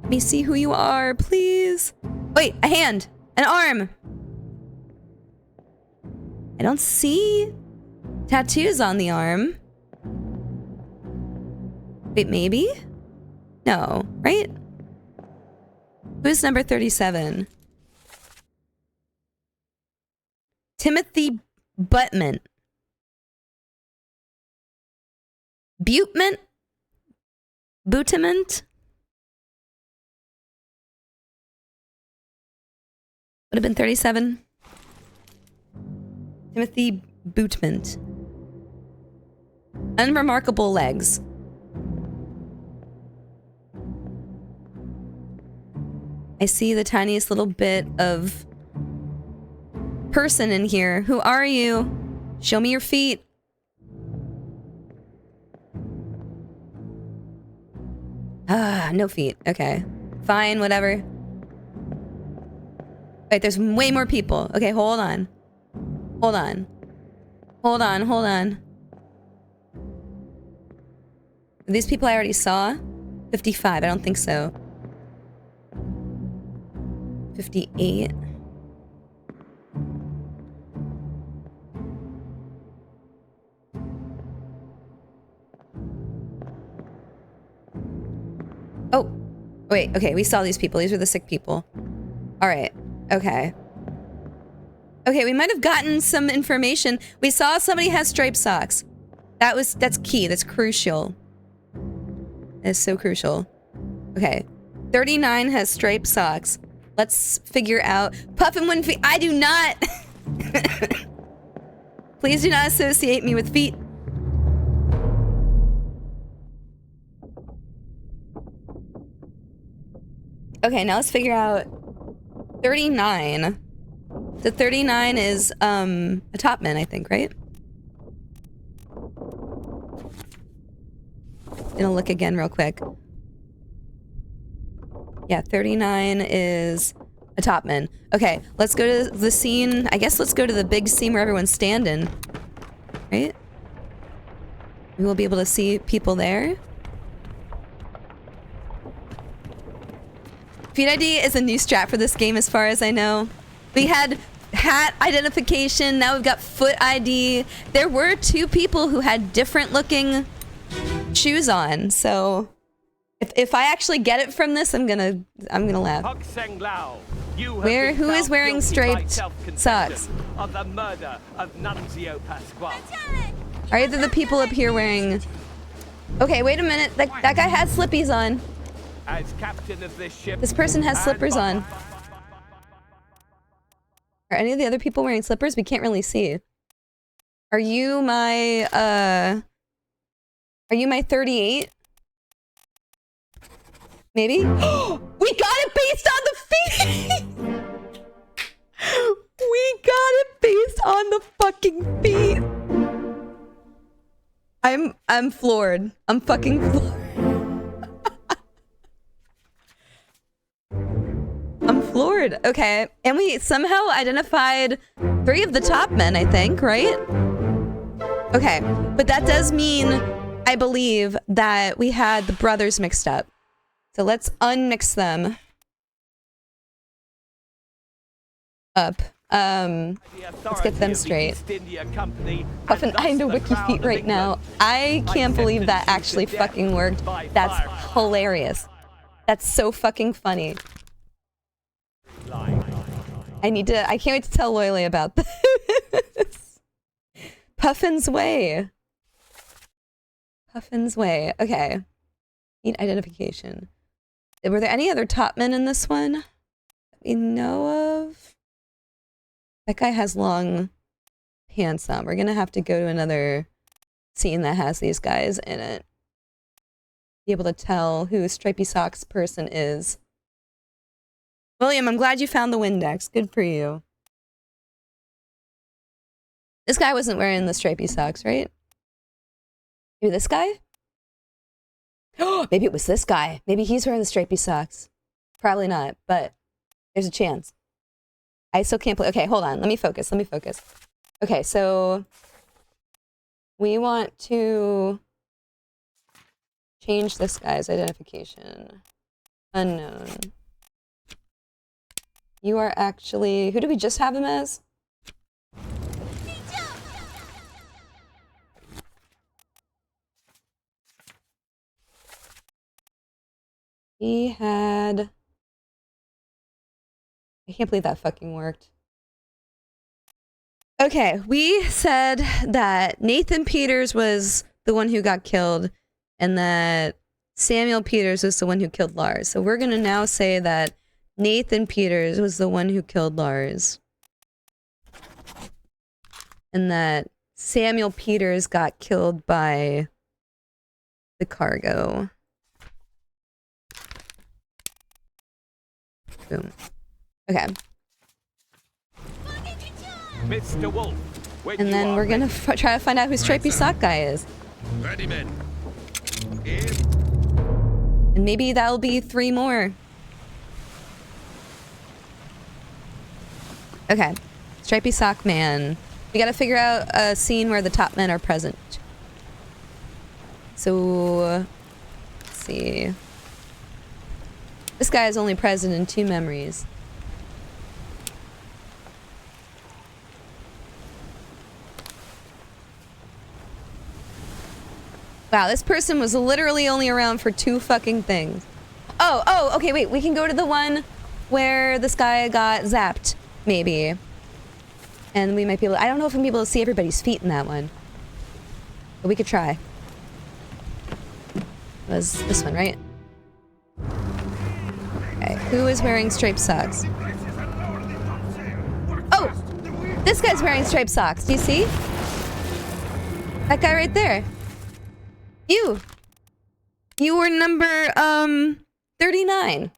Let me see who you are, please. Wait, a hand. An arm. I don't see tattoos on the arm. Wait, maybe? No, right? Who's number 37? Timothy Buttman. Butement? Butiment? Would have been 37. Timothy Bootment. Unremarkable legs. I see the tiniest little bit of person in here. Who are you? Show me your feet. Ah, no feet. Okay. Fine, whatever. Wait, there's way more people. Okay, hold on. Hold on. Hold on, hold on. Are these people I already saw? 55, I don't think so. 58. Oh, wait, okay, we saw these people. These are the sick people. All right, okay. Okay, we might have gotten some information. We saw somebody has striped socks. That's key, that's crucial. That is so crucial. Okay, 39 has striped socks. Let's figure out. Puffin wooden feet. I do not. Please do not associate me with feet. Okay, now let's figure out 39. So 39 is a topman, I think, right? Gonna look again real quick. Yeah, 39 is a topman. Okay, let's go to the scene. I guess let's go to the big scene where everyone's standing. Right? We will be able to see people there. Feet ID is a new strat for this game as far as I know. We had hat identification, now we've got foot ID. There were two people who had different looking shoes on, so if I actually get it from this, I'm gonna laugh. Who is wearing striped socks? Of the murder of Nunzio Pasquale. Are either the people up here wearing... Okay, wait a minute. That guy had slippies on. As captain of this ship, this person has slippers on. Are any of the other people wearing slippers? We can't really see. Are you my 38? Maybe? We got it based on the feet! We got it based on the fucking feet! I'm floored. I'm fucking floored. I'm floored. Okay. And we somehow identified 3 of the top men, I think, right? Okay. But that does mean, I believe, that we had the brothers mixed up. So let's unmix them. Up. Let's get them straight. Puffin, I know wiki feet right now. I can't believe that actually fucking worked. That's hilarious. That's so fucking funny. I can't wait to tell Loyally about this. Puffin's way. Puffin's way. Okay. Need identification. Were there any other top men in this one that we know of? That guy has long pants on. We're gonna have to go to another scene that has these guys in it. Be able to tell who Stripey Socks person is. William, I'm glad you found the Windex. Good for you. This guy wasn't wearing the stripy socks, right? Maybe this guy? Maybe it was this guy. Maybe he's wearing the stripy socks. Probably not, but there's a chance. I still can't play. Okay, hold on. Let me focus. Okay, so we want to change this guy's identification. Unknown. You are actually... Who did we just have him as? He had... I can't believe that fucking worked. Okay, we said that Nathan Peters was the one who got killed and that Samuel Peters was the one who killed Lars. So we're going to now say that Nathan Peters was the one who killed Lars. And that Samuel Peters got killed by the cargo. Boom. Okay. Mr. Wolf, and then we're gonna try to find out who Stripey Sock Guy is. Ready, men. And maybe that'll be 3 more. Okay. Stripey Sock Man. We gotta figure out a scene where the top men are present. So... Let's see. This guy is only present in 2 memories. Wow, this person was literally only around for 2 fucking things. Oh, okay, wait. We can go to the one where this guy got zapped, maybe. And we might be able to, I don't know if I'm able to see everybody's feet in that one. But we could try. It was this one, right? Okay, who is wearing striped socks? Oh! This guy's wearing striped socks. Do you see? That guy right there. You were number, 39.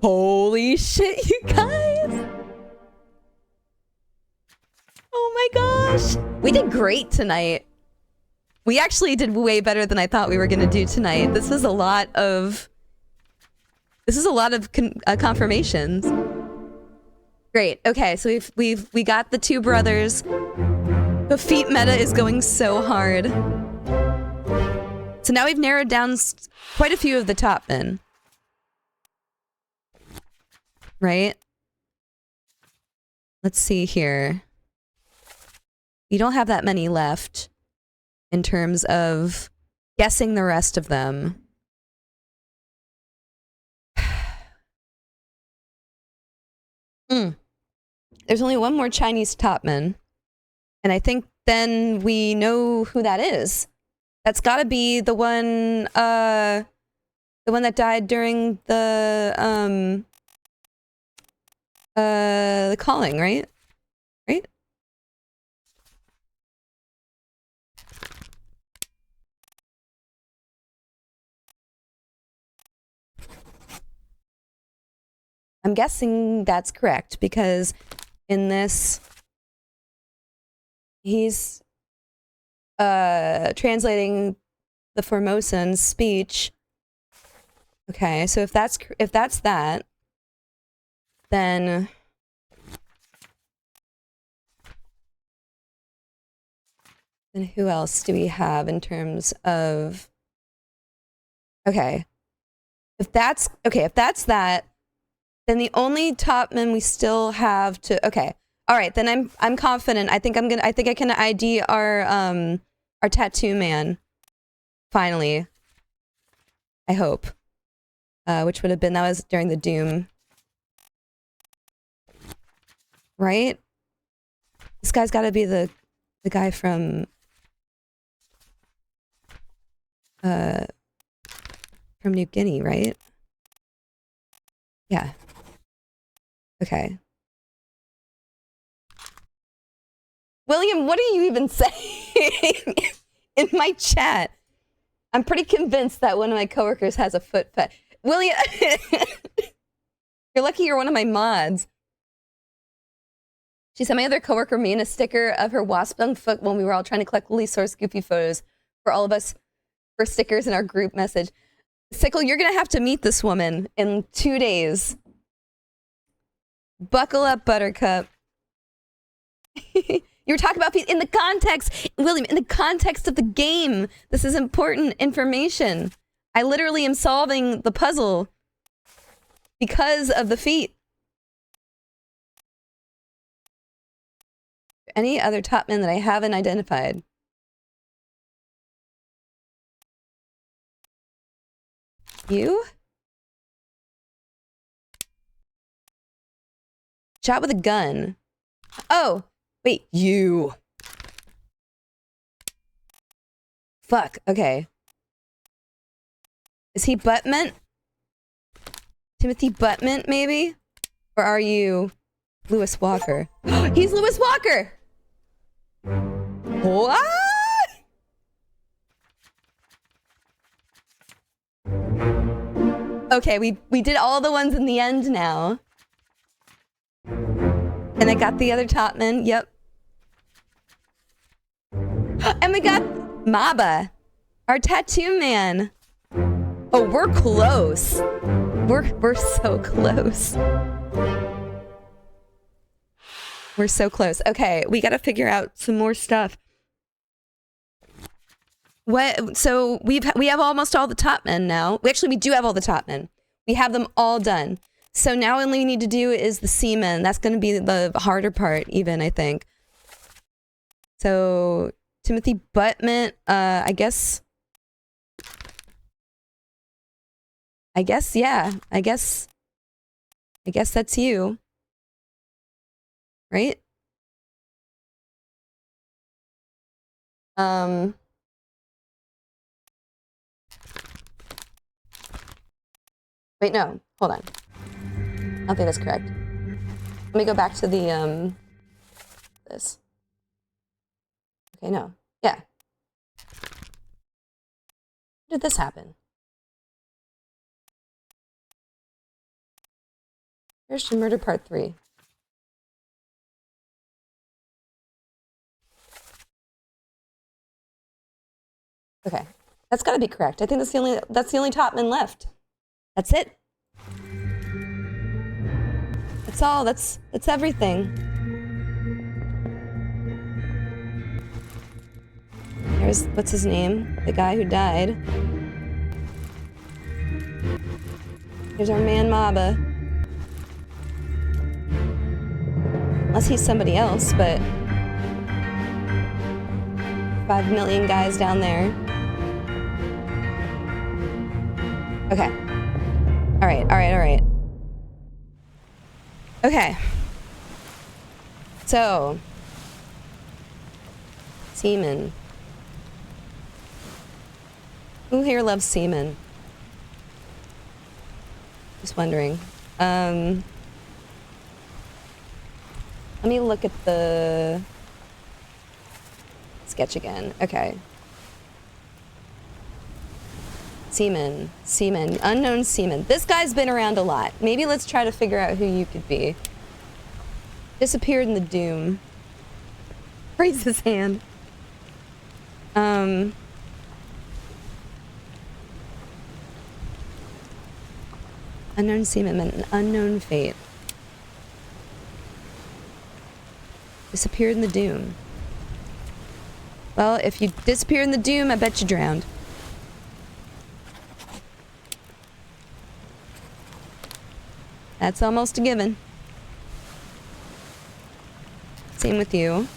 Holy shit, you guys! Oh my gosh! We did great tonight. We actually did way better than I thought we were gonna do tonight. This is a lot of confirmations. Great. Okay, so we got the 2 brothers. The feet meta is going so hard. So now we've narrowed down quite a few of the top men. Right? Let's see here. We don't have that many left in terms of guessing the rest of them. There's only one more Chinese topman. And I think then we know who that is. That's gotta be the one that died during the calling, right? Right? I'm guessing that's correct because in this he's translating the Formosan's speech. Okay, so if that's that, then who else do we have in terms of? Okay, if that's that, then the only topman we still have to. Okay. All right, then I'm confident. I think I can ID our tattoo man. Finally. I hope. Which would have been, that was during the Doom. Right? This guy's got to be the guy from New Guinea, right? Yeah. Okay. William, what are you even saying in my chat? I'm pretty convinced that one of my coworkers has a foot fetish. William, you're lucky you're one of my mods. She sent my other coworker me in a sticker of her wasp-dung foot when we were all trying to collect Lily Source goofy photos for all of us for stickers in our group message. Sickle, you're gonna have to meet this woman in 2 days. Buckle up, Buttercup. You were talking about in the context, William, in the context of the game. This is important information. I literally am solving the puzzle because of the feat. Any other top men that I haven't identified? You? Shot with a gun. Oh, wait, you. Fuck, okay. Is he Buttment? Timothy Buttment, maybe? Or are you Lewis Walker? He's Lewis Walker! What? Okay, we did all the ones in the end now. And I got the other top men, yep. And we got Maba, our tattoo man. Oh, we're close. We're so close. We're so close. Okay, we gotta figure out some more stuff. What? So we have almost all the top men now. We do have all the top men. We have them all done. So now all we need to do is the seamen. That's going to be the harder part, even, I think. So Timothy Buttment, I guess, yeah. I guess that's you. Right? Wait, no. Hold on. I don't think that's correct. Let me go back to the, this. Okay, no. Yeah. How did this happen? Here's the murder part 3. Okay. That's gotta be correct. I think that's the only top man left. That's it. That's all. That's everything. There's, what's his name? The guy who died. Here's our man Maba. Unless he's somebody else, but 5 million guys down there. Okay. All right. Okay. So, semen. Who here loves semen? Just wondering. Let me look at the sketch again. Okay. Seaman, unknown seaman. This guy's been around a lot. Maybe let's try to figure out who you could be. Disappeared in the doom. Raise his hand. Unknown seaman, an unknown fate. Disappeared in the doom. Well, if you disappear in the doom, I bet you drowned. That's almost a given. Same with you.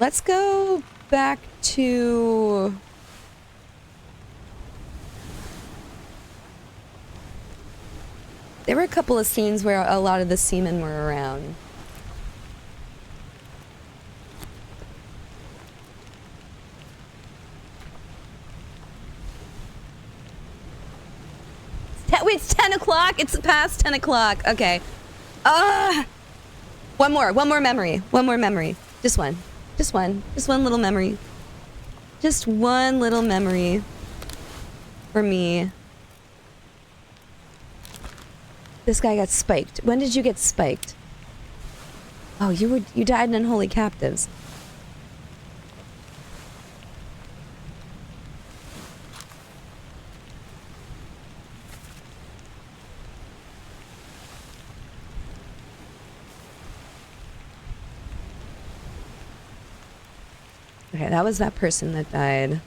Let's go back to... There were a couple of scenes where a lot of the seamen were around. Wait, it's 10 o'clock? It's past 10 o'clock. Okay. One more memory. Just one little memory. Just one little memory. for me. This guy got spiked. When did you get spiked? Oh, you died in Unholy Captives. Okay, that was that person that died.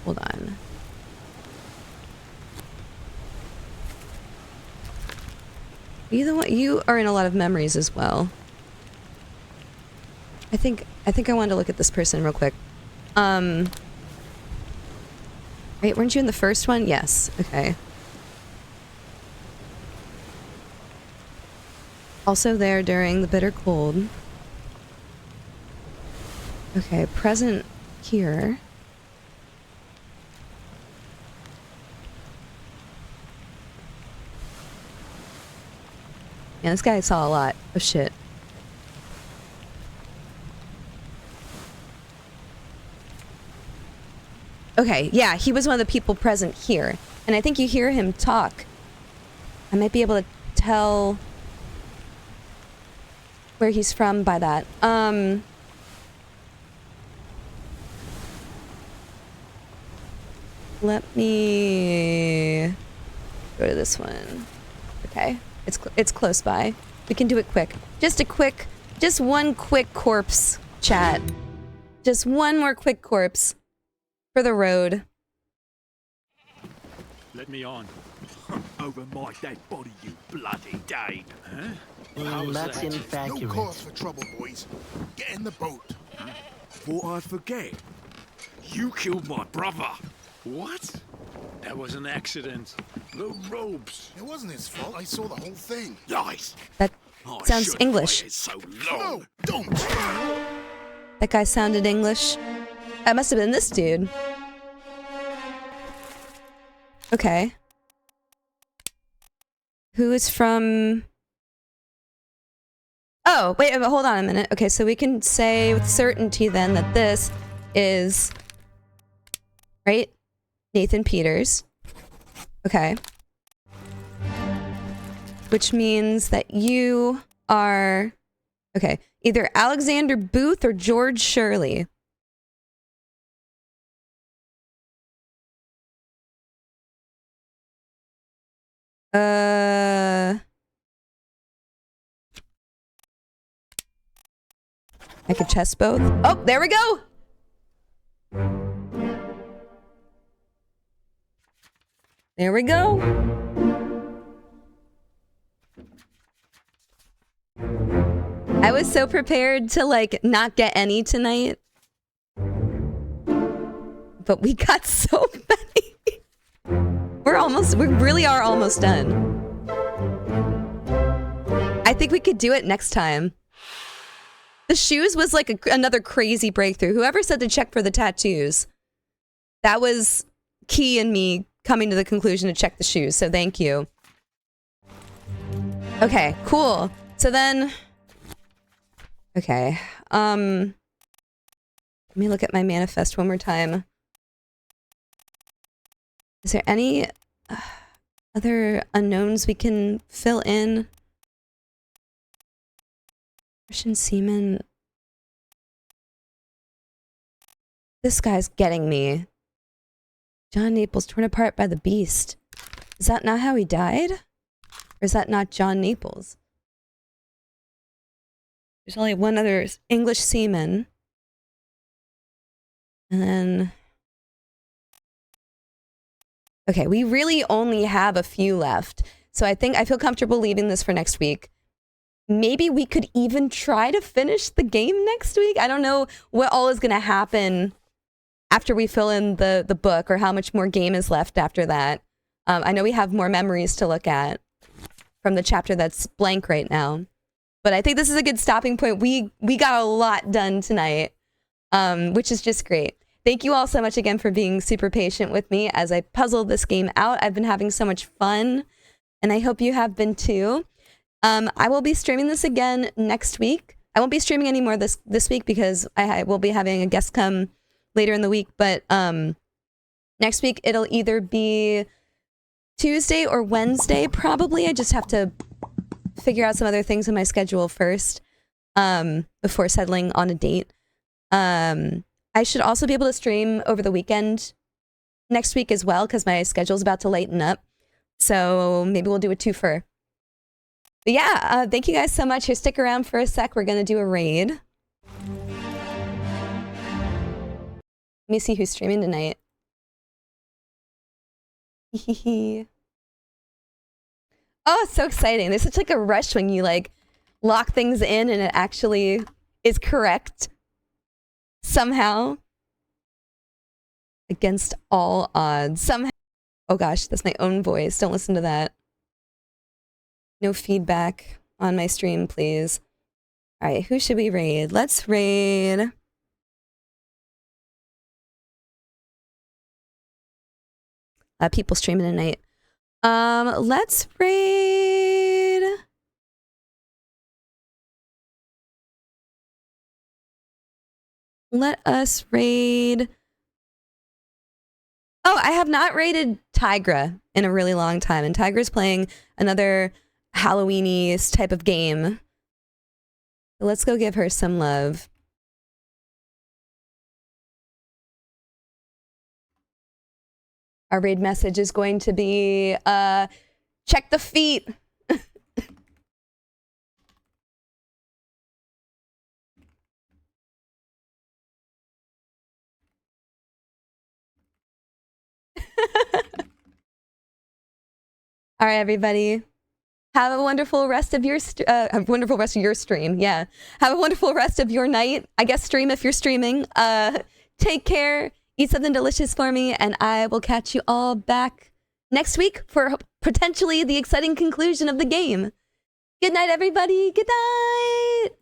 Hold on. You the one, you are in a lot of memories as well. I think I wanted to look at this person real quick. Wait, weren't you in the first one? Yes. Okay. Also there during the bitter cold. Okay, present here. Yeah, this guy saw a lot of shit. Okay, yeah, he was one of the people present here. And I think you hear him talk. I might be able to tell where he's from by that. Let me go to this one. Okay. It's close by. We can do it quick. Just one quick corpse chat. Just one more quick corpse for the road. Let me on. Over my dead body, you bloody Dane. Huh? How was That's that? inaccurate. No cause for trouble, boys. Get in the boat. Thought I'd forget. You killed my brother. What? That was an accident. The robes. It wasn't his fault. I saw the whole thing. Lies. That I sounds shouldn't English. waited so long. No, don't. That guy sounded English. That must have been this dude. Okay. Who is from... Oh, wait, hold on a minute. Okay, so we can say with certainty then that this is... Right? Nathan Peters. Okay. Which means that you are... Okay, either Alexander Booth or George Shirley. I could chess both. Oh, there we go! There we go. I was so prepared to, like, not get any tonight. But we got so many. We really are almost done. I think we could do it next time. The shoes was like another crazy breakthrough. Whoever said to check for the tattoos, that was key in me coming to the conclusion to check the shoes, so thank you. Okay, cool. So then... Okay, let me look at my manifest one more time. Is there any other unknowns we can fill in? Russian seaman. This guy's getting me. John Naples torn apart by the beast. Is that not how he died? Or is that not John Naples? There's only one other English seaman. And then... Okay, we really only have a few left. So I feel comfortable leaving this for next week. Maybe we could even try to finish the game next week. I don't know what all is going to happen after we fill in the book or how much more game is left after that. I know we have more memories to look at from the chapter that's blank right now. But I think this is a good stopping point. We got a lot done tonight, which is just great. Thank you all so much again for being super patient with me as I puzzled this game out. I've been having so much fun, and I hope you have been too. I will be streaming this again next week. I won't be streaming anymore this week because I will be having a guest come later in the week, but next week it'll either be Tuesday or Wednesday, probably. I just have to figure out some other things in my schedule first before settling on a date. I should also be able to stream over the weekend next week as well, because my schedule's about to lighten up. So maybe we'll do a twofer. But yeah, thank you guys so much. Here, stick around for a sec. We're going to do a raid. Let me see who's streaming tonight. Oh, it's so exciting. There's such like a rush when you like lock things in and it actually is correct somehow. Against all odds. Somehow. Oh gosh, that's my own voice. Don't listen to that. No feedback on my stream, please. All right, who should we raid? Let's raid. A lot of people streaming tonight. Let's raid. Let us raid. Oh, I have not raided Tigra in a really long time, and Tigra's playing another Halloween-y type of game. So let's go give her some love. Our raid message is going to be, check the feet. All right, everybody. Have a wonderful rest of your stream. Yeah. Have a wonderful rest of your night. I guess stream if you're streaming. Take care. Eat something delicious for me, and I will catch you all back next week for potentially the exciting conclusion of the game. Good night, everybody. Good night.